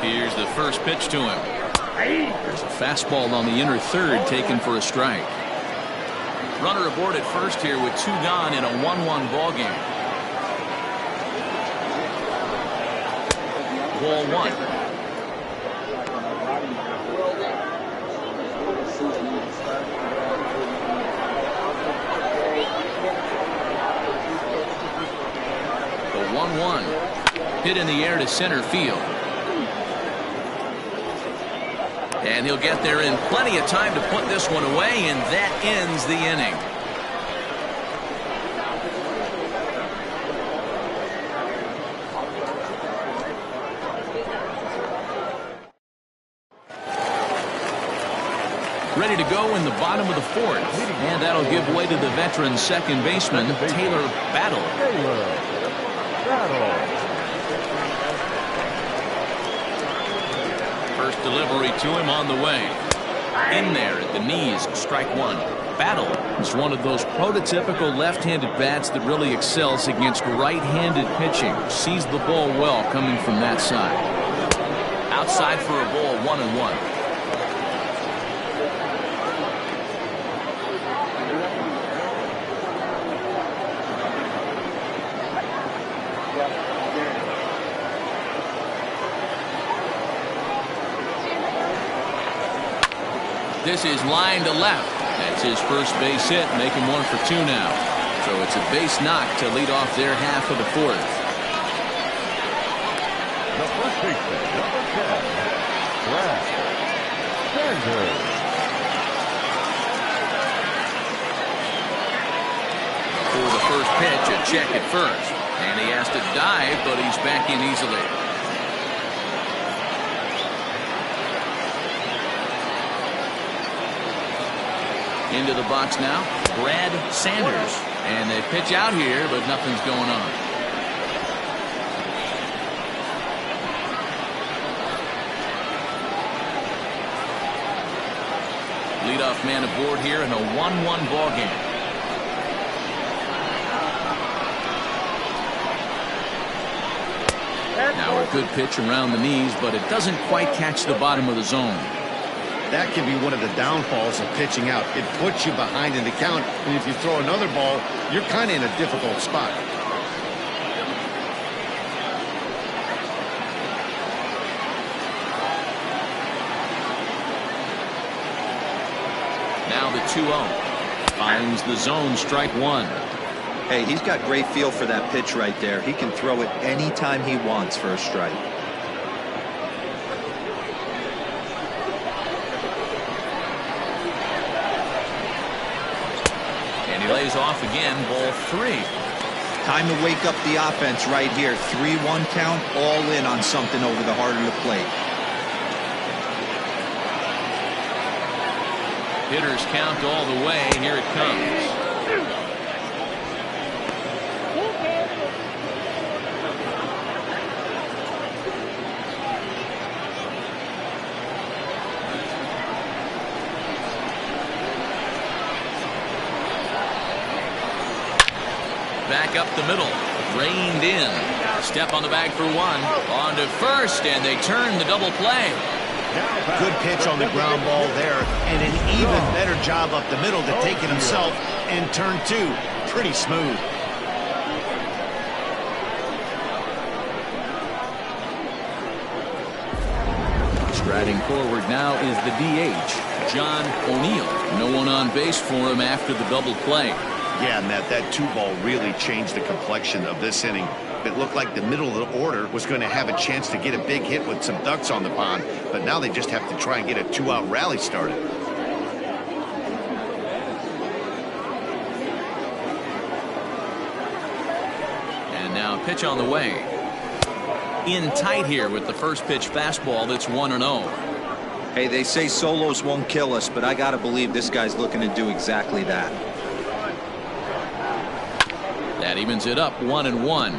Here's the first pitch to him. There's a fastball on the inner third taken for a strike. Runner aboard at first here with two gone in a 1-1 ball game. Ball one. The 1-1 hit in the air to center field. And he'll get there in plenty of time to put this one away, and that ends the inning. Ready to go in the bottom of the fourth, and that'll give way to the veteran second baseman, Taylor Battle. First delivery to him on the way. In there at the knees, strike one. Battle is one of those prototypical left-handed bats that really excels against right-handed pitching. Sees the ball well coming from that side. Outside for a ball, 1-1. This is line to left. That's his first base hit, making one for two now. So it's a base knock to lead off their half of the fourth. The first baseman, number 10, Brad Sanders. For the first pitch, a check at first. And he has to dive, but he's back in easily. Into the box now, Brad Sanders. And they pitch out here, but nothing's going on. Leadoff man aboard here in a 1-1 ball game. Now a good pitch around the knees, but it doesn't quite catch the bottom of the zone. That can be one of the downfalls of pitching out. It puts you behind in the count, and if you throw another ball, you're kind of in a difficult spot. Now the 2-0. Finds the zone, strike one. Hey, he's got great feel for that pitch right there. He can throw it anytime he wants for a strike. And he lays off again, ball three. Time to wake up the offense right here. 3-1 count, all in on something over the heart of the plate. Hitters count all the way. Here it comes. Back up the middle. Reined in. Step on the bag for one. On to first, and they turn the double play. Good pitch on the ground ball there, and an even better job up the middle to take it himself and turn two. Pretty smooth. Striding forward now is the DH, John O'Neill. No one on base for him after the double play. Yeah, Matt, that 2-ball really changed the complexion of this inning. It looked like the middle of the order was going to have a chance to get a big hit with some ducks on the pond, but now they just have to try and get a 2-out rally started. And now pitch on the way. In tight here with the first pitch fastball that's 1-0. Hey, they say solos won't kill us, but I got to believe this guy's looking to do exactly that. That evens it up 1-1.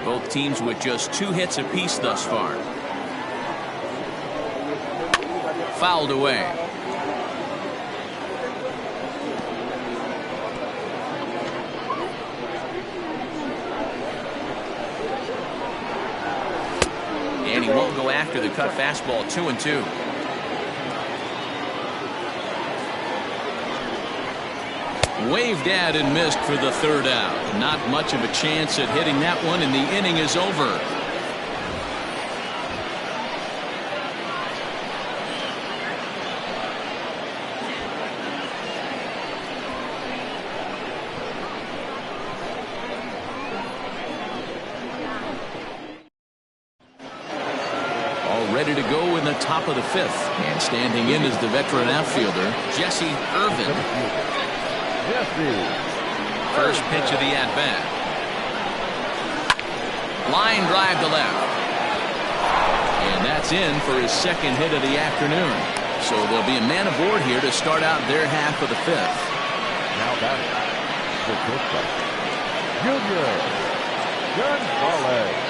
Both teams with just 2 hits apiece thus far. Fouled away. And he won't go after the cut fastball. 2-2. Waved at and missed for the third out. Not much of a chance at hitting that one, and the inning is over. All ready to go in the top of the 5th. And standing in is the veteran outfielder, Jesse Irvin. First pitch of the at-bat. Line drive to left. And that's in for his second hit of the afternoon. So there'll be a man aboard here to start out their half of the 5th. Now batting, the pitcher, Junior Gonzalez.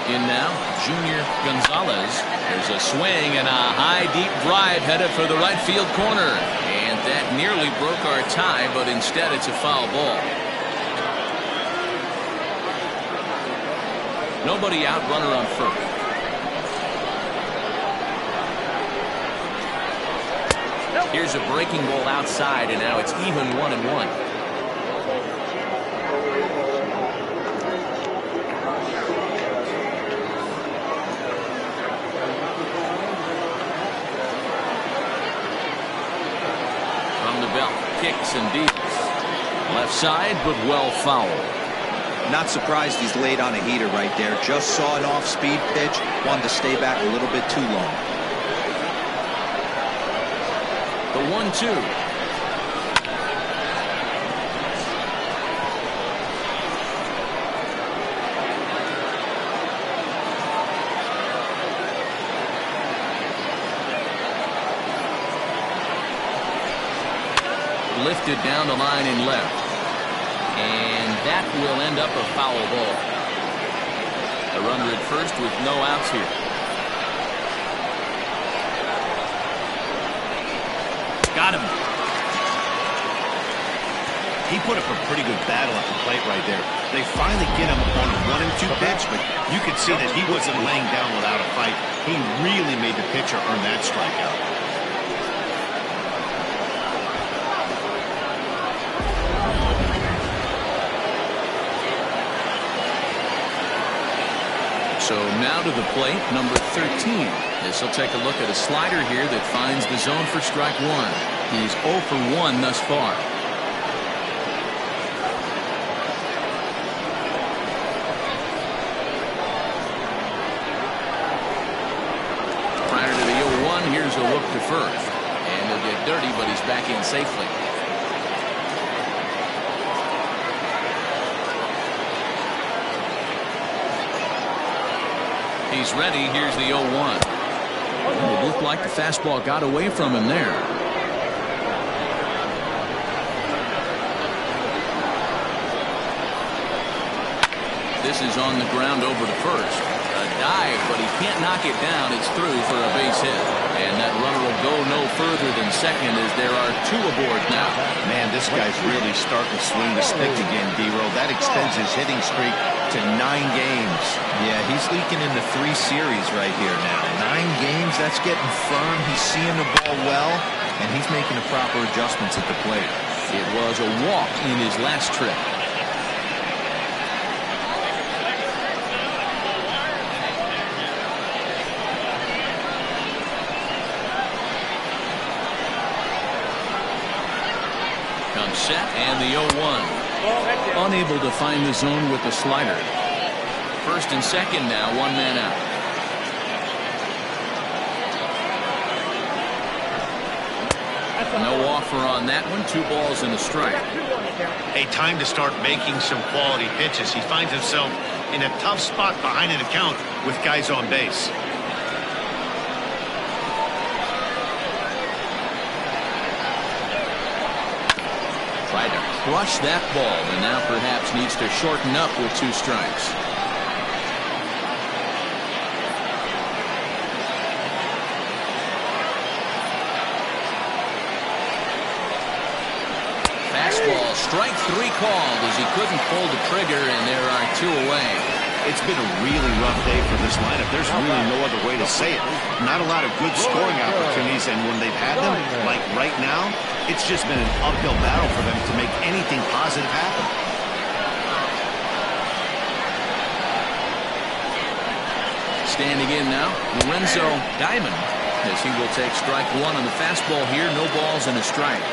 In now, Junior Gonzalez. There's a swing and a high, deep drive headed for the right field corner. And that nearly broke our tie, but instead it's a foul ball. Nobody out, runner on first. Here's a breaking ball outside, and now it's even 1-1. Kicks and deals. Left side, but well fouled. Not surprised he's laid on a heater right there. Just saw an off-speed pitch. Wanted to stay back a little bit too long. The 1-2. Lifted down the line in left. And that will end up a foul ball. A runner at first with no outs here. Got him. He put up a pretty good battle at the plate right there. They finally get him on a 1-2 pitch, but you could see that he wasn't laying down without a fight. He really made the pitcher earn that strikeout. So now to the plate, number 13. This will take a look at a slider here that finds the zone for strike one. He's 0 for 1 thus far. Prior to the 0-1, here's a look to first. And he'll get dirty, but he's back in safely. He's ready. Here's the 0-1. It looked like the fastball got away from him there. This is on the ground over to first. A dive, but he can't knock it down. It's through for a base hit. And that runner will go no further than second as there are 2 aboard now. Man, this guy's really starting to swing the stick again, D-Row. That extends his hitting streak to 9 games. Yeah, he's leaking into 3 series right here now. 9 games, that's getting firm. He's seeing the ball well, and he's making the proper adjustments at the plate. It was a walk in his last trip. Comes set and the 0-1. Unable to find the zone with the slider. First and second now, 1 man out. No offer on that one. 2 balls and a strike. A time to start making some quality pitches. He finds himself in a tough spot behind an account with guys on base. Tried to crush that ball and now perhaps needs to shorten up with 2 strikes. Fastball, strike 3 called as he couldn't pull the trigger, and there are 2 away. It's been a really rough day for this lineup. There's really no other way to say it. Not a lot of good scoring opportunities, and when they've had them, like right now, it's just been an uphill battle for them to make anything positive happen. Standing in now, Lorenzo Diamond, as he will take strike 1 on the fastball here. No balls and a strike.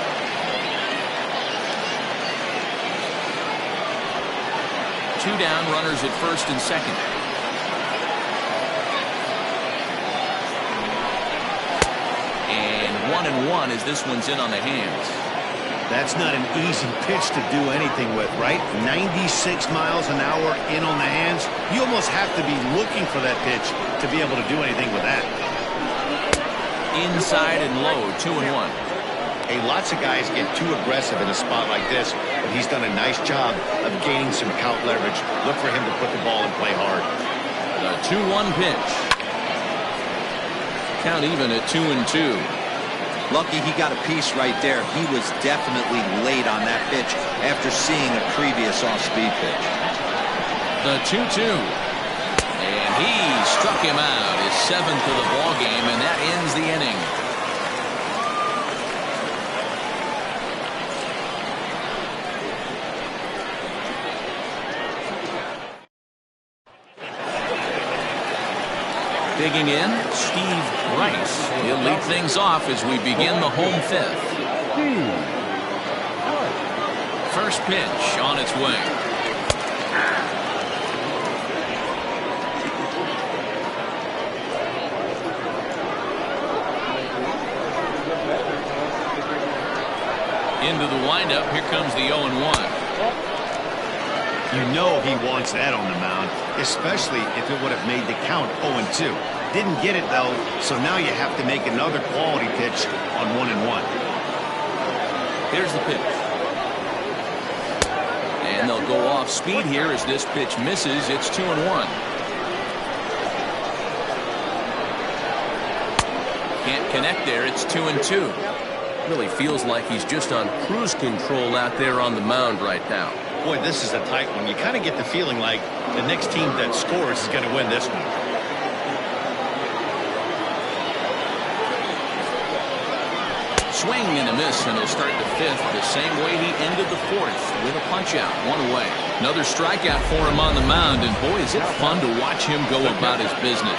Two down, runners at first and second. And 1-1 as this one's in on the hands. That's not an easy pitch to do anything with, right? 96 miles an hour in on the hands. You almost have to be looking for that pitch to be able to do anything with that. Inside and low, 2-1. Hey, lots of guys get too aggressive in a spot like this, but he's done a nice job of gaining some count leverage. Look for him to put the ball and play hard. The 2-1 pitch. Count even at 2-2. Lucky he got a piece right there. He was definitely late on that pitch after seeing a previous off-speed pitch. The 2-2. And he struck him out, his 7th of the ball game, and that ends the inning. Digging in, Steve Rice. He'll lead things off as we begin the home 5th. First pitch on its way. Into the windup. Here comes the 0-1. You know he wants that on the mound, especially if it would have made the count 0-2. Didn't get it, though, so now you have to make another quality pitch on 1-1. Here's the pitch. And they'll go off speed here as this pitch misses. It's 2-1. Can't connect there. It's 2-2. Really feels like he's just on cruise control out there on the mound right now. Boy, this is a tight one. You kind of get the feeling like the next team that scores is going to win this one. Swing and a miss, and he'll start the 5th the same way he ended the 4th with a punch-out, 1 away. Another strikeout for him on the mound, and boy, is it fun to watch him go about his business.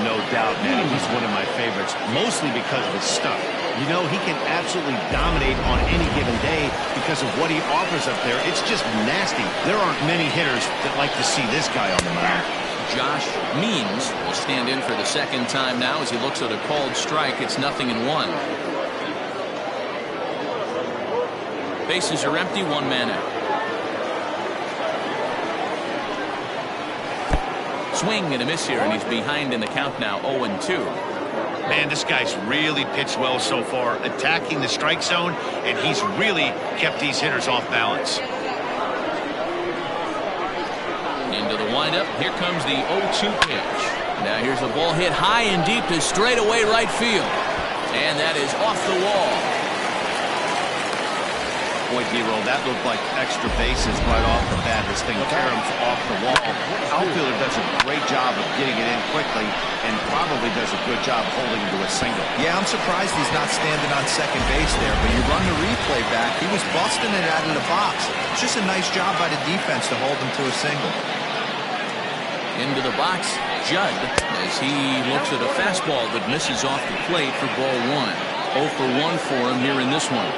No doubt, man. He's one of my favorites, mostly because of his stuff. You know, he can absolutely dominate on any given day because of what he offers up there. It's just nasty. There aren't many hitters that like to see this guy on the mound. Josh Means will stand in for the 2nd time now as he looks at a called strike. It's 0-1. Bases are empty, 1 man out. Swing and a miss here, and he's behind in the count now, 0-2. Man, this guy's really pitched well so far, attacking the strike zone, and he's really kept these hitters off balance. Into the windup. Here comes the 0-2 pitch. Now here's a ball hit high and deep to straightaway right field. And that is off the wall. Boy, D-Roll, that looked like extra bases right off the bat. This thing caroms off the wall. Outfielder does a great job of getting it in quickly and probably does a good job holding it to a single. Yeah, I'm surprised he's not standing on second base there, but you run the replay back. He was busting it out of the box. It's just a nice job by the defense to hold him to a single. Into the box, Judd, as he looks at a fastball that misses off the plate for ball 1. 0 for 1 for him here in this one.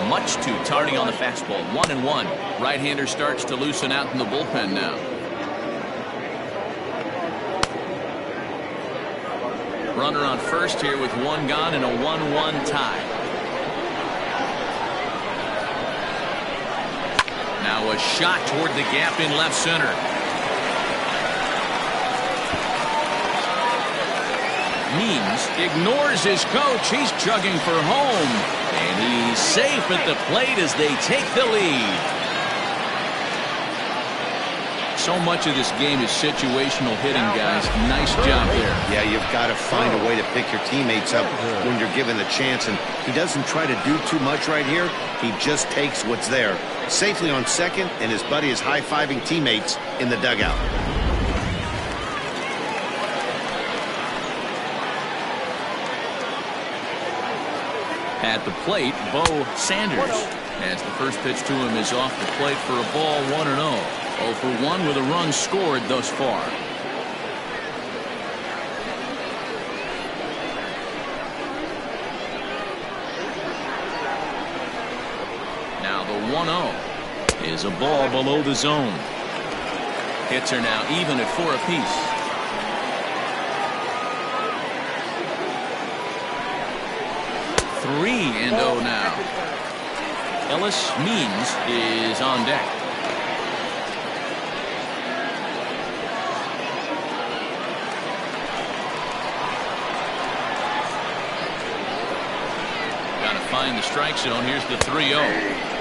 Much too tardy on the fastball. 1-1. Right-hander starts to loosen out in the bullpen now. Runner on first here with 1 gone and a 1-1 tie. Now a shot toward the gap in left center. Means ignores his coach. He's chugging for home. And he's safe at the plate as they take the lead. So much of this game is situational hitting, guys. Nice job there. Yeah, you've got to find a way to pick your teammates up when you're given the chance. And he doesn't try to do too much right here. He just takes what's there. Safely on second, and his buddy is high-fiving teammates in the dugout. At the plate, Bo Sanders, as the first pitch to him is off the plate for a ball 1-0. 0 for 1 with a run scored thus far. Now the 1-0 is a ball below the zone. Hits are now even at 4 apiece. 3-0 now. Ellis Means is on deck. Got to find the strike zone. Here's the 3-0.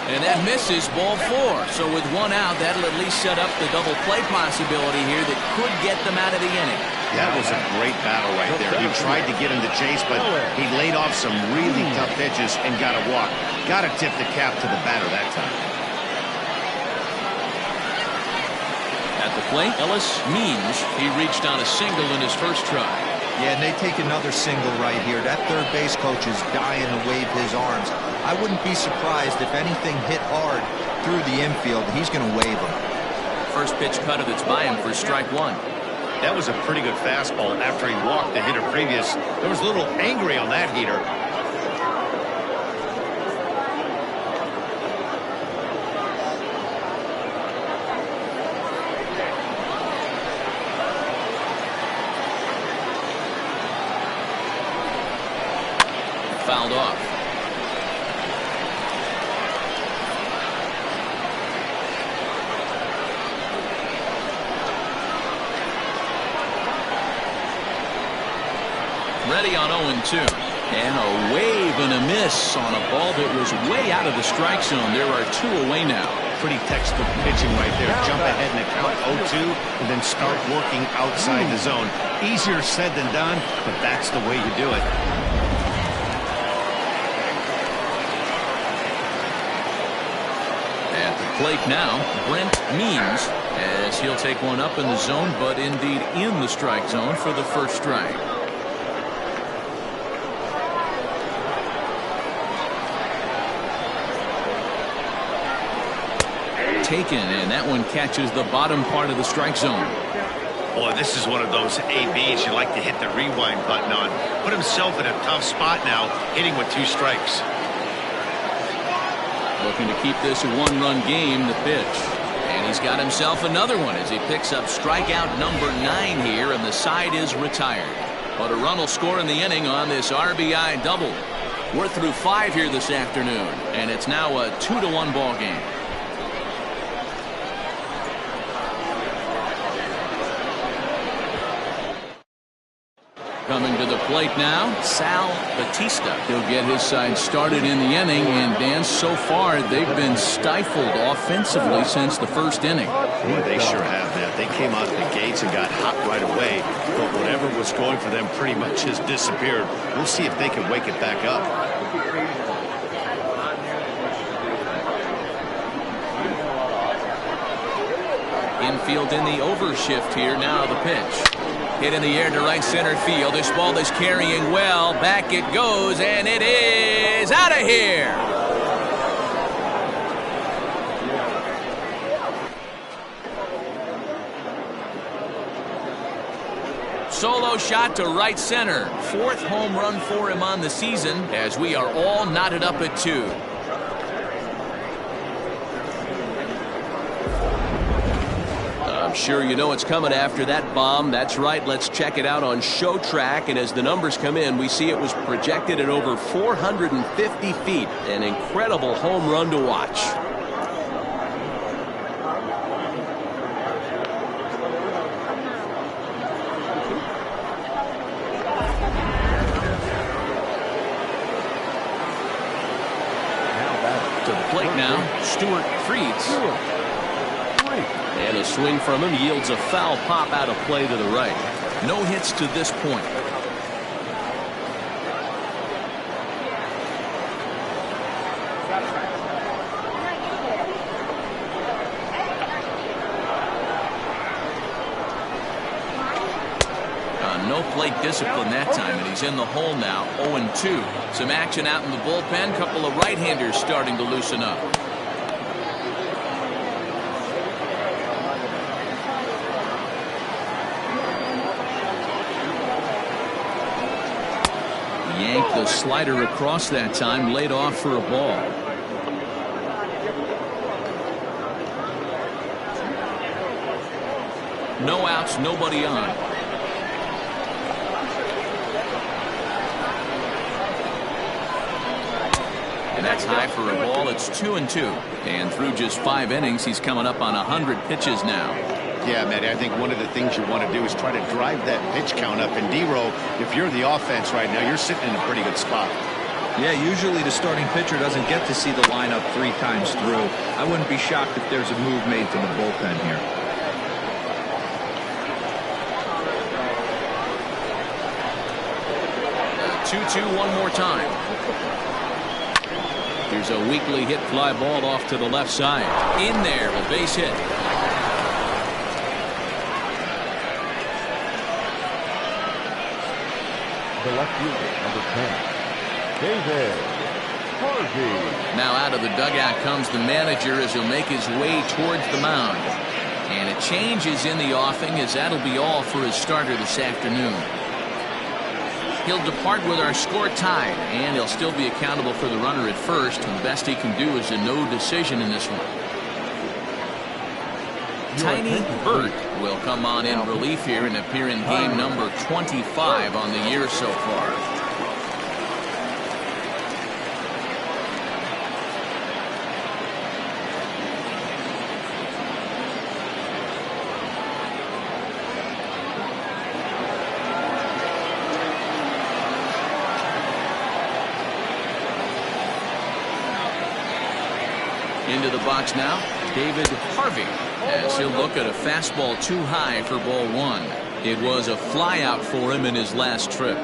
And that misses, ball 4. So with 1 out, that'll at least set up the double play possibility here that could get them out of the inning. That was a great battle right there. He tried to get him to chase, but he laid off some really tough pitches and got a walk. Got to tip the cap to the batter that time. At the plate, Ellis Means. He reached on a single in his first try. Yeah, and they take another single right here. That third base coach is dying to wave his arms. I wouldn't be surprised if anything hit hard through the infield. He's going to wave them. First pitch cutter that's by him for strike 1. That was a pretty good fastball after he walked the hitter previous. There was a little angry on that heater. Fouled off. Ready on 0-2. And a wave and a miss on a ball that was way out of the strike zone. There are 2 away now. Pretty textbook pitching right there. Jump ahead in the count 0-2 and then start working outside the zone. Easier said than done, but that's the way you do it. At the plate now, Brent Means, as he'll take one up in the zone, but indeed in the strike zone for the first strike. Taken, and that one catches the bottom part of the strike zone. Boy, this is one of those ABs you like to hit the rewind button on. Put himself in a tough spot now, hitting with 2 strikes. Looking to keep this a one-run game, the pitch. And he's got himself another one as he picks up strikeout number 9 here, and the side is retired. But a run will score in the inning on this RBI double. We're through 5 here this afternoon, and it's now a 2-1 ball game. Coming to the plate now, Sal Batista. He'll get his side started in the inning, and Dan, so far they've been stifled offensively since the first inning. Boy, they sure have that. They came out of the gates and got hot right away, but whatever was going for them pretty much has disappeared. We'll see if they can wake it back up. Infield in the overshift here. Now the pitch. Hit in the air to right center field. This ball is carrying well. Back it goes, and it is out of here. Solo shot to right center. 4th home run for him on the season, as we are all knotted up at 2. I'm sure you know it's coming after that bomb. That's right. Let's check it out on Show Track. And as the numbers come in, we see it was projected at over 450 feet. An incredible home run to watch. To the plate now, Stuart Freeds. And a swing from him yields a foul pop out of play to the right. No hits to this point. No plate discipline that time, and he's in the hole now. 0-2. Some action out in the bullpen. Couple of right-handers starting to loosen up. Yanked the slider across that time, laid off for a ball. No outs, nobody on. And that's high for a ball. It's 2-2. And through just 5 innings, he's coming up on 100 pitches now. Yeah, Matty, I think one of the things you want to do is try to drive that pitch count up. And D-Row, if you're the offense right now, you're sitting in a pretty good spot. Yeah, usually the starting pitcher doesn't get to see the lineup 3 times through. I wouldn't be shocked if there's a move made to the bullpen here. Two, one more time. Here's a weakly hit fly ball off to the left side. In there, a base hit. The left fielder, number 10, David Harvey. Now out of the dugout comes the manager as he'll make his way towards the mound. And a change is in the offing, as that'll be all for his starter this afternoon. He'll depart with our score tied, and he'll still be accountable for the runner at first. And the best he can do is a no decision in this one. Tiny Burt will come on in relief here and appear in game number 25 on the year so far. Into the box now, David Harvey, as he'll look at a fastball too high for ball 1. It was a flyout for him in his last trip.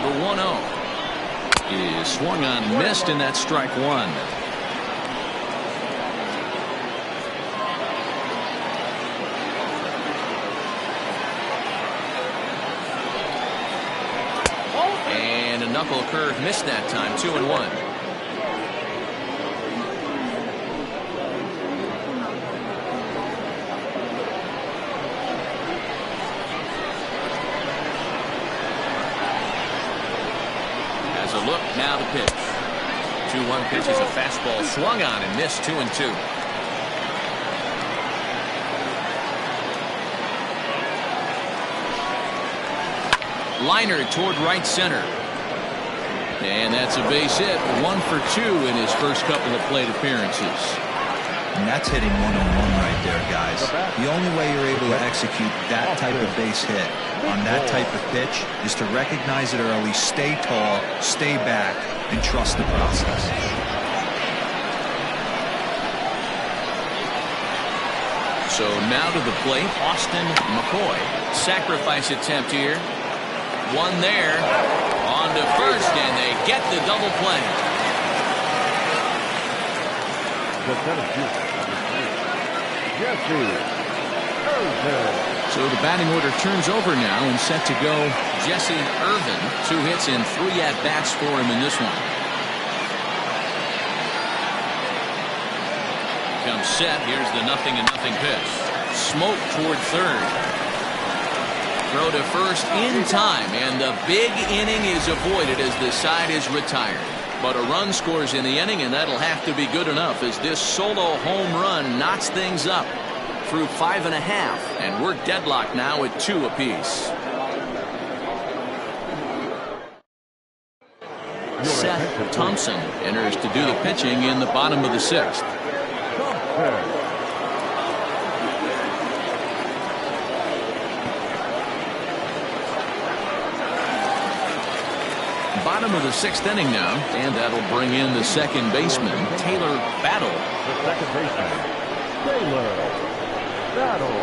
The 1-0 is swung on and missed, and that's strike 1. Knuckle curve missed that time. 2-1. Now the pitch. 2-1 pitch is a fastball swung on and missed. 2-2. Liner toward right center. And that's a base hit. 1 for 2 in his first couple of plate appearances. And that's hitting one-on-one right there, guys. The only way you're able to execute that type of base hit on that type of pitch is to recognize it early, stay tall, stay back, and trust the process. So now to the plate, Austin McCoy. Sacrifice attempt here. One there. On to first, and they get the double play. So the batting order turns over now and set to go. Jesse Irvin, 2 hits and 3 at-bats for him in this one. Comes set. Here's the 0-0 pitch. Smoke toward third. Throw to first in time, and the big inning is avoided as the side is retired. But a run scores in the inning, and that'll have to be good enough as this solo home run knocks things up through 5.5, and we're deadlocked now at 2 apiece. Seth Thompson enters to do the pitching in the bottom of the 6th. Bottom of the 6th inning now, and that'll bring in the second baseman, Taylor Battle. The second baseman, Taylor Battle.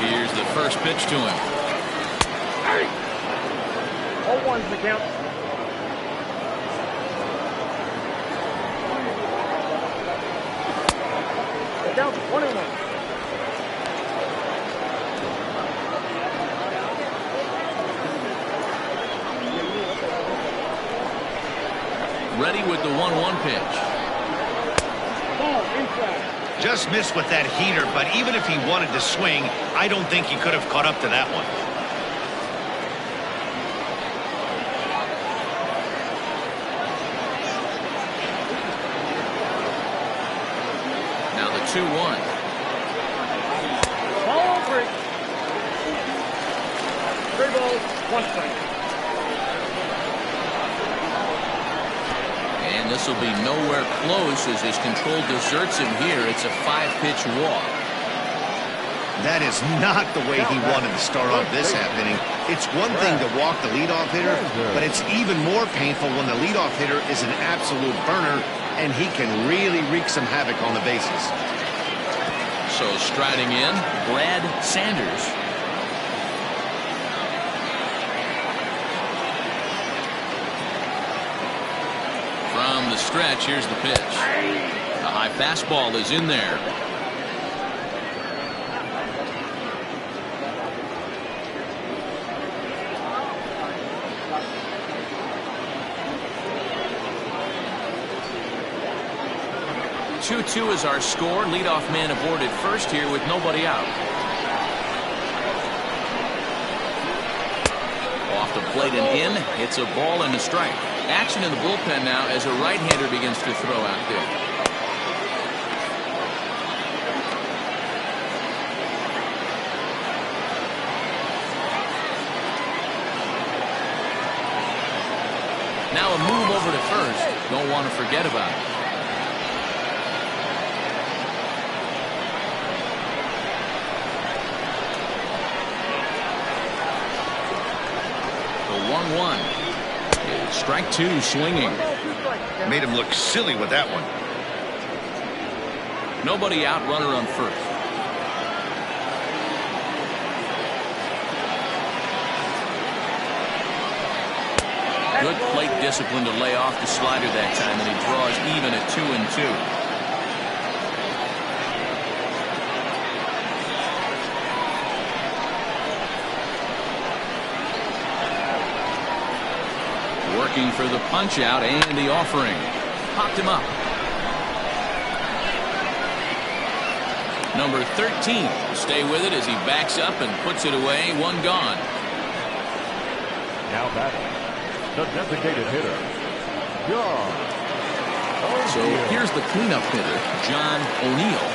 Here's the first pitch to him. 0-1's the count. The count's 1-1. Ready with the 1-1 pitch. Ball inside. Just missed with that heater, but even if he wanted to swing, I don't think he could have caught up to that one. Now the 2-1. Ball 3. 3 balls, 1 strike. And this will be nowhere close as his control deserts him here. It's a 5-pitch walk. That is not the way he wanted to start off this half inning. It's one thing to walk the leadoff hitter, but it's even more painful when the leadoff hitter is an absolute burner, and he can really wreak some havoc on the bases. So striding in, Brad Sanders. From the stretch, here's the pitch. A high fastball is in there. Two is our score. Leadoff man aboard at first here with nobody out. Off the plate and in. It's a ball and a strike. Action in the bullpen now as a right-hander begins to throw out there. Now a move over to first. Don't want to forget about it. The 1-1. Strike 2 swinging. Made him look silly with that one. Nobody out, runner on first. Good plate discipline to lay off the slider that time, and he draws even at 2-2. Working for the punch out and the offering. Popped him up. Number 13 will stay with it as he backs up and puts it away. 1 gone. Now batting, The designated hitter, John. So here's the cleanup hitter, John O'Neill.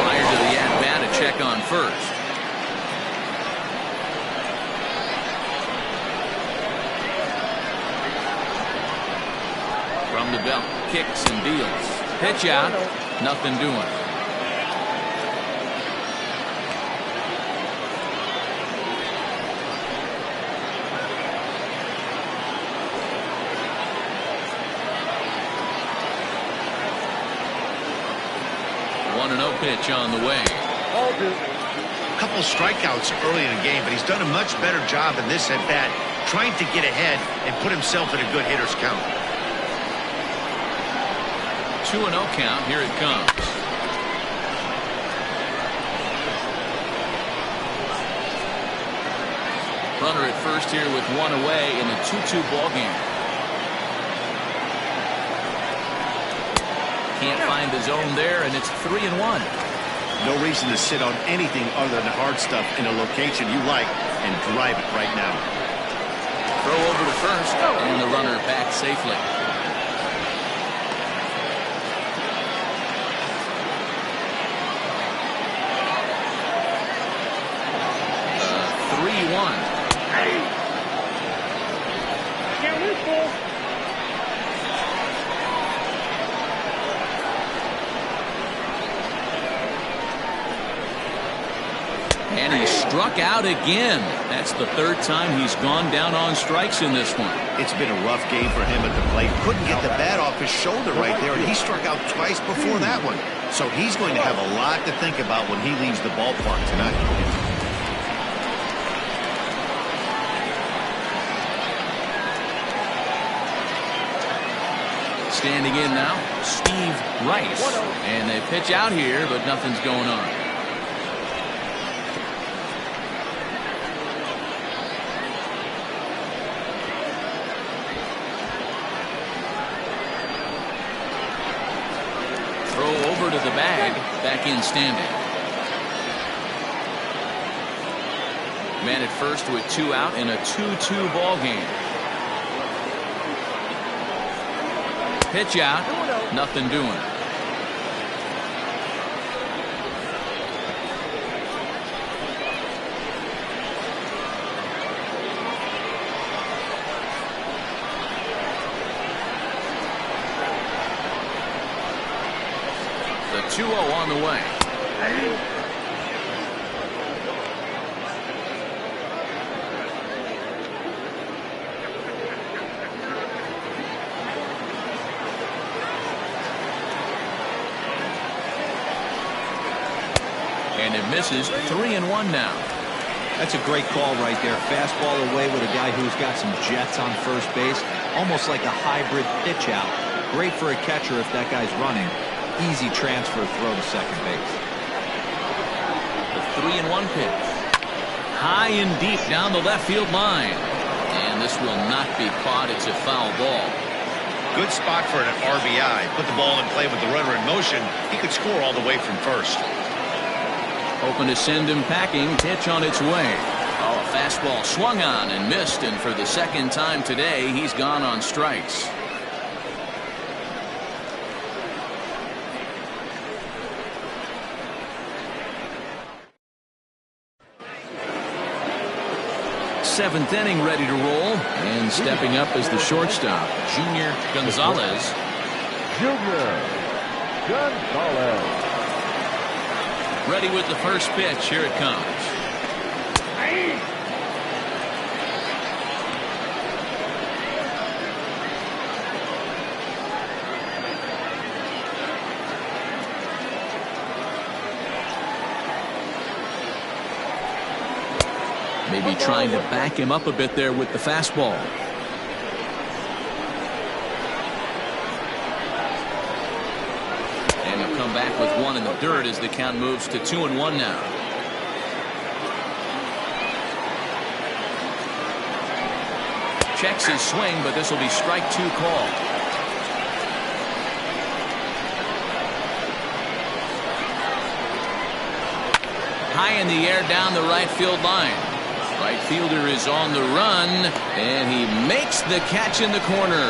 Prior to the at-bat, a check on first. From the belt, kicks and deals. Pitch out, nothing doing. No pitch on the way. A couple strikeouts early in the game, but he's done a much better job in this at bat, trying to get ahead and put himself in a good hitter's count. 2-0 count. Here it comes. Runner at first here with one away in a 2-2 ball game. Can't find the zone there, and it's 3-1. No reason to sit on anything other than hard stuff in a location you like and drive it right now. Throw over to first, and the runner back safely. And he struck out again. That's the third time he's gone down on strikes in this one. It's been a rough game for him at the plate. Couldn't get the bat off his shoulder right there, and he struck out twice before that one. So he's going to have a lot to think about when he leaves the ballpark tonight. Standing in now, Steve Rice. And they pitch out here, but nothing's going on. Over to the bag, back in standing. Man at first with 2 out in a 2-2 ball game. Pitch out, nothing doing. The 2-0 on the way. And it misses. 3-1 now. That's a great call right there. Fastball away with a guy who's got some jets on first base. Almost like a hybrid pitch out. Great for a catcher if that guy's running. Easy transfer throw to second base. The 3-1 pitch. High and deep down the left field line. And this will not be caught. It's a foul ball. Good spot for an RBI. Put the ball in play with the runner in motion. He could score all the way from first. Hoping to send him packing. Pitch on its way. Oh, a fastball swung on and missed. And for the second time today, he's gone on strikes. Seventh inning ready to roll, and stepping up as the shortstop, Junior Gonzalez. Junior Gonzalez. Ready with the first pitch. Here it comes. Maybe trying to back him up a bit there with the fastball. And he'll come back with one in the dirt as the count moves to 2-1 now. Checks his swing, but this will be strike 2 call. high in the air down the right field line. Right fielder is on the run, and he makes the catch in the corner.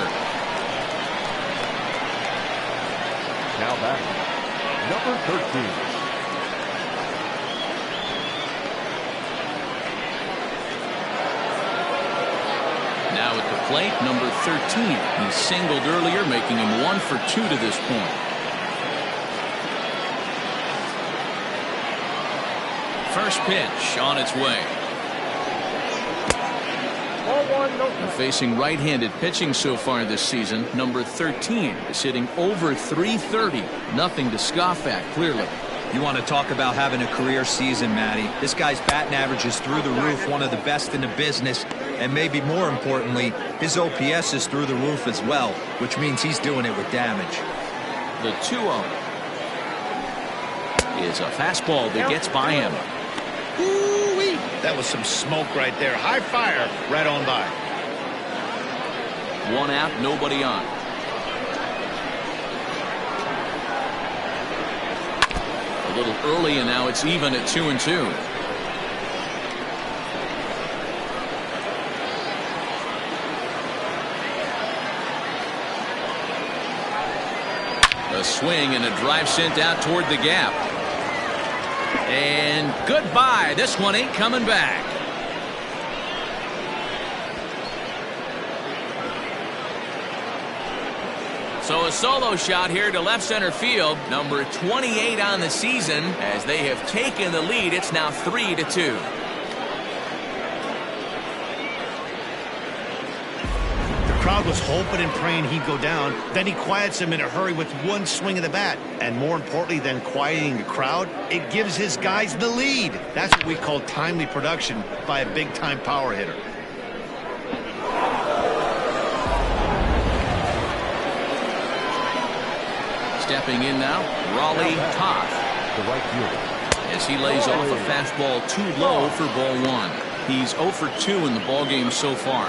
Now back, number 13. Now at the plate, number 13. He singled earlier, making him 1 for 2 to this point. First pitch on its way. Facing right-handed pitching so far this season, number 13 is hitting over .330. Nothing to scoff at, clearly. You want to talk about having a career season, Matty. This guy's batting average is through the roof, one of the best in the business, and maybe more importantly, his OPS is through the roof as well, which means he's doing it with damage. The 2-0 is a fastball that gets by him. Ooh-wee. That was some smoke right there. High fire right on by. 1 out, nobody on. A little early, and now it's even at 2-2. A swing and a drive sent out toward the gap. And goodbye. This one ain't coming back. So a solo shot here to left center field. Number 28 on the season. As they have taken the lead, it's now 3-2. The crowd was hoping and praying he'd go down. Then he quiets him in a hurry with one swing of the bat. And more importantly than quieting the crowd, it gives his guys the lead. That's what we call timely production by a big-time power hitter. Stepping in now, Raleigh Toth. The right fielder. As he lays off a fastball too low for ball 1. He's 0 for 2 in the ballgame so far.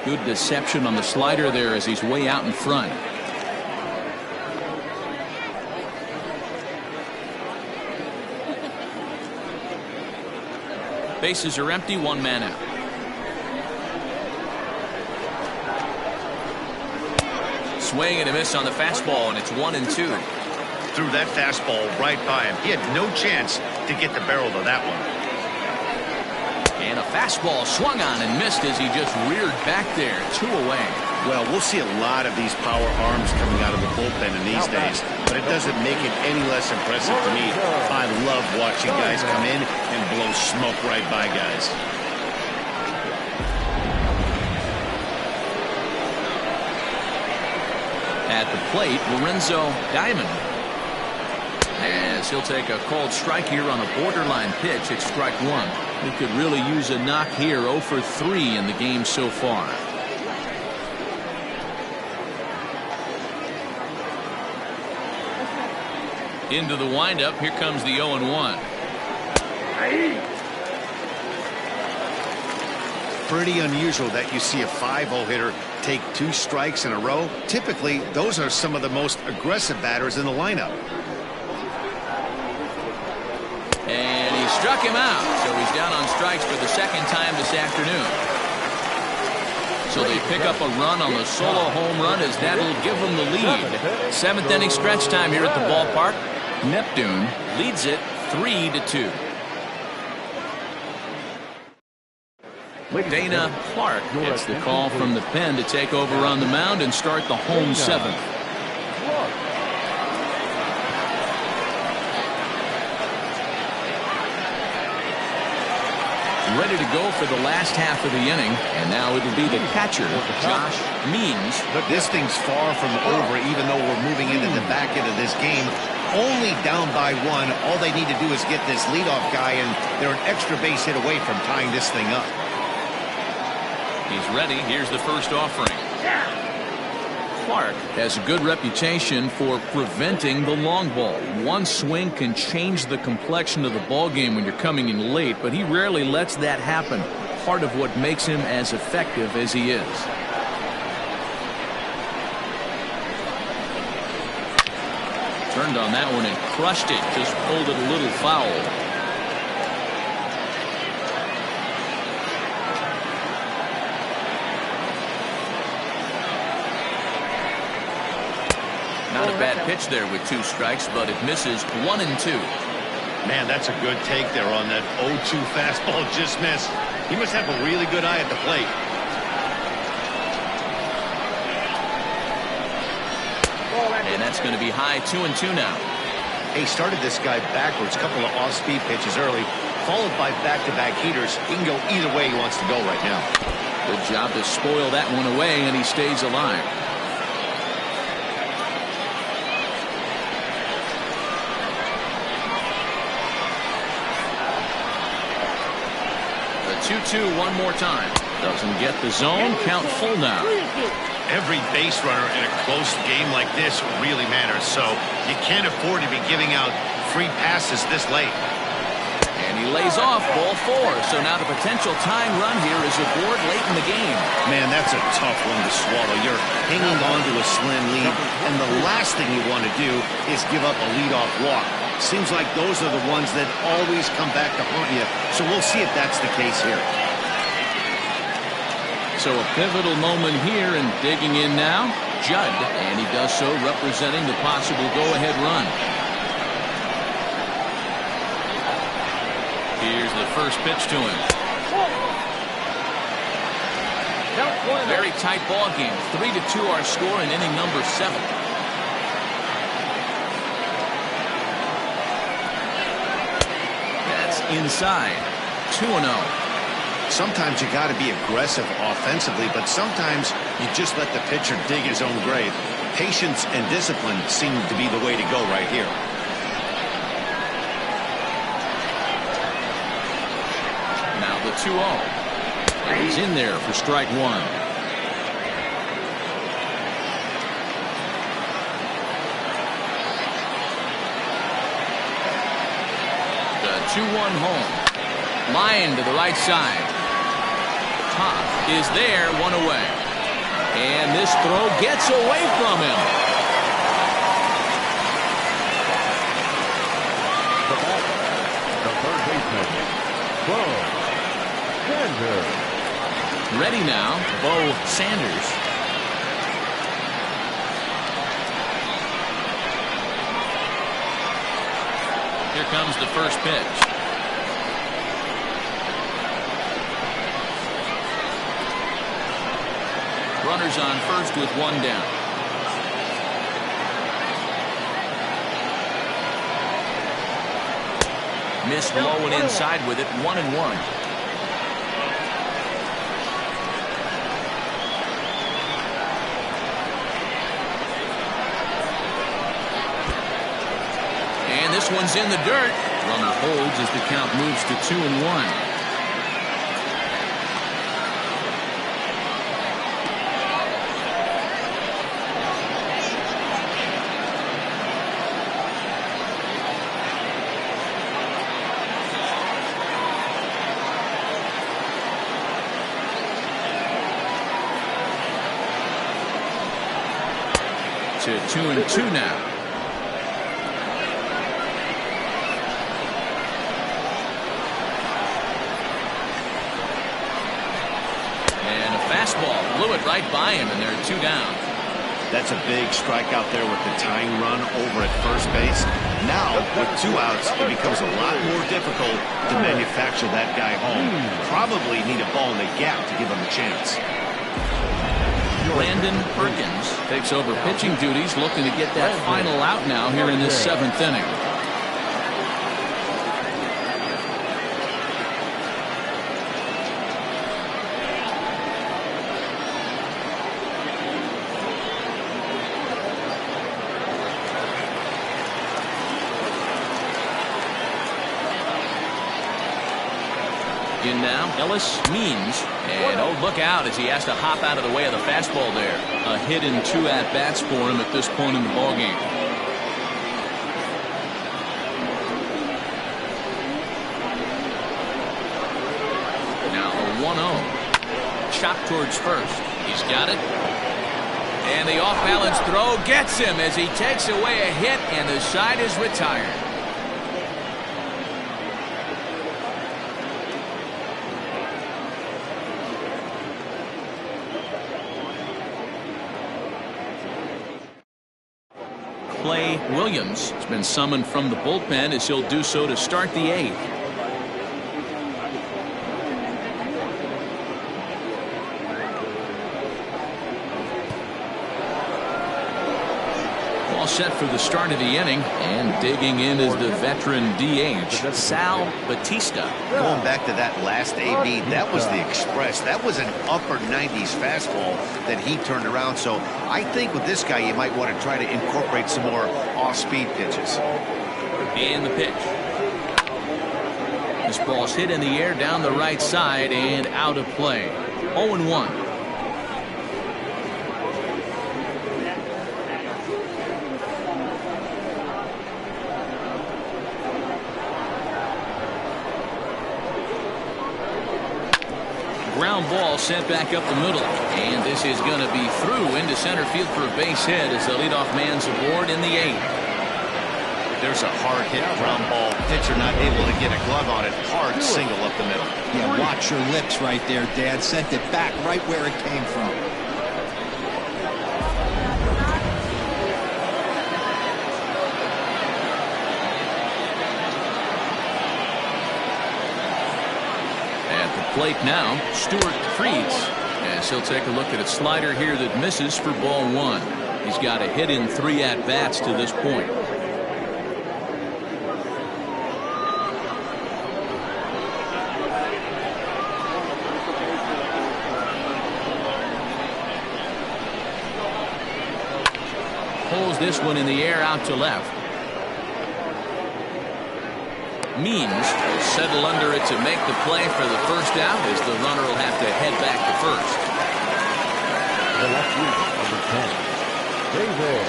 Good deception on the slider there as he's way out in front. Bases are empty, 1 man out. Swing and a miss on the fastball, and it's 1-2. Threw that fastball right by him. He had no chance to get the barrel to that one. And a fastball swung on and missed as he just reared back there. 2 away. Well, we'll see a lot of these power arms coming out of the bullpen in these days, but it doesn't make it any less impressive to me. I love watching guys come in and blow smoke right by guys. At the plate, Lorenzo Diamond. As he'll take a called strike here on a borderline pitch at strike 1. He could really use a knock here. 0 for 3 in the game so far. Into the windup. Here comes the 0-1. Pretty unusual that you see a 5-0 hitter take 2 strikes in a row. Typically, those are some of the most aggressive batters in the lineup. And he struck him out. So he's down on strikes for the 2nd time this afternoon. So they pick up a run on the solo home run as that'll give them the lead. 7th inning stretch time here at the ballpark. Neptune leads it 3-2. Dana Clark gets the call from the pen to take over on the mound and start the home 7th. Ready to go for the last half of the inning, and now it'll be the catcher, Josh Means. This thing's far from over, even though we're moving into the back end of this game. Only down by 1. All they need to do is get this leadoff guy, and they're an extra base hit away from tying this thing up. He's ready. Here's the first offering. Clark has a good reputation for preventing the long ball. One swing can change the complexion of the ball game when you're coming in late, but he rarely lets that happen. part of what makes him as effective as he is. Turned on that one and crushed it. Just pulled it a little foul. Not a bad pitch there with 2 strikes, but it misses 1 and 2. Man, that's a good take there on that 0-2 fastball. Just missed. He must have a really good eye at the plate. And that's going to be high 2-2 now. He started this guy backwards, couple of off-speed pitches early, followed by back-to-back heaters. He can go either way he wants to go right now. Good job to spoil that one away, and he stays alive. The 2-2 one more time. Doesn't get the zone. Count full now. Every base runner in a close game like this really matters, so you can't afford to be giving out free passes this late. And he lays off ball 4. So now the potential tying run here is aboard late in the game. Man, that's a tough one to swallow. You're hanging on to a slim lead, and the last thing you want to do is give up a leadoff walk. Seems like those are the ones that always come back to haunt you, so we'll see if that's the case here. So a pivotal moment here, and digging in now, Judd, and he does so representing the possible go-ahead run. Here's the first pitch to him. Very tight ball game. 3-2 our score in inning number 7. That's inside. 2-0. Sometimes you got to be aggressive offensively, but sometimes you just let the pitcher dig his own grave. Patience and discipline seem to be the way to go right here. Now the 2-0. And he's in there for strike 1. The 2-1 home. Line to the right side. Top is there, 1 away. And this throw gets away from him. The batter, the third baseman, Bo Sanders. Ready now, Bo Sanders. Here comes the first pitch. Runners on first with 1 down. Missed low and inside with it, 1-1. And this one's in the dirt. Runner holds as the count moves to 2-1. To 2-2 now. And a fastball blew it right by him, and they're 2 down. That's a big strikeout there with the tying run over at first base. Now, with 2 outs, it becomes a lot more difficult to manufacture that guy home. Probably need a ball in the gap to give him a chance. Brandon Perkins takes over pitching duties, looking to get that final out now here in this 7th inning. In now, Ellis Means. And oh, look out as he has to hop out of the way of the fastball there. A hit in 2 at-bats for him at this point in the ballgame. Now a chopped towards first. He's got it. And the off-balance throw gets him as he takes away a hit, and the side is retired. Clay Williams has been summoned from the bullpen as he'll do so to start the 8th. All set for the start of the inning, and digging in is the veteran DH, Sal Batista. Going back to that last AB, that was the express. That was an upper 90s fastball that he turned around. So I think with this guy, you might want to try to incorporate some more off-speed pitches. And the pitch. This ball's hit in the air down the right side and out of play. 0-1. Ground ball sent back up the middle, and this is going to be through into center field for a base hit as the leadoff man's aboard in the 8th. There's a hard hit ground ball. Pitcher not able to get a glove on it. Hard single up the middle. Yeah, watch your lips right there, Dad. Sent it back right where it came from. Plate now, Stuart Freeze, as he'll take a look at a slider here that misses for ball 1. He's got a hit in 3 at-bats to this point. Pulls this one in the air out to left. Means will settle under it to make the play for the first out as the runner will have to head back to first. The left fielder, number 10, David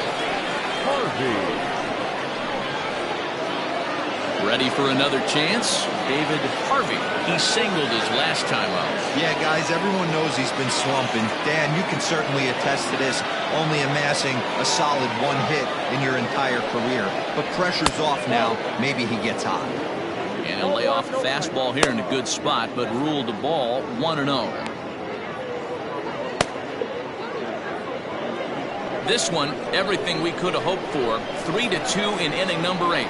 Harvey. Ready for another chance? David Harvey. He singled his last time out. Yeah, guys, everyone knows he's been slumping. Dan, you can certainly attest to this, only amassing a solid 1 hit in your entire career. But pressure's off now. Maybe he gets hot. And he'll lay off a fastball here in a good spot, but ruled the ball 1-0. This one, everything we could have hoped for. 3-2 in inning number 8.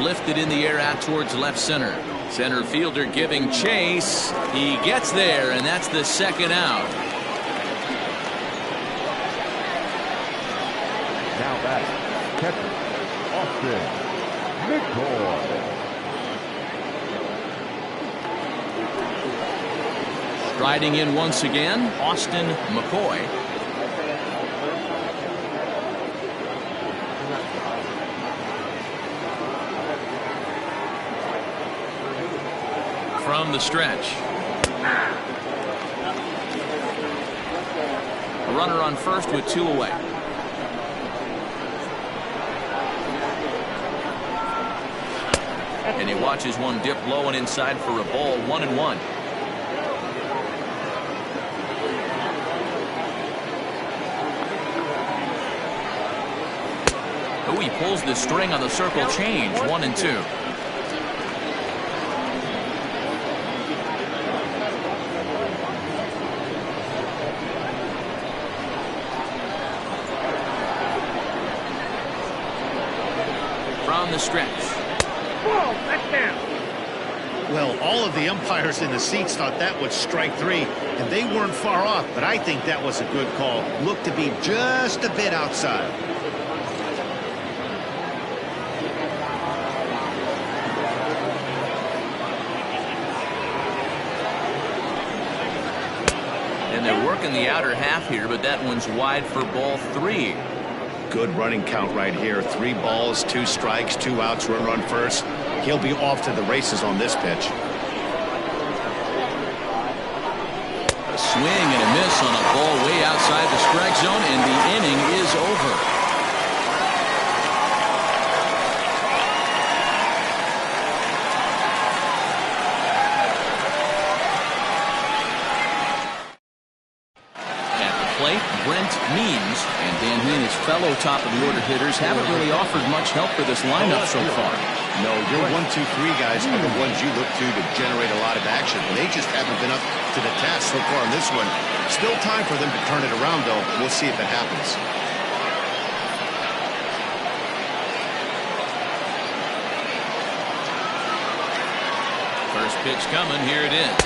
Lifted in the air out towards left center. Center fielder giving chase. He gets there, and that's the second out. Now back, catcher, Austin McCoy. Striding in once again, Austin McCoy. From the stretch. A runner on first with 2 away. And he watches one dip low and inside for a ball. 1-1. Oh, he pulls the string on the circle change. 1-2. From the stretch. Well, all of the umpires in the seats thought that was strike 3, and they weren't far off, but I think that was a good call. Looked to be just a bit outside. And they're working the outer half here, but that one's wide for ball 3. Good running count right here. 3 balls, 2 strikes, 2 outs, runner on first. He'll be off to the races on this pitch. A swing and a miss on a ball way outside the strike zone, and the inning is over. plate, Brent Means. And Dan, he and his fellow top-of-the-order hitters haven't really offered much help for this lineup so far. No, your 1, 2, 3 guys are the ones you look to generate a lot of action. They just haven't been up to the task so far in this one. Still time for them to turn it around, though. We'll see if it happens. First pitch coming. Here it is.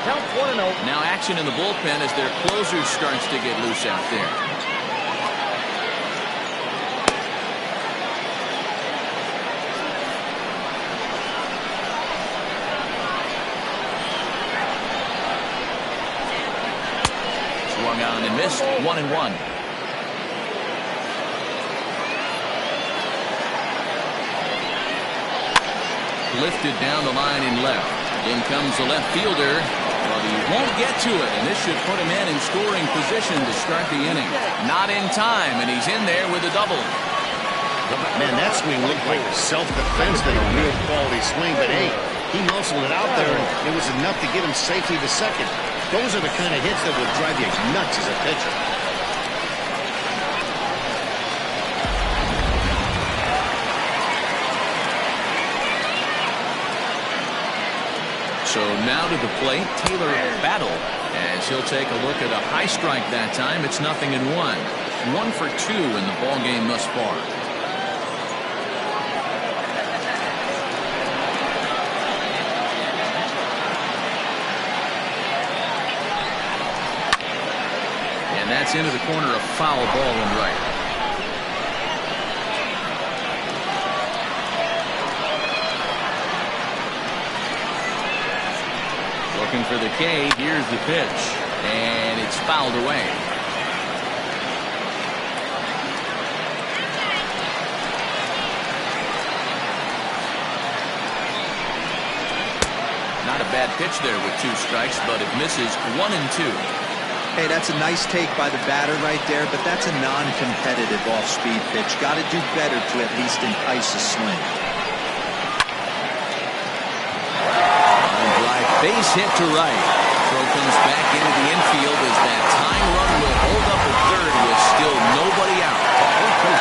Count 1-0. Now action in the bullpen as their closer starts to get loose out there. Swung on and missed. 1-1. Lifted down the line in left. In comes the left fielder, but he won't get to it, and this should put him in scoring position to start the inning. Not in time, and he's in there with a double. Man, that swing looked like self-defense than a real quality swing, but hey, he muscled it out there, and it was enough to get him safely to second. Those are the kind of hits that will drive you nuts as a pitcher. So now to the plate, Taylor Battle, as he'll take a look at a high strike that time. It's 0-1. 1 for 2 in the ball game thus far. And that's into the corner, a foul ball and right. Looking for the K. Here's the pitch, and it's fouled away. Not a bad pitch there with 2 strikes, but it misses 1-2. Hey, that's a nice take by the batter right there, but that's a non-competitive off-speed pitch. Got to do better to at least entice a swing. Base hit to right. Throw comes back into the infield as that tying run will hold up at third with still nobody out.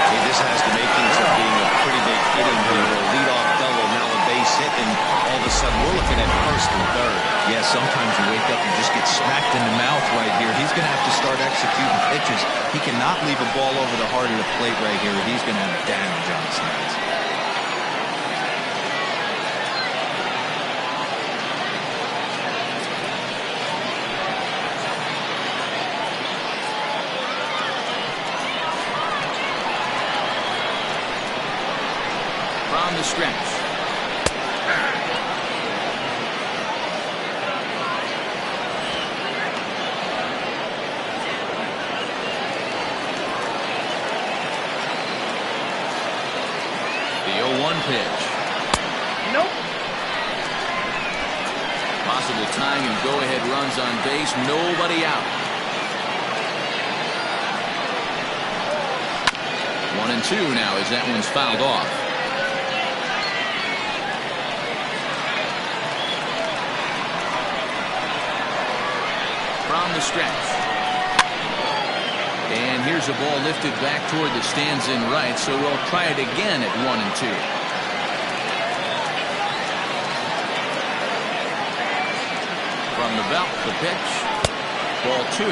Hey, this has to make things up being a pretty big inning here. A leadoff double, now a base hit, and all of a sudden we're looking at first and third. Yeah, sometimes you wake up and just get smacked in the mouth right here. He's going to have to start executing pitches. He cannot leave a ball over the heart of the plate right here, or he's going to have damage on his hands. From the stretch. The 0-1 pitch. Nope. Possible tying and go-ahead runs on base. Nobody out. 1-2 now as that one's fouled off. From the stretch. And here's a ball lifted back toward the stands in right, so we'll try it again at 1-2. From the belt, the pitch. Ball 2.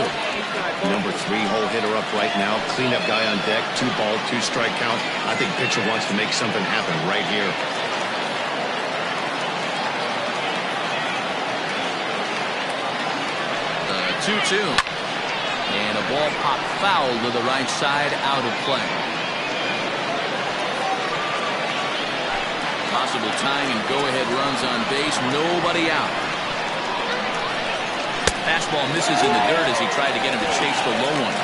Number 3 hole hitter up right now. Cleanup guy on deck. 2 ball, 2 strike count. I think pitcher wants to make something happen right here. 2-2. And a ball popped foul to the right side, out of play. Possible tying and go-ahead runs on base. Nobody out. Fastball misses in the dirt as he tried to get him to chase the low one.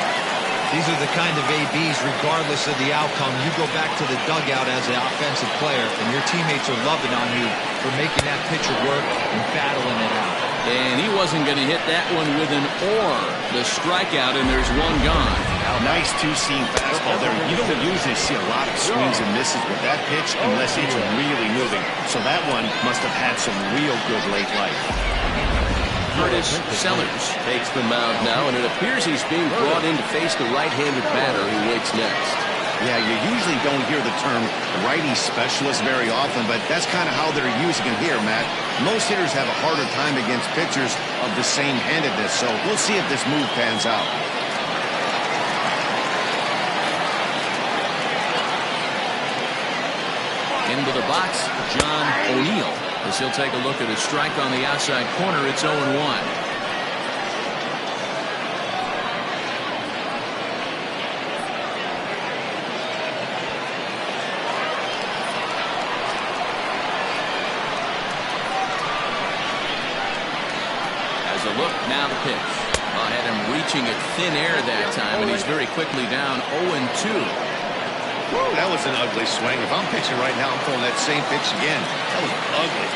These are the kind of ABs, regardless of the outcome. You go back to the dugout as an offensive player, and your teammates are loving on you for making that pitcher work and battling it out. And he wasn't going to hit that one with an or. The strikeout, and there's one gone. Nice 2-seam fastball there. You don't usually see a lot of swings and misses with that pitch unless it's really moving. So that one must have had some real good late life. Curtis Sellers takes the mound now, and it appears he's being brought in to face the right-handed batter who waits next. Yeah, you usually don't hear the term righty specialist very often, but that's kind of how they're using him here, Matt. Most hitters have a harder time against pitchers of the same handedness, so we'll see if this move pans out. Into the box, John O'Neill, as he'll take a look at his strike on the outside corner. It's 0-1. As a look, now the pitch. Well, had him reaching at thin air that time, and he's very quickly down 0-2. Whoa, that was an ugly swing. If I'm pitching right now, I'm throwing that same pitch again. That was ugly.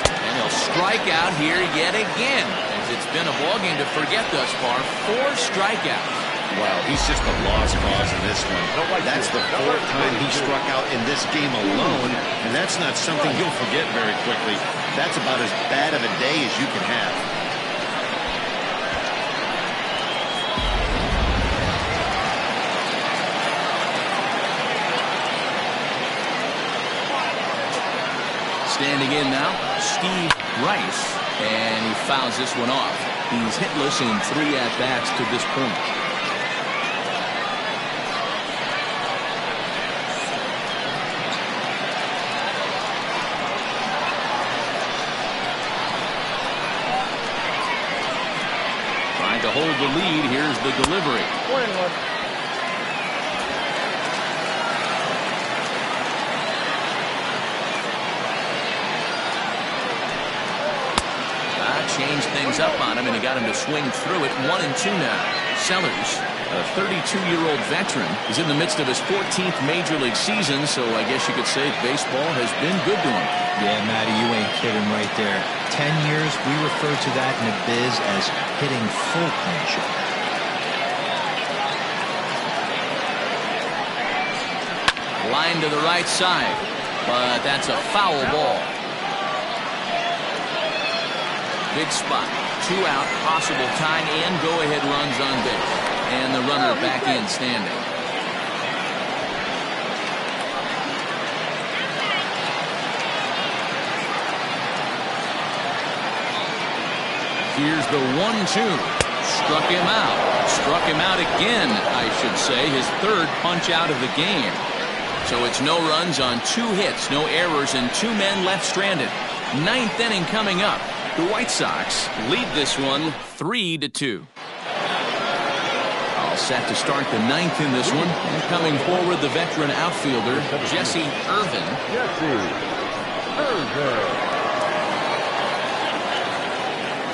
And he'll strike out here yet again, as it's been a ballgame to forget thus far. 4 strikeouts. Wow, he's just a lost cause in this one. That's the 4th time he struck out in this game alone, and that's not something you'll forget very quickly. That's about as bad of a day as you can have. Standing in now, Steve Rice, and he fouls this one off. He's hitless in 3 at-bats to this point. Trying to hold the lead. Here's the delivery. 1-1. Changed things up on him, and he got him to swing through it. 1-2 now. Sellers, a 32-year-old veteran, is in the midst of his 14th major league season, so I guess you could say baseball has been good to him. Yeah, Matty, you ain't kidding right there. 10 years, we refer to that in the biz as hitting full punch. Line to the right side, but that's a foul ball. Big spot. 2 out, possible tying and go-ahead runs on base. And the runner back in standing. Here's the 1-2. Struck him out. Struck him out again, I should say. His 3rd punch out of the game. So it's no runs on 2 hits, no errors, and 2 men left stranded. 9th inning coming up. The White Sox lead this one 3-2. All set to start the 9th in this one. And coming forward, the veteran outfielder, Jesse Irvin.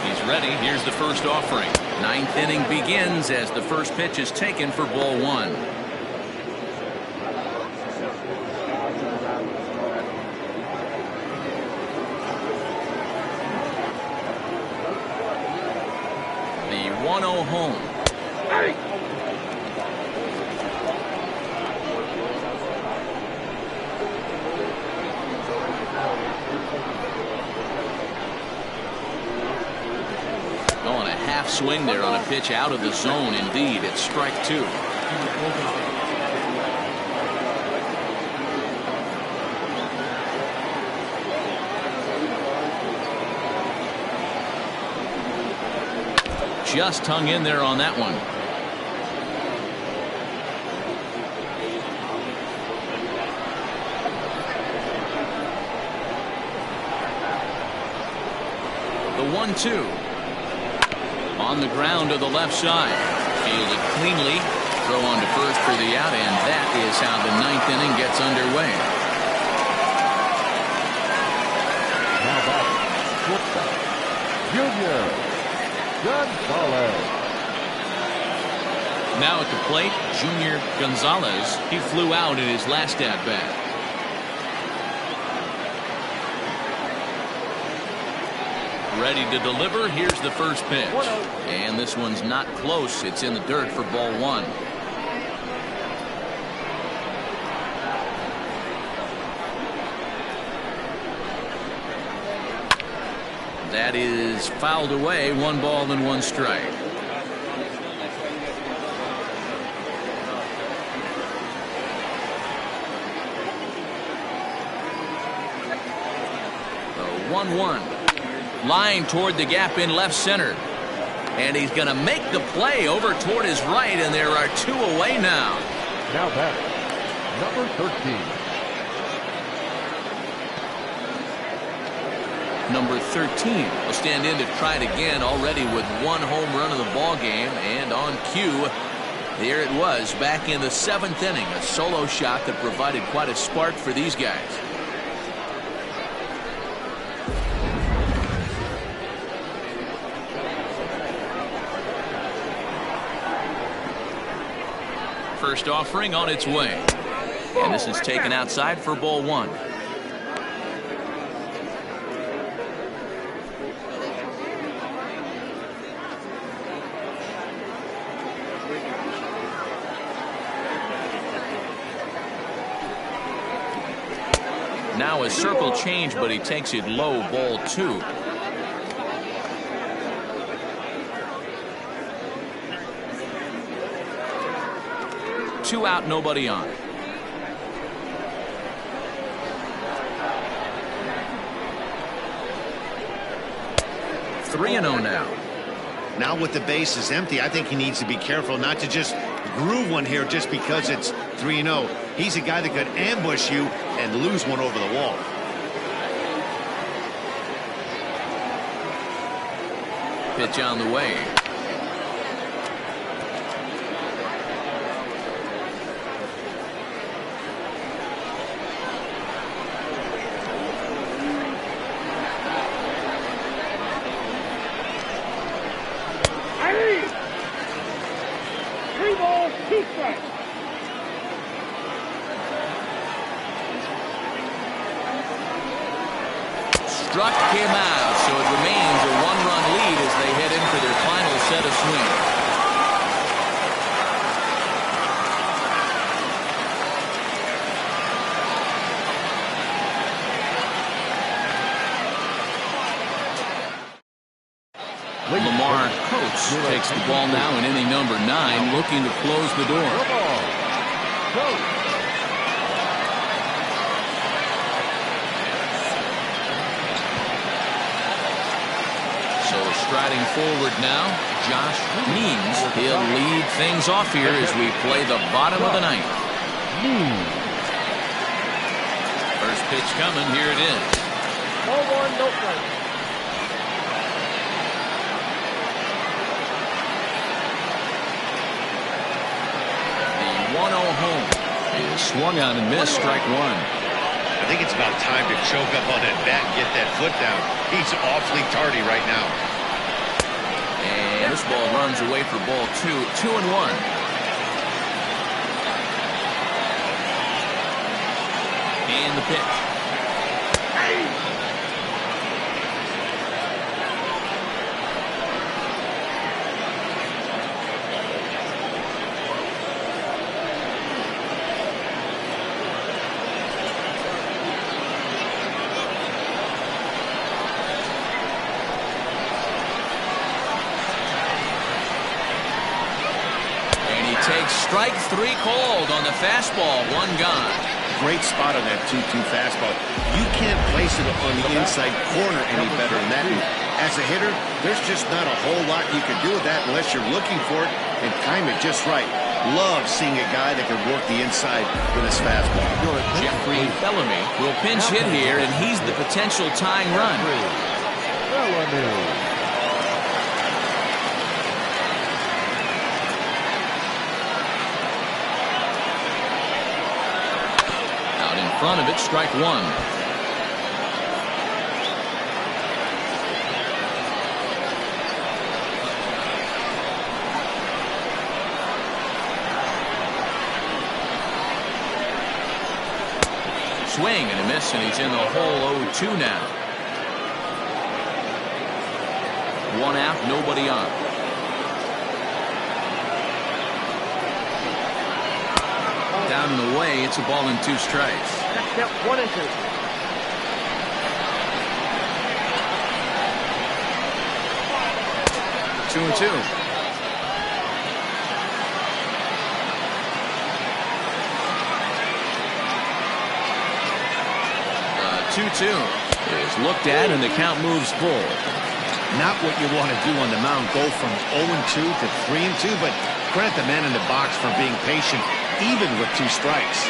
He's ready. Here's the first offering. 9th inning begins as the first pitch is taken for ball 1. The 1-0 home. Going a half swing there on a pitch out of the zone. Indeed, it's strike 2. Just hung in there on that one. The 1-2. On the ground to the left side. Fielded cleanly. Throw on to first for the out, and that is how the 9th inning gets underway. Now back, Junior Gonzalez. Now at the plate, Junior Gonzalez. He flew out in his last at-bat. Ready to deliver. Here's the first pitch. And this one's not close. It's in the dirt for ball 1. That is fouled away. 1 ball and 1 strike. The 1-1. Line toward the gap in left center. And he's going to make the play over toward his right, and there are 2 away now. Now batting, number 13. Number 13 will stand in to try it again, already with 1 home run of the ball game, and on cue, there it was back in the 7th inning, a solo shot that provided quite a spark for these guys. First offering on its way, and this is taken outside for ball 1. Now a circle change, but he takes it low, ball 2. Two out, nobody on. Three and 0 now. Now with the bases empty, I think he needs to be careful not to just groove one here just because it's 3-0. He's a guy that could ambush you and lose one over the wall. Pitch on the way. Struck him out, so it remains a 1-run lead as they head in for their final set of swings. Lamar Coates takes the ball now in inning number 9, looking to close the door. Striding forward now, Josh Means. He'll lead things off here as we play the bottom of the 9th. First pitch coming, here it is. 0-1, no play. The 1-0 home is swung on and missed, strike 1. I think it's about time to choke up on that bat and get that foot down. He's awfully tardy right now. And this ball runs away for ball 2. 2-1. And the pitch. Strike 3 called on the fastball. 1 gone. Great spot on that 2-2 fastball. You can't place it on the inside corner any better than that. And as a hitter, there's just not a whole lot you can do with that unless you're looking for it and time it just right. Love seeing a guy that can work the inside with his fastball. Jeffrey Bellamy will pinch hit here, and he's the potential tying run. Front of it, strike 1. Swing and a miss, and he's in the hole. 0-2 now. 1 out, nobody on. Down and away, it's a ball and 2 strikes. Step 1 and 2. 2-2. 2-2 is looked at, and the count moves full. Not what you want to do on the mound, go from 0-2 to 3-2, but credit the man in the box for being patient, even with 2 strikes.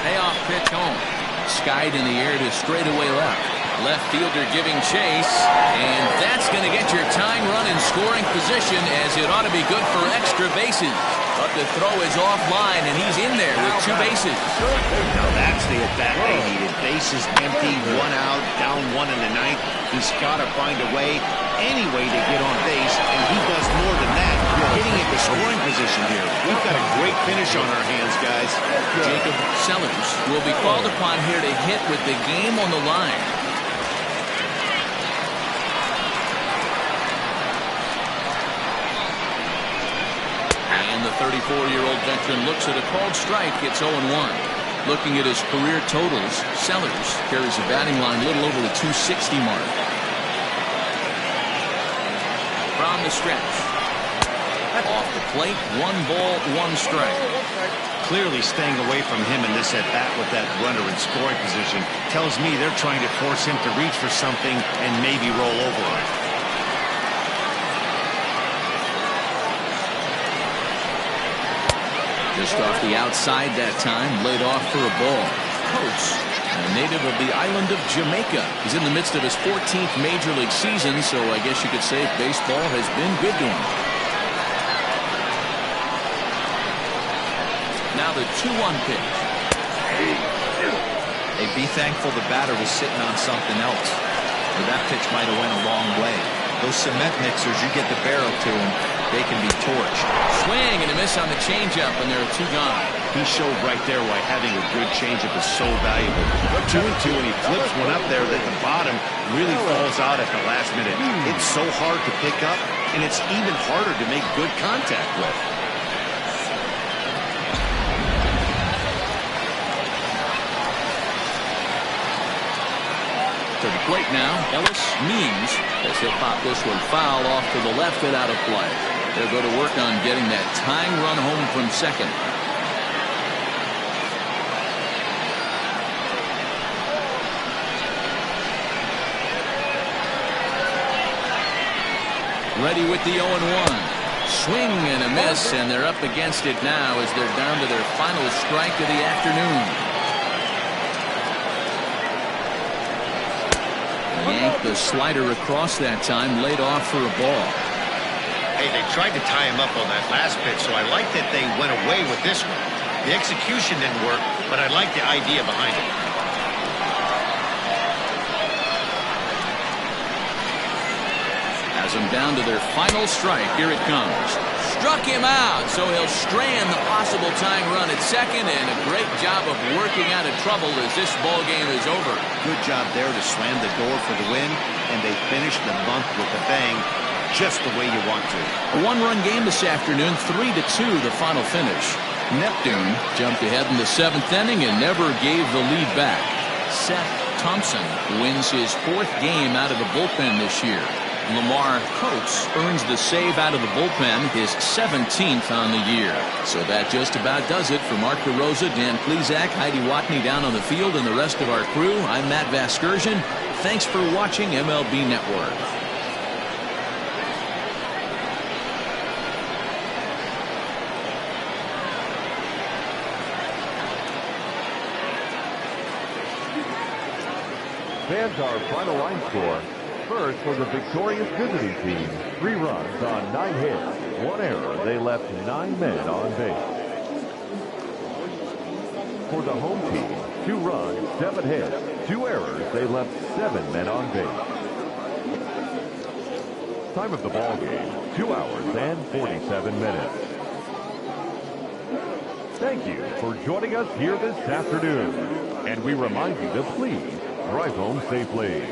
Payoff pitch home. Skied in the air to straightaway left. Left fielder giving chase, and that's going to get your tying run in scoring position, as it ought to be good for extra bases. But the throw is offline, and he's in there with 2 bases. Now that's the at-bat they needed. Bases empty, 1 out, down 1 in the 9th. He's got to find a way, any way to get on base, and he does more than that. You're getting into scoring position here. We've got a great finish on our hands, guys. Jacob Sellers will be called upon here to hit with the game on the line. And the 34-year-old veteran looks at a called strike. It's 0-1. Looking at his career totals, Sellers carries a batting line a little over the 260 mark. From the stretch. Off the plate, 1 ball, 1 strike. Clearly staying away from him in this at-bat with that runner in scoring position tells me they're trying to force him to reach for something and maybe roll over on it. Just off the outside that time, laid off for a ball. Coates, a native of the island of Jamaica. He's in the midst of his 14th Major League season, so I guess you could say baseball has been good to him. Now the 2-1 pitch. Hey, be thankful the batter was sitting on something else, or that pitch might have went a long way. Those cement mixers, you get the barrel to them, they can be torched. Swing and a miss on the changeup, and there are 2 gone. He showed right there why having a good changeup is so valuable. 2-2, and he flips one up there that the bottom really falls out at the last minute. It's so hard to pick up, and it's even harder to make good contact with. To the plate now, Ellis Means, as he'll pop this one foul off to the left and out of play. They'll go to work on getting that tying run home from second. Ready with the 0-1. Swing and a miss, and they're up against it now as they're down to their final strike of the afternoon. Yanked the slider across that time, laid off for a ball. Hey, they tried to tie him up on that last pitch, so I like that they went away with this one. The execution didn't work, but I like the idea behind it. Has them down to their final strike. Here it comes. Struck him out, so he'll strand the possible tying run at second, and a great job of working out of trouble as this ball game is over. Good job there to slam the door for the win, and they finished the month with a bang, just the way you want to. A 1-run game this afternoon, 3-2 the final finish. Neptune jumped ahead in the 7th inning and never gave the lead back. Seth Thompson wins his 4th game out of the bullpen this year. Lamar Coates earns the save out of the bullpen, his 17th on the year. So that just about does it for Mark DeRosa, Dan Plesac, Heidi Watney down on the field, and the rest of our crew. I'm Matt Vasgersian. Thanks for watching MLB Network. Fans, our final line score. First for the victorious visiting team, 3 runs on 9 hits, 1 error. They left 9 men on base. For the home team, 2 runs, 7 hits, 2 errors. They left 7 men on base. Time of the ball game, 2 hours and 47 minutes. Thank you for joining us here this afternoon. And we remind you to please drive home safely.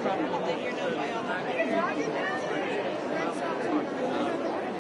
problem with it. You're not by all that.